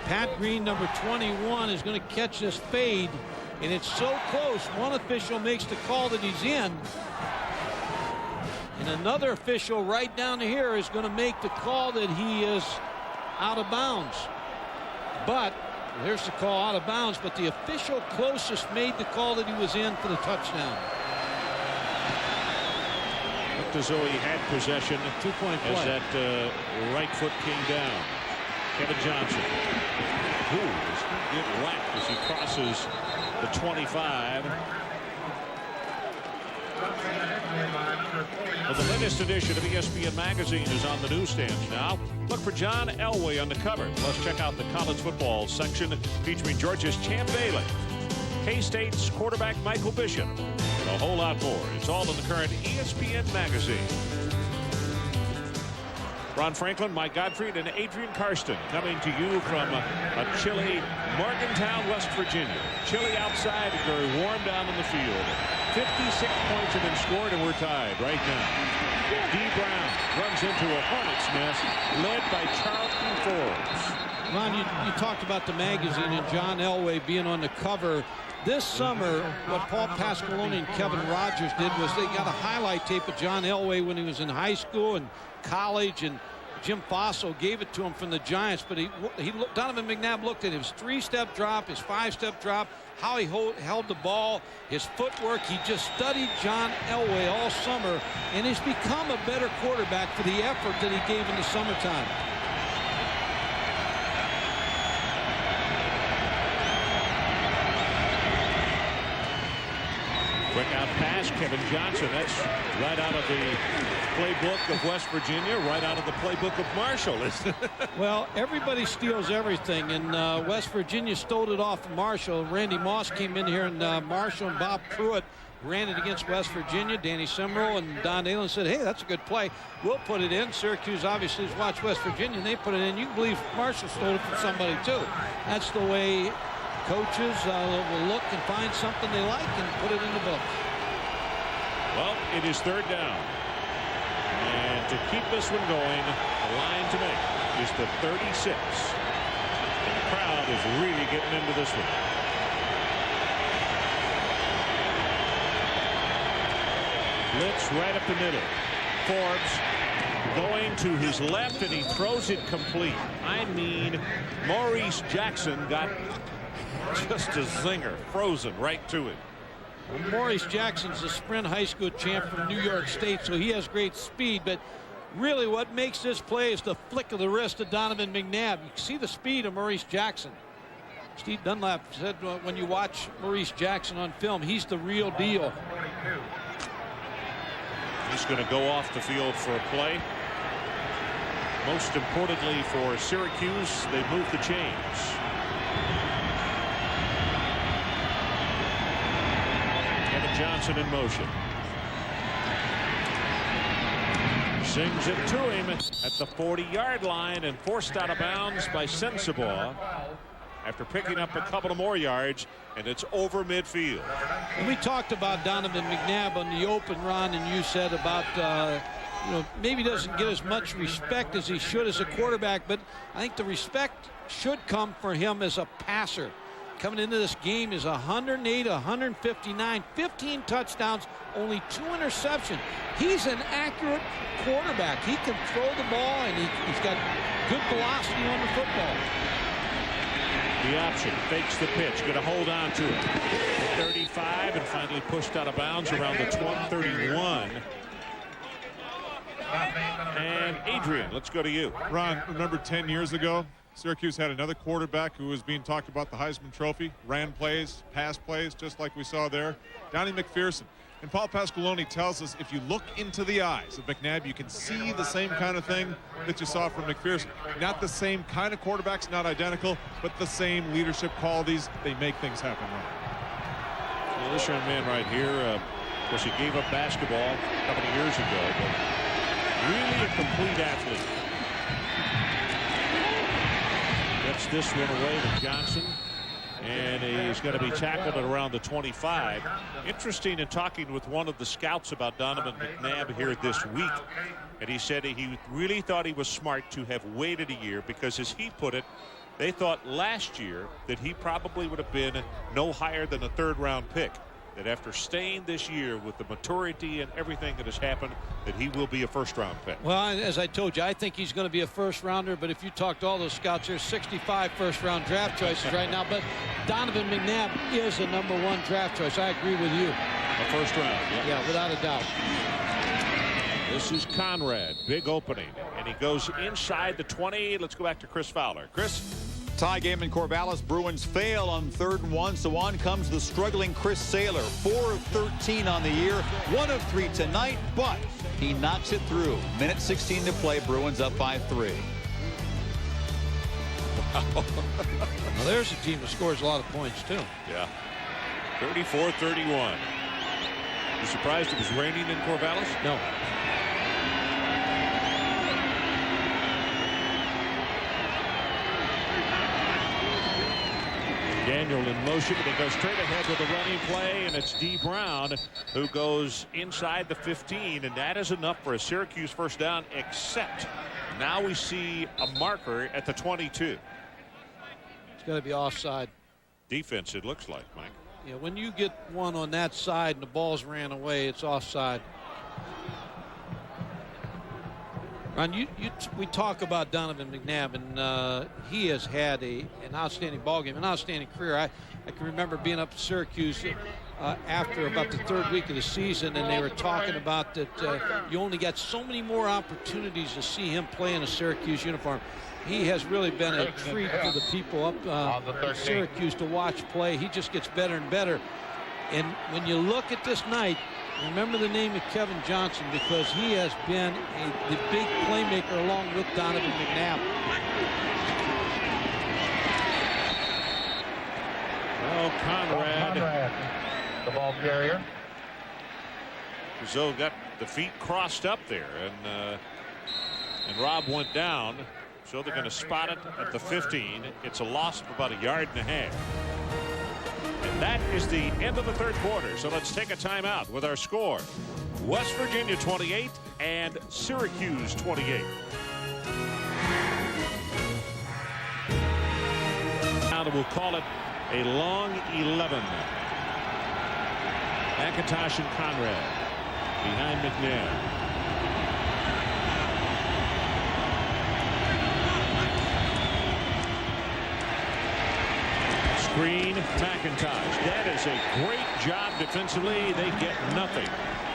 Speaker 2: Pat Green, number 21, is going to catch this fade, and it's so close. One official makes the call that he's in, and another official right down here is going to make the call that he is out of bounds. But there's the call, out of bounds, but the official closest made the call that he was in for the touchdown.
Speaker 1: Looked as though he had possession.
Speaker 2: 2-point play.
Speaker 1: As that right foot came down. Kevin Johnson. Who is going to get whacked as he crosses the 25. Well, the latest edition of ESPN Magazine is on the newsstands now. Look for John Elway on the cover. Plus, check out the college football section featuring Georgia's Champ Bailey, K-State's quarterback Michael Bishop, and a whole lot more. It's all in the current ESPN Magazine. Ron Franklin, Mike Gottfried, and Adrian Karsten coming to you from a chilly Morgantown, West Virginia. Chilly outside and very warm down in the field. 56 points have been scored, and we're tied right now. D. Brown runs into a hornet's nest, led by Charlton Forbes.
Speaker 2: Ron, you talked about the magazine and John Elway being on the cover. This summer, what Paul Pasqualoni and Kevin Rogers did was they got a highlight tape of John Elway when he was in high school and college, and Jim Fossil gave it to him from the Giants. But Donovan McNabb looked at his 3-step drop, his 5-step drop, how he held the ball, his footwork. He just studied John Elway all summer, and he's become a better quarterback for the effort that he gave in the summertime.
Speaker 1: Quick out pass, Kevin Johnson. That's right out of the playbook of West Virginia, right out of the playbook of Marshall.
Speaker 2: Well, everybody steals everything, and West Virginia stole it off of Marshall. Randy Moss came in here, and Marshall and Bob Pruitt ran it against West Virginia. Danny Simrel and Don Nalen said, hey, that's a good play. We'll put it in. Syracuse obviously has watched West Virginia, and they put it in. You can believe Marshall stole it from somebody, too. That's the way coaches will look and find something they like and put it in the book.
Speaker 1: Well, it is 3rd down. And to keep this one going, the line to make is the 36. And the crowd is really getting into this one. Blitz right up the middle. Forbes going to his left, and he throws it complete. I mean, Maurice Jackson got just a zinger, frozen right to it.
Speaker 2: Well, Maurice Jackson's a sprint high school champ from New York State, so he has great speed, but really what makes this play is the flick of the wrist of Donovan McNabb. You can see the speed of Maurice Jackson. Steve Dunlap said when you watch Maurice Jackson on film, he's the real deal.
Speaker 1: He's going to go off the field for a play. Most importantly for Syracuse, they moved the chains. Kevin Johnson in motion. Sings it to him at the 40-yard line and forced out of bounds by Sensabaugh after picking up a couple of more yards, and it's over midfield.
Speaker 2: And we talked about Donovan McNabb on the open run, and you said about maybe doesn't get as much respect as he should as a quarterback, but I think the respect should come for him as a passer. Coming into this game is 108, 159, 15 touchdowns, only 2 interceptions. He's an accurate quarterback. He can throw the ball, and he's got good velocity on the football.
Speaker 1: The option, fakes the pitch, going to hold on to it. 35 and finally pushed out of bounds around the 31. And Adrian, let's go to you.
Speaker 3: Ron, remember 10 years ago, Syracuse had another quarterback who was being talked about the Heisman Trophy, ran plays, passed plays, just like we saw there. Donnie McPherson. And Paul Pasqualoni tells us if you look into the eyes of McNabb, you can see the same kind of thing that you saw from McPherson. Not the same kind of quarterbacks, not identical, but the same leadership qualities. They make things happen. Right.
Speaker 1: Well, this young man right here, of course, he gave up basketball a couple of years ago, but really a complete athlete. Gets this one away to Johnson. And he's going to be tackled at around the 25. Interesting in talking with one of the scouts about Donovan McNabb here this week. And he said he really thought he was smart to have waited a year because, as he put it, they thought last year that he probably would have been no higher than a third-round pick. That after staying this year with the maturity and everything that has happened, that he will be a first-round pick.
Speaker 2: Well, as I told you, I think he's going to be a first-rounder, but if you talk to all those scouts, there's 65 first-round draft choices right now, but Donovan McNabb is a #1 draft choice. I agree with you.
Speaker 1: A first round.
Speaker 2: Yeah, without a doubt.
Speaker 1: This is Conrad, big opening, and he goes inside the 20. Let's go back to Chris Fowler. Chris?
Speaker 5: Tie game in Corvallis. Bruins fail on 3rd and 1, so on comes the struggling Chris Saylor. 4 of 13 on the year, 1 of 3 tonight, but he knocks it through. Minute 16 to play. Bruins up by 3.
Speaker 2: Well, there's a team that scores a lot of points, too.
Speaker 1: Yeah. 34-31. You surprised it was raining in Corvallis?
Speaker 2: No.
Speaker 1: Daniel in motion, but he goes straight ahead with a running play, and it's D. Brown who goes inside the 15, and that is enough for a Syracuse first down, except now we see a marker at the 22.
Speaker 2: It's going to be offside.
Speaker 1: Defense, it looks like, Mike.
Speaker 2: Yeah, when you get one on that side and the balls ran away, it's offside. Ron, we talk about Donovan McNabb, and he has had an outstanding ball game, an outstanding career. I can remember being up at Syracuse after about the 3rd week of the season, and they were talking about that you only got so many more opportunities to see him play in a Syracuse uniform. He has really been a treat for the people up in Syracuse to watch play. He just gets better and better. And when you look at this night, remember the name of Kevin Johnson, because he has been the big playmaker along with Donovan McNabb.
Speaker 1: Well, Conrad,
Speaker 14: the ball carrier.
Speaker 1: Zoe got the feet crossed up there, and Rob went down. So they're going to spot it at the 15. It's a loss of about 1.5 yards. And that is the end of the 3rd quarter. So let's take a timeout with our score. West Virginia 28 and Syracuse 28. Now we'll call it a long 11. McIntosh and Conrad behind McNabb. Green, McIntosh. That is a great job defensively. They get nothing.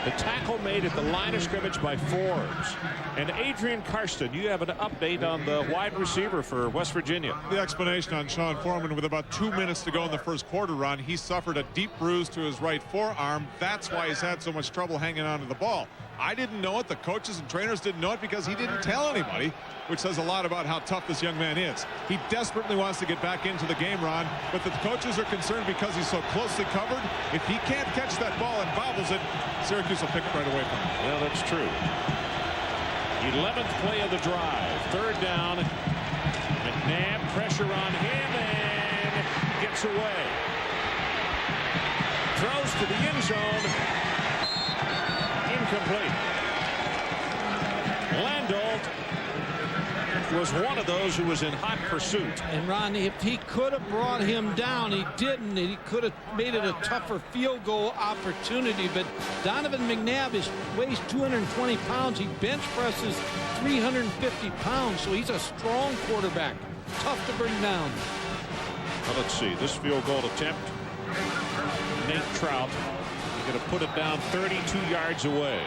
Speaker 1: The tackle made at the line of scrimmage by Forbes. And Adrian Karsten, you have an update on the wide receiver for West Virginia.
Speaker 3: The explanation on Sean Foreman with about 2 minutes to go in the 1st quarter, Ron. He suffered a deep bruise to his right forearm. That's why he's had so much trouble hanging on to the ball. I didn't know it. The coaches and trainers didn't know it because he didn't tell anybody, which says a lot about how tough this young man is. He desperately wants to get back into the game, Ron, but the coaches are concerned because he's so closely covered. If he can't catch that ball and bobbles it, Syracuse will pick it right away from him.
Speaker 1: Well, that's true. 11th play of the drive. 3rd down. McNabb, pressure on him, and gets away. Throws to the end zone. Incomplete. Landolt was one of those who was in hot pursuit.
Speaker 2: And Ron, if he could have brought him down, he didn't. He could have made it a tougher field goal opportunity. But Donovan McNabb weighs 220 pounds. He bench presses 350 pounds. So he's a strong quarterback. Tough to bring down.
Speaker 1: Well, let's see. This field goal attempt. Nate Trout going to put it down 32 yards away.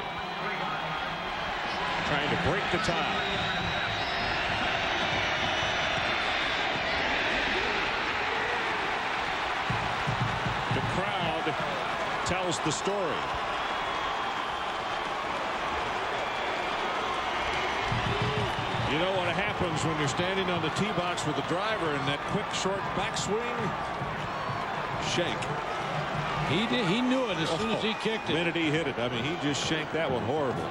Speaker 1: Trying to break the tie. The crowd tells the story. You know what happens when you're standing on the tee box with the driver and that quick short backswing? Shake.
Speaker 2: He knew it as soon as he kicked it.
Speaker 1: The minute he hit it, I mean, he just shanked that one horrible.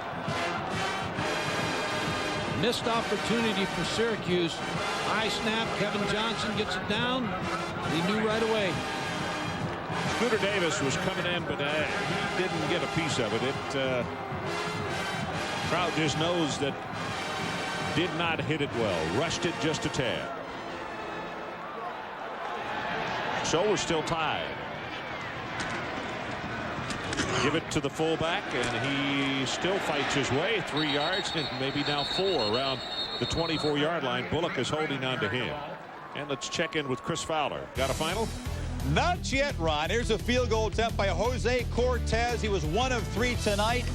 Speaker 2: Missed opportunity for Syracuse. High snap. Kevin Johnson gets it down. He knew right away.
Speaker 1: Scooter Davis was coming in, but he didn't get a piece of it. Trout just knows that did not hit it well. Rushed it just a tad. So we're still tied. Give it to the fullback, and he still fights his way 3 yards and maybe now 4 around the 24-yard line. Bullock is holding on to him. And let's check in with Chris Fowler. Got a final?
Speaker 5: Not yet, Ron. Here's a field goal attempt by Jose Cortez. He was 1 of 3 tonight.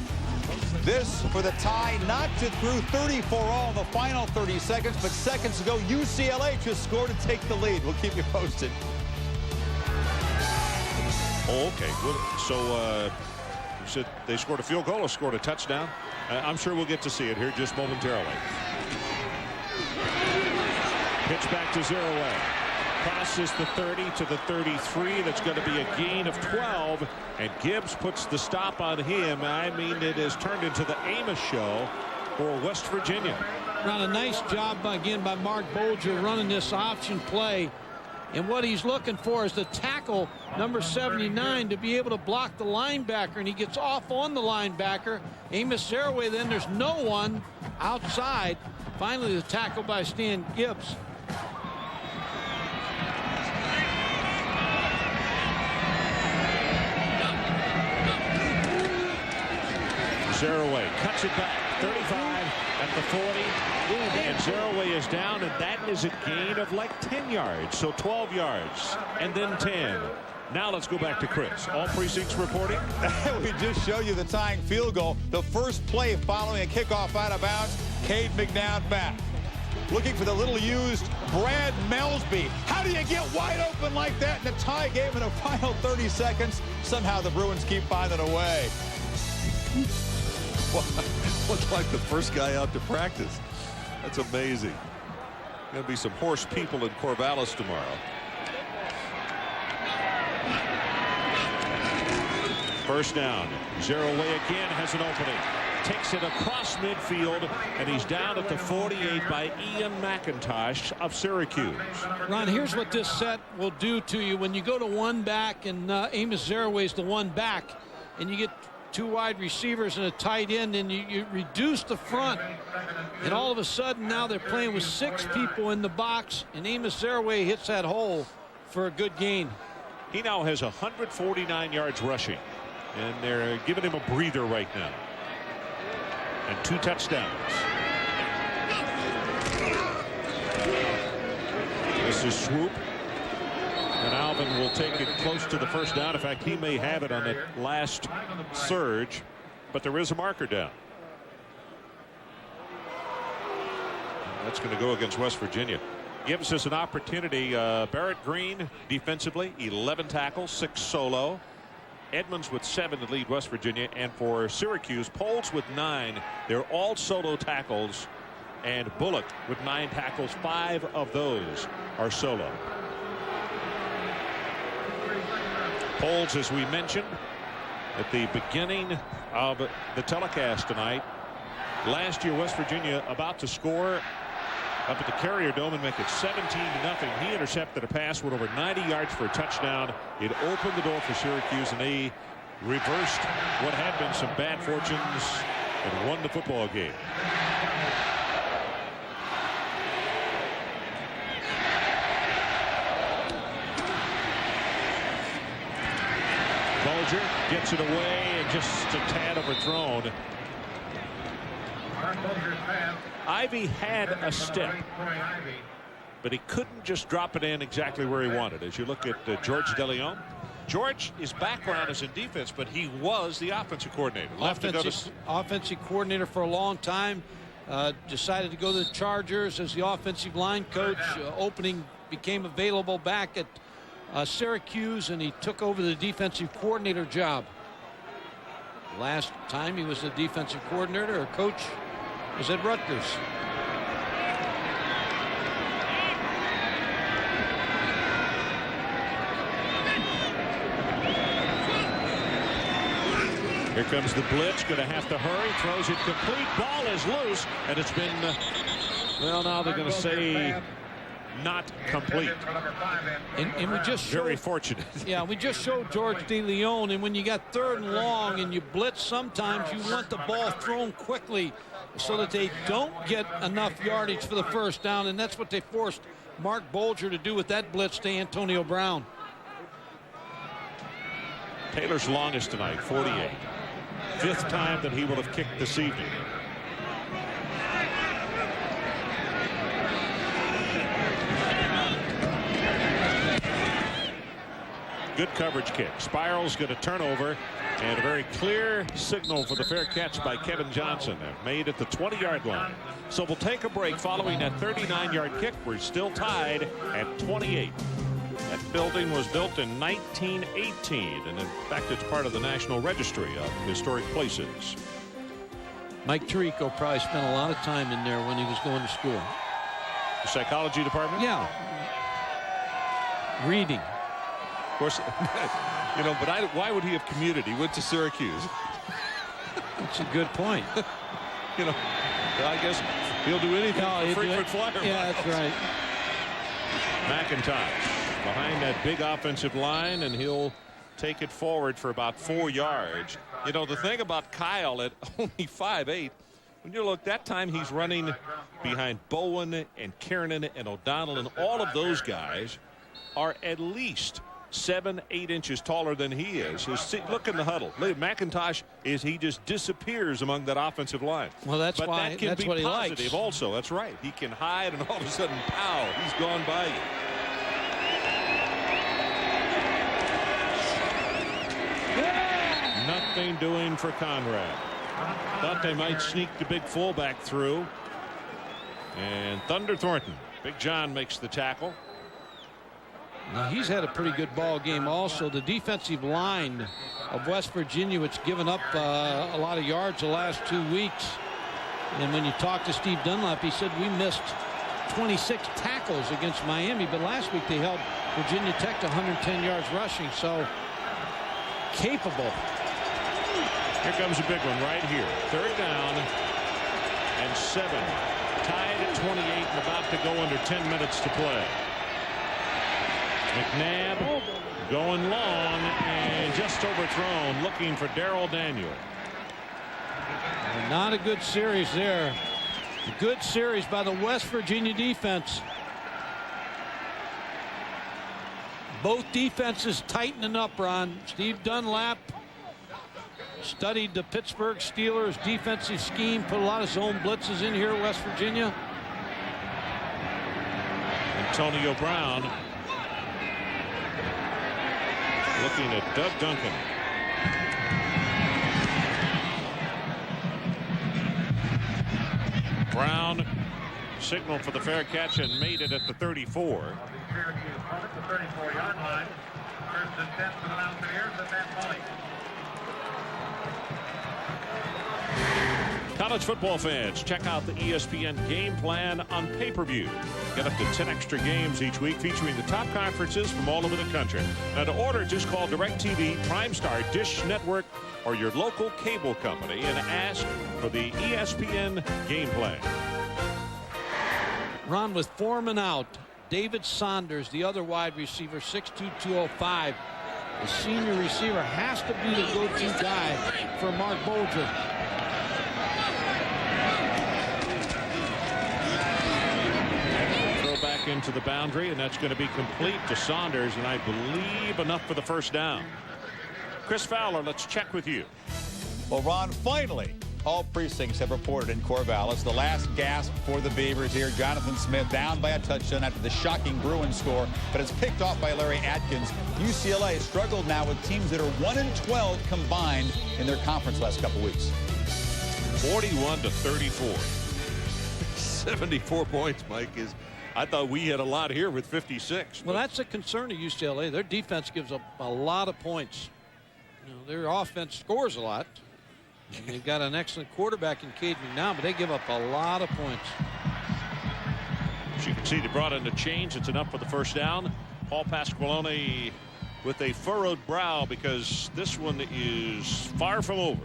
Speaker 5: This for the tie, knocked it through 34 all in the final 30 seconds. But seconds ago, UCLA just scored to take the lead. We'll keep you posted.
Speaker 1: Oh, okay. Well, so you said they scored a field goal or scored a touchdown? I'm sure we'll get to see it here just momentarily. Pitch back to Zerouet. Crosses the 30 to the 33. That's going to be a gain of 12. And Gibbs puts the stop on him. I mean, it has turned into the Amos show for West Virginia.
Speaker 2: Ron, a nice job again by Mark Bolger running this option play. And what he's looking for is the tackle, number 79, to be able to block the linebacker. And he gets off on the linebacker. Amos Zerouet, then there's no one outside. Finally, the tackle by Stan Gibbs.
Speaker 1: Zerouet cuts it back. 35 at the 40. And Zerouet is down, and that is a gain of like 10 yards. So 12 yards and then 10. Now let's go back to Chris. All precincts reporting.
Speaker 5: We just show you the tying field goal. The first play following a kickoff out of bounds. Cade McNabb back. Looking for the little used Brad Melsby. How do you get wide open like that in a tie game in the final 30 seconds? Somehow the Bruins keep finding a way.
Speaker 4: Looks like the first guy out to practice. That's amazing. Going to be some horse people in Corvallis tomorrow.
Speaker 1: First down. Zerouet again has an opening. Takes it across midfield, and he's down at the 48 by Ian McIntosh of Syracuse.
Speaker 2: Ron, here's what this set will do to you. When you go to one back and Amos Zerouet's the one back, and you get 2 wide receivers and a tight end, and you reduce the front, and all of a sudden now they're playing with 6 people in the box, and Amos Zerouet hits that hole for a good gain.
Speaker 1: He now has 149 yards rushing, and they're giving him a breather right now. And 2 touchdowns. This is swoop. And Alvin will take it close to the first down. In fact, he may have it on that last surge, but there is a marker down. That's going to go against West Virginia. Gives us an opportunity. Barrett Green defensively, 11 tackles, 6 solo. Edmonds with 7 to lead West Virginia, and for Syracuse, Poles with 9. They're all solo tackles, and Bullock with 9 tackles. 5 of those are solo. Poles, as we mentioned at the beginning of the telecast tonight, last year West Virginia about to score up at the Carrier Dome and make it 17-0. He intercepted a pass, went over 90 yards for a touchdown. It opened the door for Syracuse, and they reversed what had been some bad fortunes and won the football game. Bulger gets it away and just a tad overthrown. Ivy had a step, but he couldn't just drop it in exactly where he wanted. As you look at George DeLeon, George, his background is in defense, but he was the offensive coordinator.
Speaker 2: Offensive coordinator for a long time. Decided to go to the Chargers as the offensive line coach. Opening became available back at Syracuse, and he took over the defensive coordinator job. Last time he was the defensive coordinator or coach was at Rutgers.
Speaker 1: Here comes the blitz, going to have to hurry, throws it complete, ball is loose, and it's been, well, now they're going to say not complete.
Speaker 2: And we just showed,
Speaker 1: very fortunate.
Speaker 2: Yeah, we just showed George DeLeon, and when you got 3rd and long and you blitz, sometimes you want the ball thrown quickly so that they don't get enough yardage for the first down, and that's what they forced Mark Bulger to do with that blitz to Antonio Brown.
Speaker 1: Taylor's longest tonight, 48. 5th time that he will have kicked this evening. Good coverage kick. Spirals get a turnover, and a very clear signal for the fair catch by Kevin Johnson. Made at the 20-yard line. So we'll take a break following that 39-yard kick. We're still tied at 28. That building was built in 1918, and in fact it's part of the National Registry of Historic Places.
Speaker 2: Mike Tirico probably spent a lot of time in there when he was going to school.
Speaker 1: The psychology department?
Speaker 2: Yeah. Reading.
Speaker 1: Of course, you know, but why would he have commuted? He went to Syracuse.
Speaker 2: That's a good point.
Speaker 1: You know, I guess he'll do anything for frequent flyer.
Speaker 2: Yeah, that's right.
Speaker 1: McIntosh behind that big offensive line, and he'll take it forward for about 4 yards. You know, the thing about Kyle at only 5'8", when you look, that time he's running behind Bowen and Kiernan and O'Donnell, and all of those guys are at least 7-8 inches taller than he is. Look in the huddle. McIntosh he just disappears among that offensive line.
Speaker 2: Well, that's
Speaker 1: but
Speaker 2: why
Speaker 1: that can
Speaker 2: that's
Speaker 1: be
Speaker 2: what he
Speaker 1: positive
Speaker 2: likes.
Speaker 1: Also, that's right. He can hide, and all of a sudden, pow, he's gone by you. Nothing doing for Conrad. Thought they might sneak the big fullback through. And Thunder Thornton. Big John makes the tackle.
Speaker 2: Now, he's had a pretty good ball game also. The defensive line of West Virginia, which given up a lot of yards the last 2 weeks. And when you talk to Steve Dunlap, he said we missed 26 tackles against Miami, but last week they held Virginia Tech to 110 yards rushing, so capable.
Speaker 1: Here comes a big one right here. 3rd down and 7. Tied at 28 and about to go under 10 minutes to play. McNabb going long and just overthrown, looking for Darrell Daniel.
Speaker 2: Not a good series there. A good series by the West Virginia defense. Both defenses tightening up, Ron. Steve Dunlap studied the Pittsburgh Steelers defensive scheme, put a lot of zone blitzes in here, West Virginia.
Speaker 1: Antonio Brown looking at Doug Duncan. Brown signaled for the fair catch and made it at the 34.
Speaker 14: Syracuse at the 34-yard line. First and 10 for the Mountaineers at that point.
Speaker 1: College football fans, check out the ESPN game plan on pay-per-view. Get up to 10 extra games each week featuring the top conferences from all over the country. Now to order, just call DirecTV, Prime Star, Dish Network, or your local cable company and ask for the ESPN game plan.
Speaker 2: Ron, with Foreman out, David Saunders, the other wide receiver, 6'2", 205. The senior receiver has to be the go-to guy for Mark Bulger.
Speaker 1: Throw back into the boundary, and that's going to be complete to Saunders, and I believe enough for the first down. Chris Fowler, let's check with you.
Speaker 5: Well, Ron, finally, all precincts have reported in Corvallis. The last gasp for the Beavers here. Jonathan Smith down by a touchdown after the shocking Bruins score, but it's picked off by Larry Atkins. UCLA has struggled now with teams that are 1-12 combined in their conference last couple weeks.
Speaker 1: 41-34.
Speaker 4: 74 points, Mike. I thought we had a lot here with 56.
Speaker 2: Well, that's a concern of UCLA. Their defense gives up a lot of points. You know, their offense scores a lot. And they've got an excellent quarterback in Cade McNown, but they give up a lot of points.
Speaker 1: As you can see, they brought in the change. It's enough for the first down. Paul Pasqualone with a furrowed brow because this one is far from over.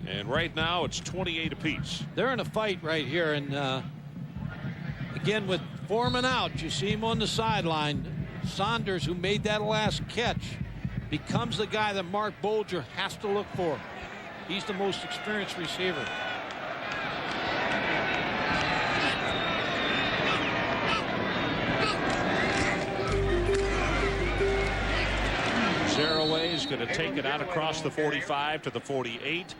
Speaker 1: And right now it's 28 apiece.
Speaker 2: They're in a fight right here. And again, with Foreman out, you see him on the sideline. Saunders, who made that last catch, becomes the guy that Mark Bulger has to look for. He's the most experienced receiver.
Speaker 1: Zaraway is going to take it out across the 45 to the 48.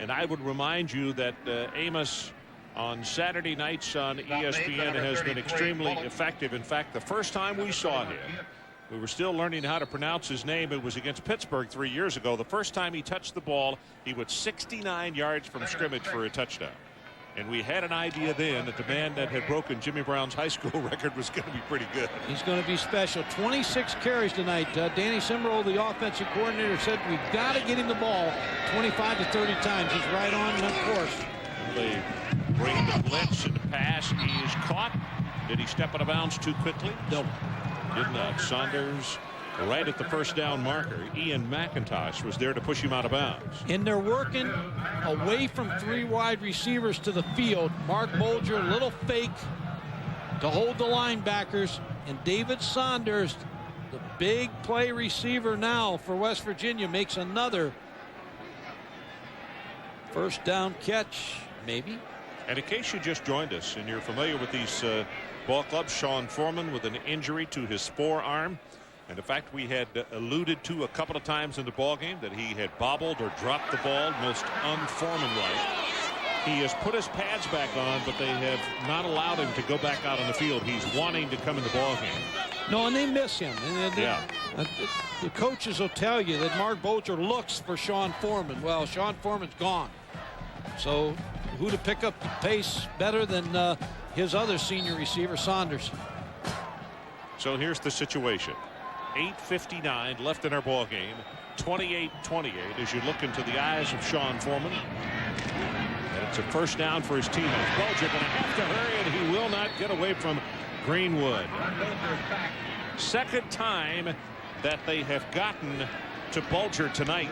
Speaker 1: And I would remind you that Amos on Saturday nights on ESPN has been extremely effective. In fact, the first time we saw him, we were still learning how to pronounce his name. It was against Pittsburgh 3 years ago. The first time he touched the ball, he was 69 yards from scrimmage for a touchdown. And we had an idea then that the man that had broken Jimmy Brown's high school record was going to be pretty good.
Speaker 2: He's going to be special. 26 carries tonight. Danny Simrol, the offensive coordinator, said we've got to get him the ball 25 to 30 times. He's right on course.
Speaker 1: They bring the blitz and the pass. He is caught. Did he step out of bounds too quickly?
Speaker 2: Nope.
Speaker 1: Did not. Saunders right at the first down marker. Ian McIntosh was there to push him out of bounds.
Speaker 2: And they're working away from three wide receivers to the field. Mark Bulger, a little fake to hold the linebackers. And David Saunders, the big play receiver now for West Virginia, makes another first down catch, maybe.
Speaker 1: And in case you just joined us and you're familiar with these ball clubs, Sean Foreman with an injury to his forearm. And in fact, we had alluded to a couple of times in the ball game that he had bobbled or dropped the ball most un-Foreman-like. He has put his pads back on, but they have not allowed him to go back out on the field. He's wanting to come in the ball game.
Speaker 2: No, and they miss him. And
Speaker 1: yeah.
Speaker 2: The coaches will tell you that Mark Bulger looks for Sean Foreman. Well, Sean Foreman's gone. So who to pick up the pace better than his other senior receiver, Saunders?
Speaker 1: So here's the situation. 8:59 left in our ball game. 28-28 as you look into the eyes of Sean Foreman. And it's a first down for his teammates. Bulger going to have to hurry, and he will not get away from Greenwood. Second time that they have gotten to Bulger tonight.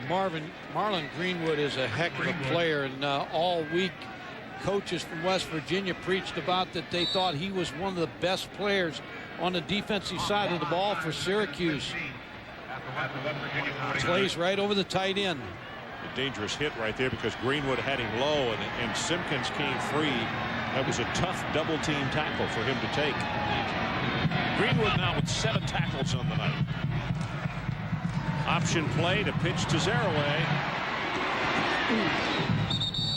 Speaker 2: Marlon Greenwood is a heck of a player, and all week coaches from West Virginia preached about that they thought he was one of the best players on the defensive side of the ball for Syracuse. Plays right over the tight end.
Speaker 1: A dangerous hit right there because Greenwood had him low and Simpkins came free. That was a tough double team tackle for him to take. Greenwood now with 7 tackles on the night. Option play to pitch to Zaraway.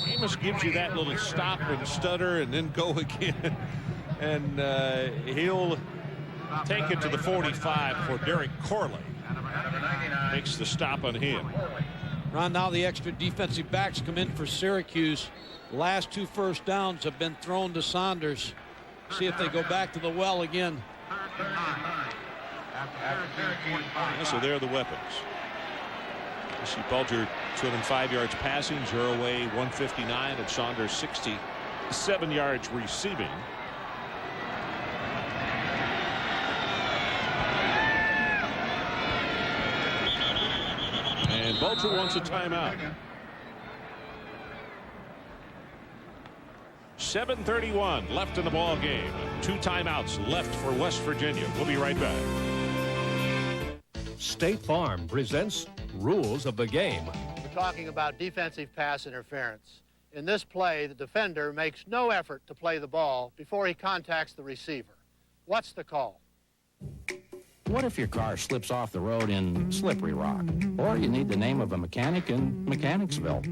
Speaker 1: Amos gives you that little stop and stutter and then go again. And he'll take it to the 45 for Derek Corley. Makes the stop on him.
Speaker 2: Ron, now the extra defensive backs come in for Syracuse. Last 2 first downs have been thrown to Saunders. See if they go back to the well again.
Speaker 1: So there are the weapons. You see Bulger 205 yards passing, Zerouay 159, and Saunders 67 yards receiving. And Bulger wants a timeout. 7:31 left in the ball game. 2 timeouts left for West Virginia. We'll be right back.
Speaker 16: State Farm presents Rules of the Game.
Speaker 17: We're talking about defensive pass interference. In this play, the defender makes no effort to play the ball before he contacts the receiver. What's the call?
Speaker 18: What if your car slips off the road in Slippery Rock? Or you need the name of a mechanic in Mechanicsville?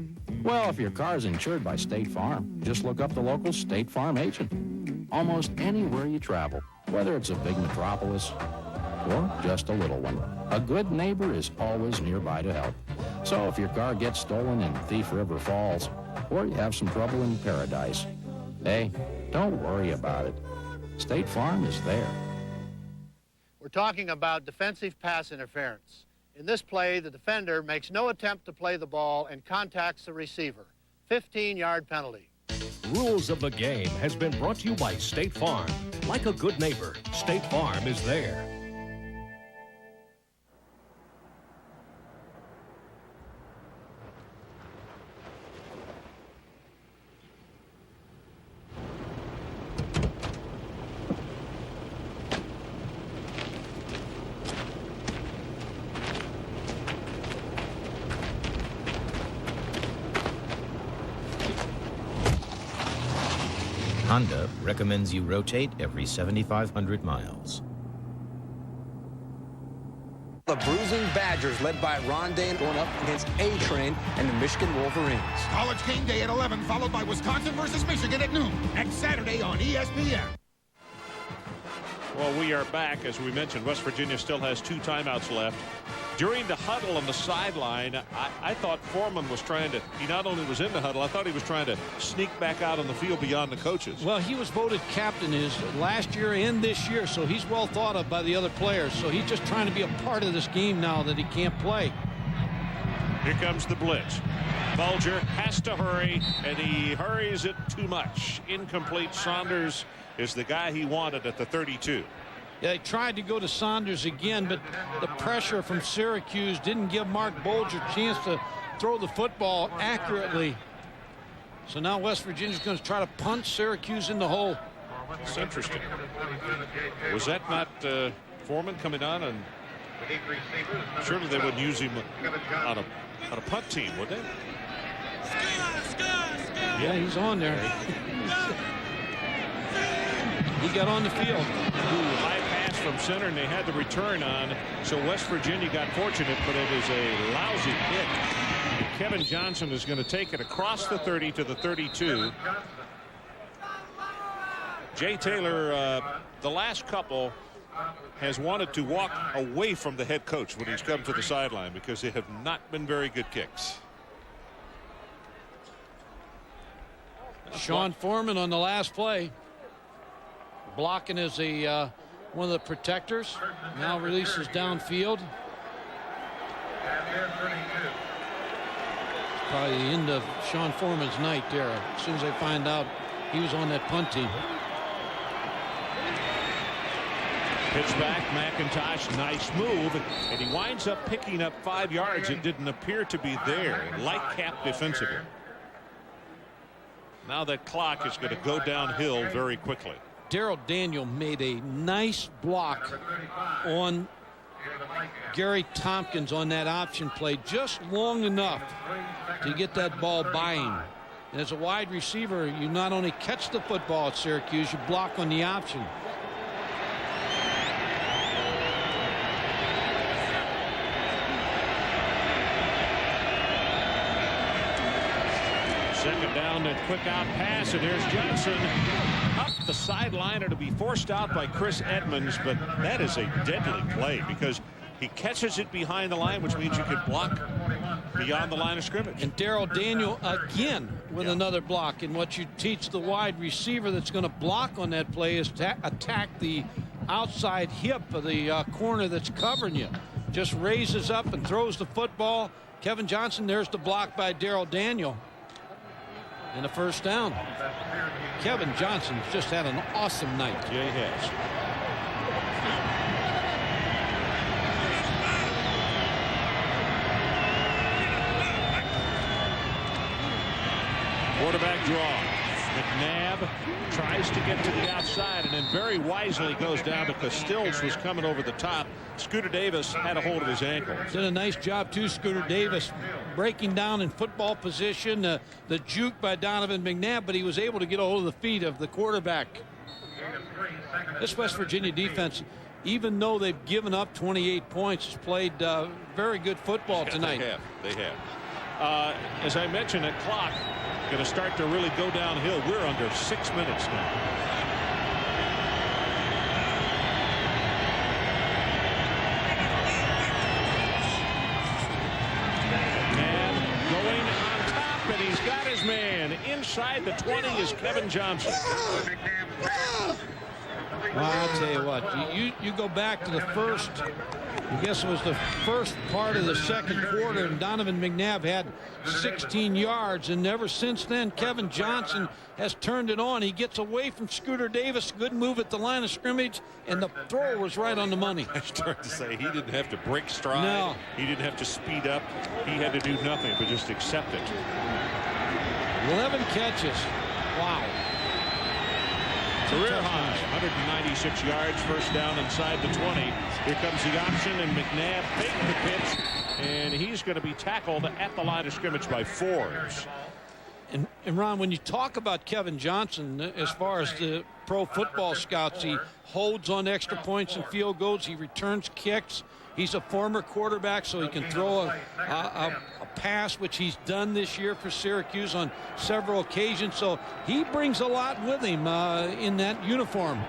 Speaker 18: Well, if your car is insured by State Farm, just look up the local State Farm agent. Almost anywhere you travel, whether it's a big metropolis or just a little one, a good neighbor is always nearby to help. So if your car gets stolen in Thief River Falls, or you have some trouble in Paradise, hey, don't worry about it. State Farm is there.
Speaker 17: We're talking about defensive pass interference. In this play, the defender makes no attempt to play the ball and contacts the receiver. 15-yard penalty.
Speaker 16: Rules of the Game has been brought to you by State Farm. Like a good neighbor, State Farm is there.
Speaker 19: Honda recommends you rotate every 7,500 miles.
Speaker 20: The Bruising Badgers, led by Ron Dane, going up against A-Train and the Michigan Wolverines.
Speaker 21: College game day at 11, followed by Wisconsin versus Michigan at noon. Next Saturday on ESPN.
Speaker 1: Well, we are back. As we mentioned, West Virginia still has 2 timeouts left. During the huddle on the sideline, I thought Foreman was trying to, he not only was in the huddle, I thought he was trying to sneak back out on the field beyond the coaches.
Speaker 2: Well, he was voted captain his last year and this year, so he's well thought of by the other players. So he's just trying to be a part of this game now that he can't play.
Speaker 1: Here comes the blitz. Bulger has to hurry, and he hurries it too much. Incomplete. Saunders is the guy he wanted at the 32.
Speaker 2: Yeah, they tried to go to Saunders again, but the pressure from Syracuse didn't give Mark Bulger a chance to throw the football accurately. So now West Virginia's going to try to punt Syracuse in the hole.
Speaker 1: It's interesting. Was that not Foreman coming on? And surely they wouldn't use him on a punt team, would they?
Speaker 2: Yeah, he's on there. He got on the field.
Speaker 1: High pass from center, and they had the return on. So West Virginia got fortunate, but it is a lousy hit. And Kevin Johnson is going to take it across the 30 to the 32. Jay Taylor, the last couple, has wanted to walk away from the head coach when he's come to the sideline because they have not been very good kicks.
Speaker 2: Sean Foreman on the last play. Blocking as a one of the protectors. Now releases downfield. Probably the end of Sean Foreman's night there. As soon as they find out he was on that punt team.
Speaker 1: Pitch back, McIntosh, nice move, and he winds up picking up 5 yards. It didn't appear to be there. Light cap defensively. Now that clock is going to go downhill very quickly.
Speaker 2: Darrell Daniel made a nice block on Gary Tompkins on that option play, just long enough to get that ball by him. And as a wide receiver, you not only catch the football at Syracuse, you block on the option.
Speaker 1: Second down, a quick out pass, and there's Johnson up the sideline. It'll be forced out by Chris Edmonds, but that is a deadly play because he catches it behind the line, which means you can block beyond the line of scrimmage.
Speaker 2: And Darrell Daniel again with another block. And what you teach the wide receiver that's going to block on that play is to attack the outside hip of the corner that's covering you. just raises up and throws the football. Kevin Johnson, there's the block by Darrell Daniel. And a first down. Kevin Johnson's just had an awesome night.
Speaker 1: Yeah, he has. Quarterback draw. McNabb tries to get to the outside and then very wisely goes down because Stills was coming over the top. Scooter Davis had a hold of his ankle.
Speaker 2: Did a nice job too, Scooter Davis, breaking down in football position. The juke by Donovan McNabb, but he was able to get a hold of the feet of the quarterback. This West Virginia defense, even though they've given up 28 points, has played very good football tonight.
Speaker 1: They have. As I mentioned, that clock going to start to really go downhill. We're under 6 minutes now. And going on top, and he's got his man. Inside the 20 is Kevin Johnson.
Speaker 2: Well, I'll tell you what, you go back to the first, I guess it was the first part of the second quarter, and Donovan McNabb had 16 yards, and ever since then, Kevin Johnson has turned it on. He gets away from Scooter Davis, good move at the line of scrimmage, and the throw was right on the money.
Speaker 1: I started to say he didn't have to break stride.
Speaker 2: No.
Speaker 1: He didn't have to speed up. He had to do nothing but just accept it.
Speaker 2: 11 catches. Wow.
Speaker 1: Career high, 196 yards, first down inside the 20. Here comes the option, and McNabb faked the pitch, and he's going to be tackled at the line of scrimmage by Forbes.
Speaker 2: And Ron, when you talk about Kevin Johnson, as far as the pro football scouts, he holds on extra points and field goals. He returns kicks. He's a former quarterback, so he can throw a pass, which he's done this year for Syracuse on several occasions. So he brings a lot with him in that uniform.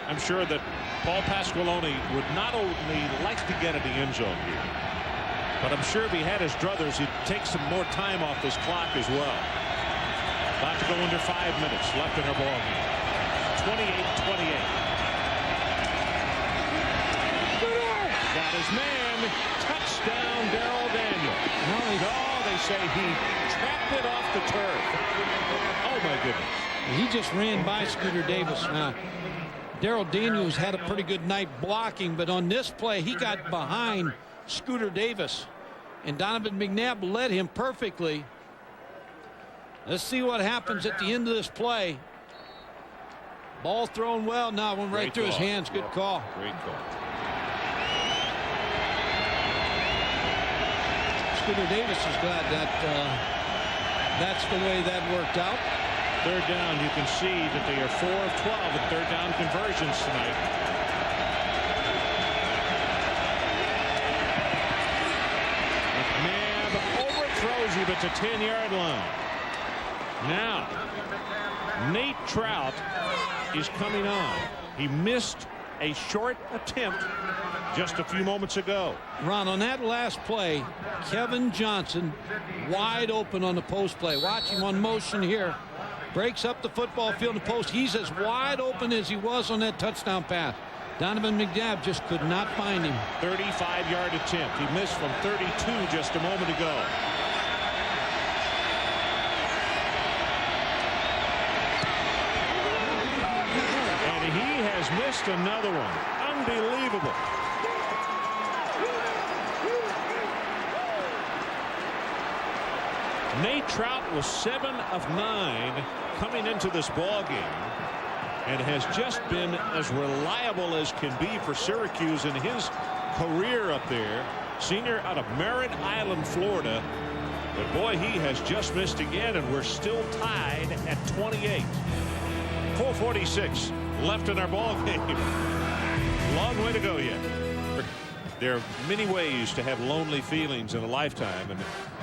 Speaker 1: I'm sure that Paul Pasqualoni would not only like to get in the end zone here, but I'm sure if he had his druthers, he'd take some more time off this clock as well. About to go under 5 minutes left in our ball game. 28-28. Got his man. Touchdown, Darrell Daniel. No, they say he trapped it off the turf. Oh, my goodness.
Speaker 2: He just ran by Scooter Davis. Now, Darrell Daniels had a pretty good night blocking, but on this play, he got behind Scooter Davis. And Donovan McNabb led him perfectly. Let's see what happens at the end of this play. Ball thrown well. Now, went right through his hands. Good call.
Speaker 1: Great call.
Speaker 2: Scooter Davis is glad that that's the way that worked out.
Speaker 1: Third down, you can see that they are 4 of 12 at third down conversions tonight. McNabb overthrows him at the 10-yard line. Now, Nate Trout is coming on. He missed a short attempt just a few moments ago.
Speaker 2: Ron, on that last play, Kevin Johnson wide open on the post play. Watch him on motion here. Breaks up the football field and post. He's as wide open as he was on that touchdown pass. Donovan McNabb just could not find him.
Speaker 1: 35-yard attempt. He missed from 32 just a moment ago. And he has missed another one. Unbelievable. Nate Trout was 7 of 9 coming into this ball game and has just been as reliable as can be for Syracuse in his career up there. Senior out of Merritt Island, Florida. But boy, he has just missed again, and we're still tied at 28. 4:46 left in our ball game. Long way to go yet. There are many ways to have lonely feelings in a lifetime, and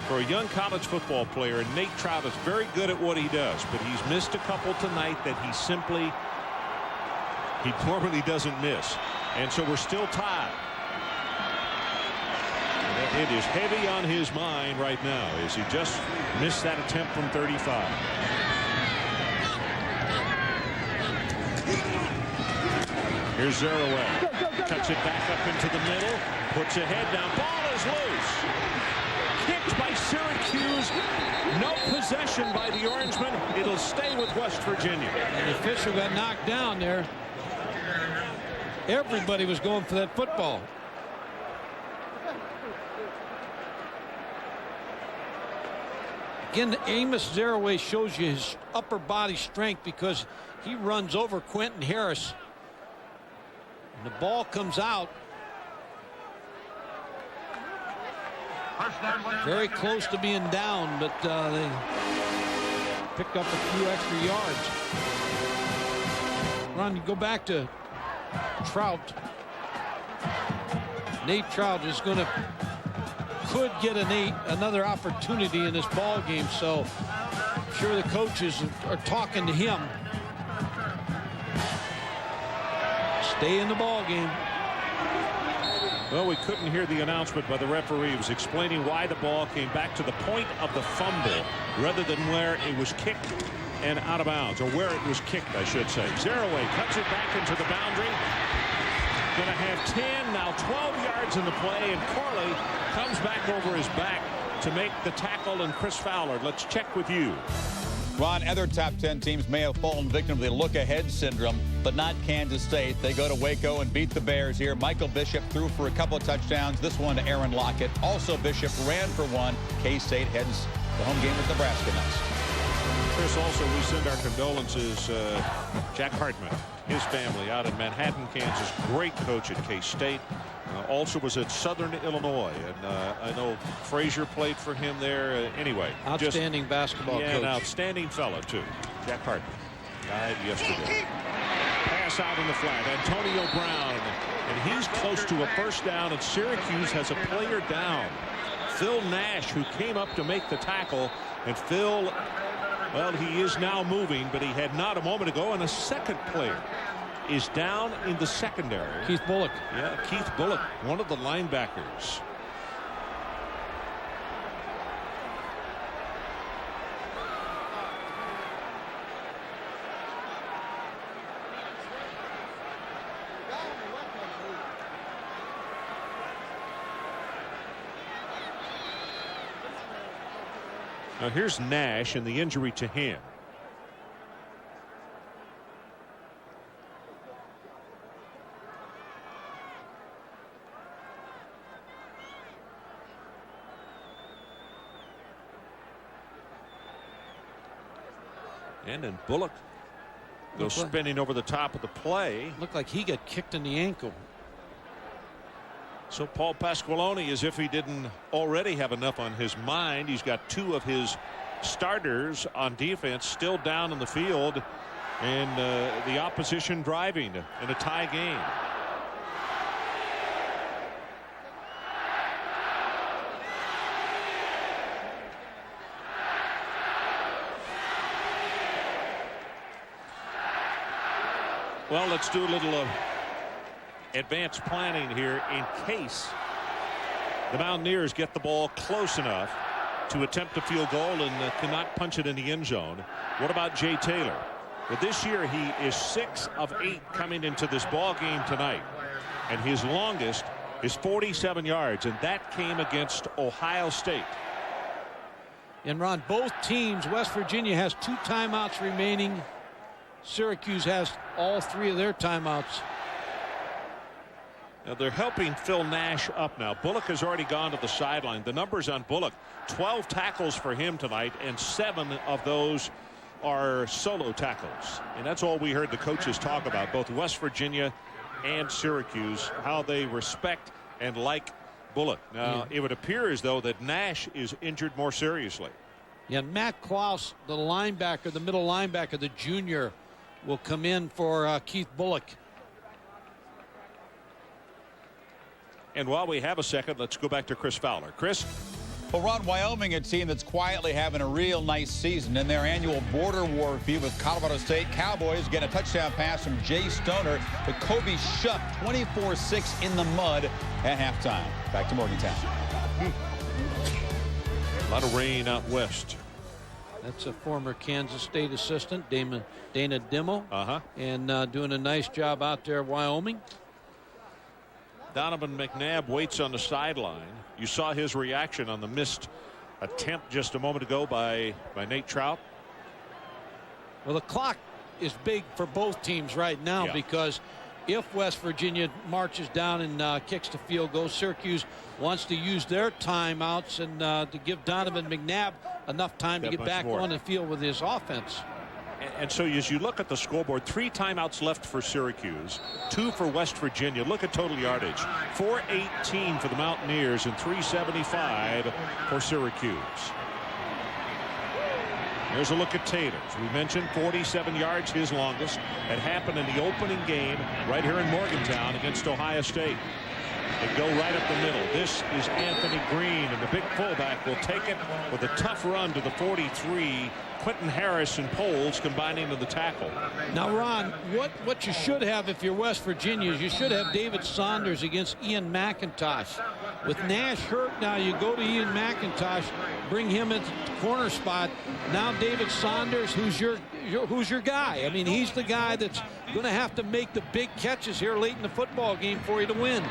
Speaker 1: for a young college football player, Nate Trout is very good at what he does, but he's missed a couple tonight that he normally doesn't miss, and so we're still tied. It is heavy on his mind right now as he just missed that attempt from 35. Here's Zeraway. Cuts it back up into the middle. Puts a head down. Ball is loose. Kicked by Syracuse. No possession by the Orangemen. It'll stay with West Virginia.
Speaker 2: And the official got knocked down there. Everybody was going for that football. Again, Amos Zeraway shows you his upper body strength because he runs over Quentin Harris. And the ball comes out. Very close to being down, but they picked up a few extra yards. Ron, you go back to Trout. Nate Trout is could get another opportunity in this ball game, so I'm sure the coaches are talking to him. Stay in the ball game.
Speaker 1: Well, we couldn't hear the announcement by the referee. He was explaining why the ball came back to the point of the fumble rather than where it was kicked and out of bounds, or where it was kicked, I should say. Zeraway cuts it back into the boundary. Going to have 10, now 12 yards in the play, and Corley comes back over his back to make the tackle, and Chris Fowler. Let's check with you.
Speaker 5: Ron, other top 10 teams may have fallen victim to the look-ahead syndrome, but not Kansas State. They go to Waco and beat the Bears here. Michael Bishop threw for a couple of touchdowns. This one to Aaron Lockett. Also, Bishop ran for one. K-State heads the home game with Nebraska next.
Speaker 1: Chris, also, we send our condolences. Jack Hartman, his family out in Manhattan, Kansas. Great coach at K-State. Also was at Southern Illinois, and I know Frazier played for him there. Anyway,
Speaker 2: outstanding basketball coach.
Speaker 1: An outstanding fellow too. Jack Hartman died yesterday. Pass out in the flat. Antonio Brown, and he's close to a first down, and Syracuse has a player down. Phil Nash, who came up to make the tackle, and Phil, well, he is now moving, but he had not a moment ago, and a second player is down in the secondary.
Speaker 2: Keith Bullock.
Speaker 1: Yeah, Keith Bullock, one of the linebackers. Now here's Nash and the injury to him. And then Bullock goes spinning over the top of the play.
Speaker 2: Looked like he got kicked in the ankle.
Speaker 1: So Paul Pasqualoni, as if he didn't already have enough on his mind, he's got two of his starters on defense still down in the field, and the opposition driving in a tie game. Well, let's do a little advanced planning here in case the Mountaineers get the ball close enough to attempt a field goal and cannot punch it in the end zone. What about Jay Taylor? Well, this year he is 6 of 8 coming into this ball game tonight, and his longest is 47 yards, and that came against Ohio State.
Speaker 2: And Ron, both teams, West Virginia has 2 timeouts remaining. Syracuse has all 3 of their timeouts.
Speaker 1: Now they're helping Phil Nash up now. Bullock has already gone to the sideline. The numbers on Bullock, 12 tackles for him tonight, and 7 of those are solo tackles. And that's all we heard the coaches talk about, both West Virginia and Syracuse, how they respect and like Bullock. Now it would appear as though that Nash is injured more seriously.
Speaker 2: Yeah, Matt Klaus, the linebacker, the middle linebacker, the junior, will come in for Keith Bullock.
Speaker 1: And while we have a second, let's go back to Chris Fowler. Chris?
Speaker 5: Well, Ron, Wyoming, a team that's quietly having a real nice season in their annual border war feud with Colorado State. Cowboys get a touchdown pass from Jay Stoner to Kobe Shuck, 24-6 in the mud at halftime. Back to Morgantown.
Speaker 1: A lot of rain out west.
Speaker 2: That's a former Kansas State assistant, Dana Dimmo. And doing a nice job out there at Wyoming.
Speaker 1: Donovan McNabb waits on the sideline. You saw his reaction on the missed attempt just a moment ago by Nate Trout.
Speaker 2: Well, the clock is big for both teams right now because if West Virginia marches down and kicks the field goal, Syracuse wants to use their timeouts and to give Donovan McNabb enough time to get back on the field with his offense.
Speaker 1: And so as you look at the scoreboard, 3 timeouts left for Syracuse, 2 for West Virginia. Look at total yardage. 418 for the Mountaineers and 375 for Syracuse. Here's a look at Taylor. As we mentioned, 47 yards, his longest. It happened in the opening game right here in Morgantown against Ohio State. They go right up the middle. This is Anthony Green, and the big fullback will take it with a tough run to the 43. Quentin Harris and Poles combining to the tackle.
Speaker 2: Now, Ron, what you should have if you're West Virginia is you should have David Saunders against Ian McIntosh. With Nash hurt now, you go to Ian McIntosh, bring him into the corner spot. Now David Saunders, who's your guy? I mean, he's the guy that's going to have to make the big catches here late in the football game for you to win.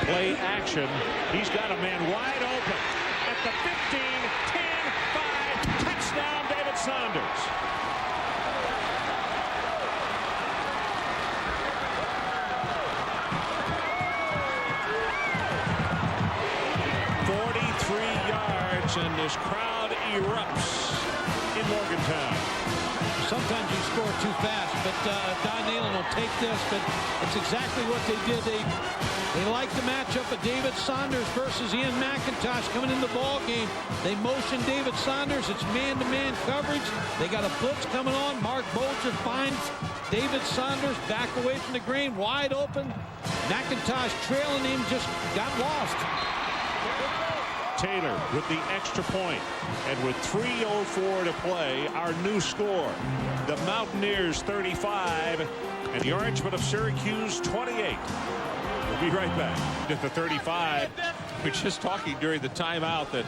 Speaker 1: Play action. He's got a man wide open at the 15, 10, 5. Touchdown, David Saunders. And this crowd erupts in Morgantown.
Speaker 2: Sometimes you score too fast, but Don Nalen will take this, but it's exactly what they did. They like the matchup of David Saunders versus Ian McIntosh coming in the ball game. They motion David Saunders. It's man-to-man coverage. They got a blitz coming on. Mark Bolger finds David Saunders back away from the grain, wide open. McIntosh trailing him, just got lost.
Speaker 1: Taylor with the extra point, and with 3:04 to play, our new score: the Mountaineers 35 and the Orangemen of Syracuse 28. We'll be right back. At the 35, we're just talking during the timeout that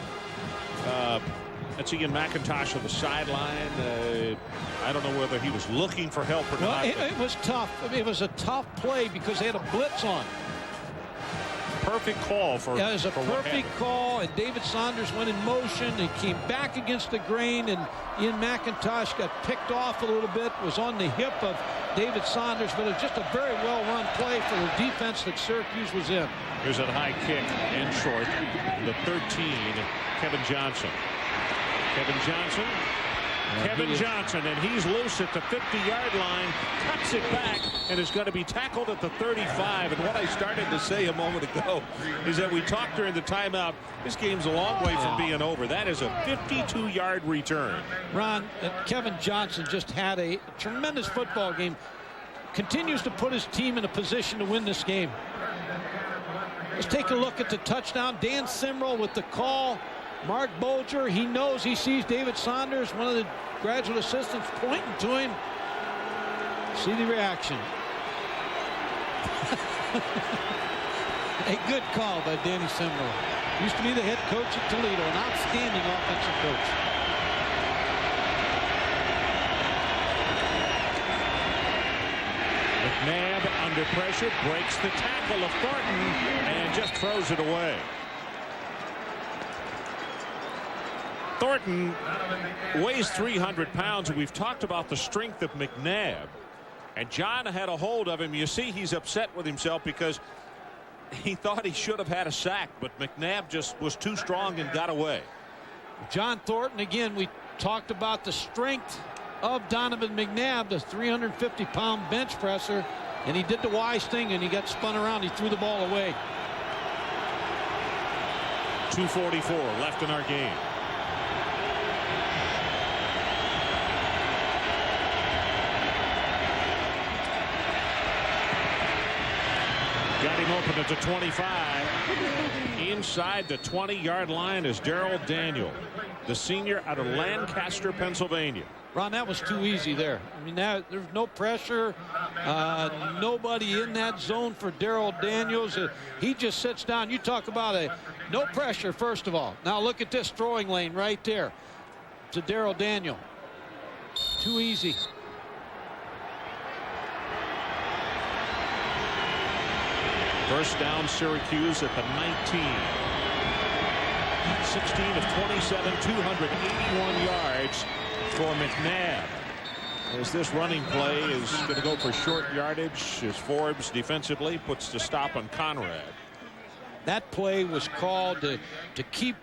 Speaker 1: that's Ian McIntosh on the sideline. I don't know whether he was looking for help or not.
Speaker 2: It was tough. I mean, it was a tough play because they had a blitz on.
Speaker 1: Perfect call for.
Speaker 2: Yeah, it was a perfect call, and David Saunders went in motion and came back against the grain, and Ian McIntosh got picked off a little bit, was on the hip of David Saunders, but it was just a very well-run play for the defense that Syracuse was in.
Speaker 1: Here's a high kick and short. The 13, Kevin Johnson. Kevin Johnson, and he's loose at the 50-yard line, cuts it back, and is going to be tackled at the 35. And what I started to say a moment ago is that we talked during the timeout, this game's a long way from being over. That is a 52-yard return.
Speaker 2: Ron, Kevin Johnson just had a tremendous football game. Continues to put his team in a position to win this game. Let's take a look at the touchdown. Dan Simrell with the call. Mark Bolger, he knows, he sees David Saunders, one of the graduate assistants, pointing to him. See the reaction. A good call by Danny Simrell. Used to be the head coach at Toledo, an outstanding offensive coach.
Speaker 1: McNabb under pressure, breaks the tackle of Thornton, and just throws it away. Thornton weighs 300 pounds, and we've talked about the strength of McNabb. And John had a hold of him. You see he's upset with himself because he thought he should have had a sack, but McNabb just was too strong and got away.
Speaker 2: John Thornton, again, we talked about the strength of Donovan McNabb, the 350-pound bench presser, and he did the wise thing, and he got spun around. He threw the ball away.
Speaker 1: 2:44 left in our game. Got him open at the 25. Inside the 20-yard line is Darrell Daniel, the senior out of Lancaster, Pennsylvania.
Speaker 2: Ron, that was too easy there. I mean, there's no pressure. Nobody in that zone for Daryl Daniels. He just sits down. You talk about no pressure, first of all. Now look at this throwing lane right there to Daryl Daniel. Too easy.
Speaker 1: First down, Syracuse at the 19. 16 of 27, 281 yards for McNabb. As this running play is going to go for short yardage as Forbes defensively puts the stop on Conrad.
Speaker 2: That play was called to keep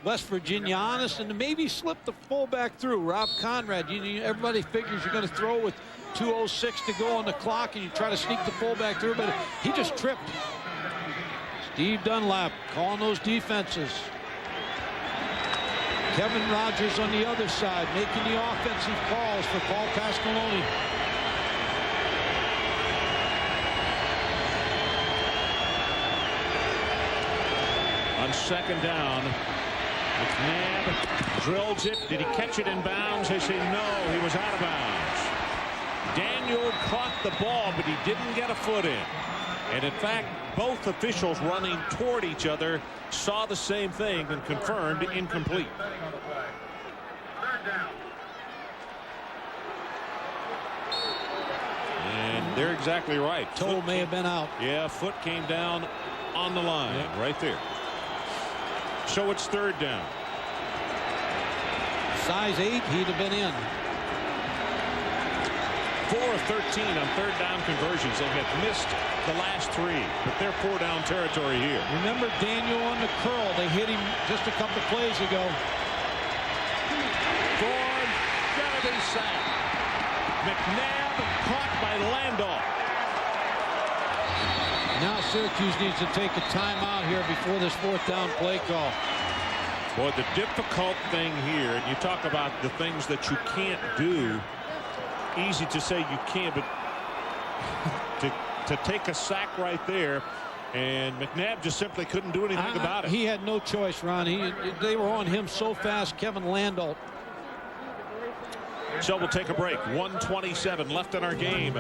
Speaker 2: West Virginia honest and to maybe slip the fullback through. Rob Conrad, everybody figures you're going to throw with 2:06 to go on the clock and you try to sneak the fullback through, but he just tripped. Steve Dunlap calling those defenses. Kevin Rogers on the other side making the offensive calls for Paul Pasqualoni.
Speaker 1: On second down, McNabb drills it. Did he catch it in bounds? They say no, he was out of bounds. Daniel caught the ball, but he didn't get a foot in. And in fact, both officials running toward each other saw the same thing and confirmed incomplete. And they're exactly right.
Speaker 2: Toe may have been out.
Speaker 1: Yeah, foot came down on the line right there. So it's third down.
Speaker 2: Size 8, he'd have been in.
Speaker 1: 4 of 13 on third down conversions. They have missed the last 3, but they're 4-down territory here.
Speaker 2: Remember Daniel on the curl. They hit him just a couple plays ago.
Speaker 1: Ford, gotta be sacked. McNabb caught by Landoff.
Speaker 2: Now Syracuse needs to take a timeout here before this 4th down play call.
Speaker 1: Boy, the difficult thing here, and you talk about the things that you can't do. Easy to say you can't, but to take a sack right there, and McNabb just simply couldn't do anything about it.
Speaker 2: He had no choice, Ron. They were on him so fast, Kevin Landolt.
Speaker 1: So we'll take a break. 1:27 left in our game.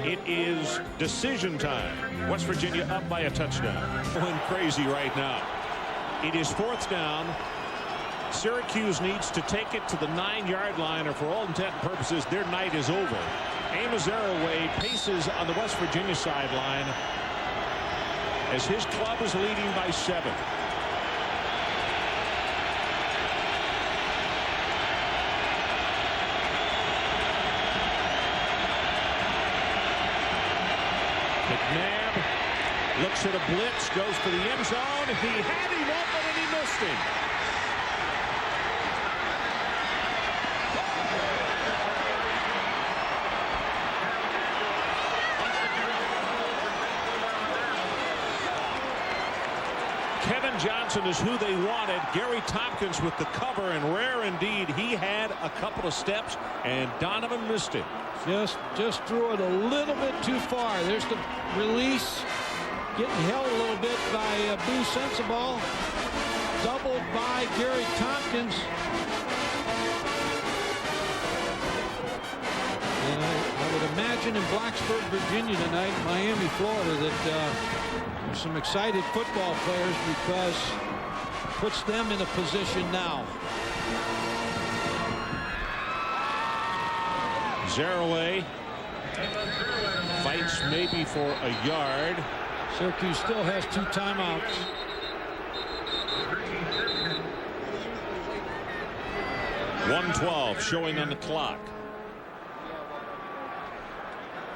Speaker 1: It is decision time. West Virginia up by a touchdown. Going crazy right now. It is 4th down. Syracuse needs to take it to the 9-yard line, or for all intent and purposes, their night is over. Amos Arroway paces on the West Virginia sideline as his club is leading by 7. McNabb looks at a blitz, goes to the end zone. He had him open and he missed him. Kevin Johnson is who they wanted. Gary Tompkins with the cover, and rare indeed, he had a couple of steps, and Donovan missed it.
Speaker 2: Just threw it a little bit too far. There's the release, getting held a little bit by Boo Sensabaugh, doubled by Gary Tompkins. And I would imagine in Blacksburg, Virginia tonight, Miami, Florida, that there's some excited football players, because it puts them in a position now.
Speaker 1: Zaraway fights maybe for a yard.
Speaker 2: Syracuse still has 2 timeouts.
Speaker 1: .112 showing on the clock.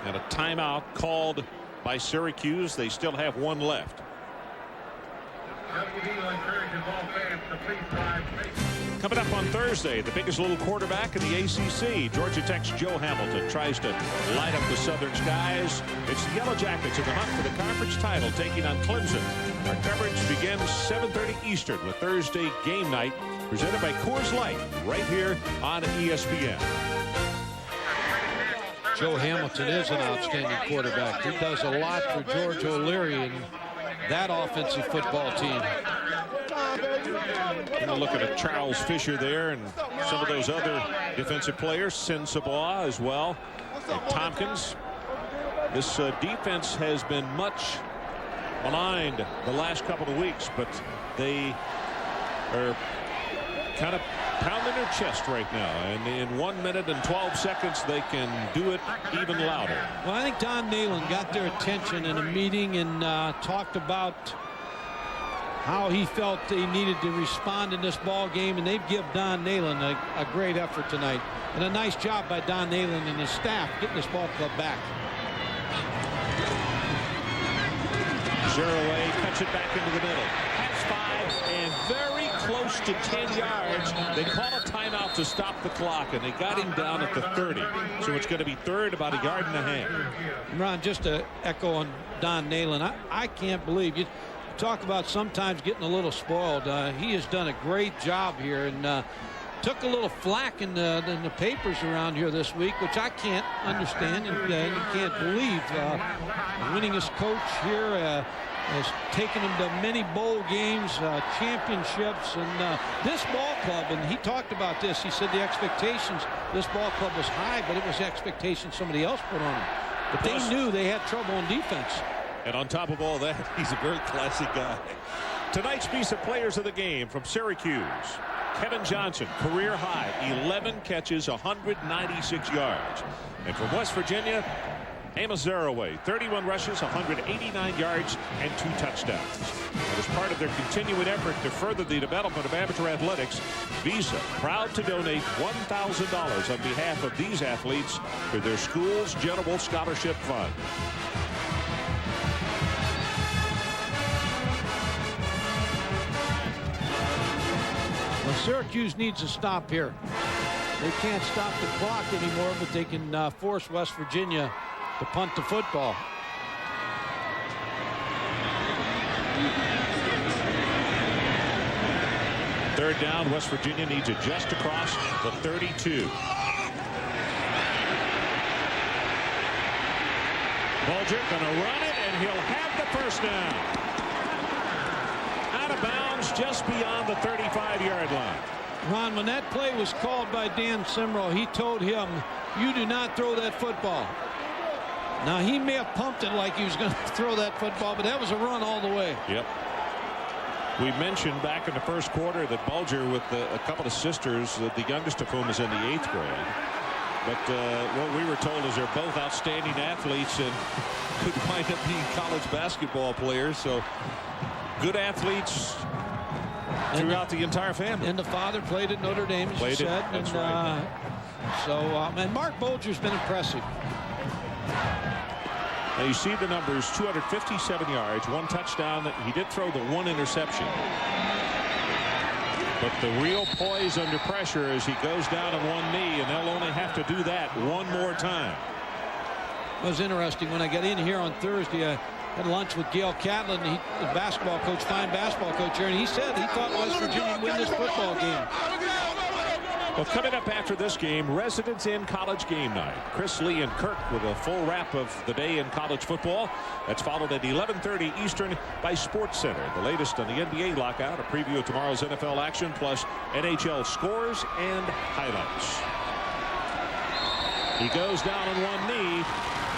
Speaker 1: And a timeout called by Syracuse. They still have 1 left. Coming up on Thursday, the biggest little quarterback in the ACC, Georgia Tech's Joe Hamilton tries to light up the Southern skies. It's the Yellow Jackets in the hunt for the conference title, taking on Clemson. Our coverage begins 7:30 Eastern with Thursday game night, presented by Coors Light, right here on ESPN.
Speaker 2: Joe Hamilton is an outstanding quarterback. He does a lot for George O'Leary and that offensive football team.
Speaker 1: Looking at Charles Fisher there and some of those other defensive players, Sensabaugh as well, and Tompkins. This defense has been much maligned the last couple of weeks, but they are kind of pounding their chest right now, and in 1 minute and 12 seconds they can do it even louder.
Speaker 2: Well, I think Don Nalen got their attention in a meeting and talked about how he felt he needed to respond in this ball game, and they've given Don Nalen a great effort tonight, and a nice job by Don Nalen and his staff getting this ball club back.
Speaker 1: Zero-away, cuts it back into the middle. Has 5 and very close to 10 yards. They call a timeout to stop the clock, and they got him down at the 30. So it's going to be third, about a yard and a half.
Speaker 2: Ron, just to echo on Don Nalen, I can't believe you talk about sometimes getting a little spoiled. He has done a great job here, and took a little flack in the papers around here this week, which I can't understand and you can't believe. Winningest coach here has taken him to many bowl games, championships, and this ball club, and he talked about this. He said the expectations, this ball club was high, but it was expectations somebody else put on them. But they knew they had trouble on defense.
Speaker 1: And on top of all that, he's a very classy guy. Tonight's piece of players of the game from Syracuse. Kevin Johnson, career high, 11 catches, 196 yards. And from West Virginia, Amos Zaraway, 31 rushes, 189 yards, and 2 touchdowns. And as part of their continuing effort to further the development of amateur athletics, Visa proud to donate $1,000 on behalf of these athletes to their school's General Scholarship Fund.
Speaker 2: Well, Syracuse needs to stop here. They can't stop the clock anymore, but they can force West Virginia to punt the football.
Speaker 1: Third down, West Virginia needs it just across the 32. Bulger going to run it, and he'll have the first down. Out of bounds just beyond the 35-yard line.
Speaker 2: Ron, when that play was called by Dan Simro, he told him, you do not throw that football. Now, he may have pumped it like he was going to throw that football, but that was a run all the way.
Speaker 1: Yep. We mentioned back in the first quarter that Bulger, with a couple of sisters, the youngest of whom is in the 8th grade. But what we were told is they're both outstanding athletes and could wind up being college basketball players. So good athletes throughout the entire family.
Speaker 2: And the father played at Notre Dame, as you said.
Speaker 1: That's right.
Speaker 2: And Mark Bulger's been impressive.
Speaker 1: Now you see the numbers, 257 yards, 1 touchdown. He did throw the 1 interception. But the real poise under pressure as he goes down on one knee, and they'll only have to do that one more time.
Speaker 2: It was interesting when I got in here on Thursday. I had lunch with Gail Catlin, the basketball coach, fine basketball coach here, and he said he thought West Virginia would win this football game.
Speaker 1: Well, coming up after this game, Residents in College Game Night. Chris Lee and Kirk with a full wrap of the day in college football. That's followed at 11:30 Eastern by Sports Center. The latest on the NBA lockout, a preview of tomorrow's NFL action, plus NHL scores and highlights. He goes down on one knee,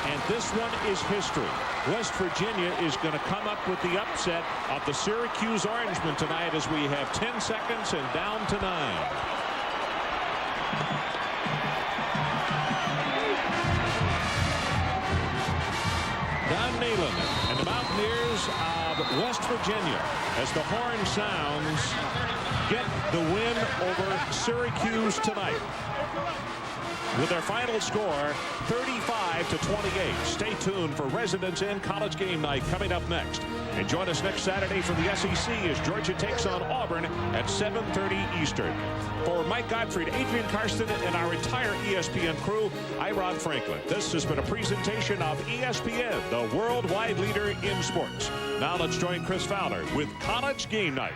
Speaker 1: and this one is history. West Virginia is going to come up with the upset of the Syracuse Orangemen tonight as we have 10 seconds and down to 9. Don Nalen and the Mountaineers of West Virginia, as the horn sounds, get the win over Syracuse tonight. With their final score, 35-28. Stay tuned for Residents in College Game Night coming up next. And join us next Saturday for the SEC as Georgia takes on Auburn at 7:30 Eastern. For Mike Gottfried, Adrian Karsten, and our entire ESPN crew, I'm Ron Franklin. This has been a presentation of ESPN, the worldwide leader in sports. Now let's join Chris Fowler with College Game Night.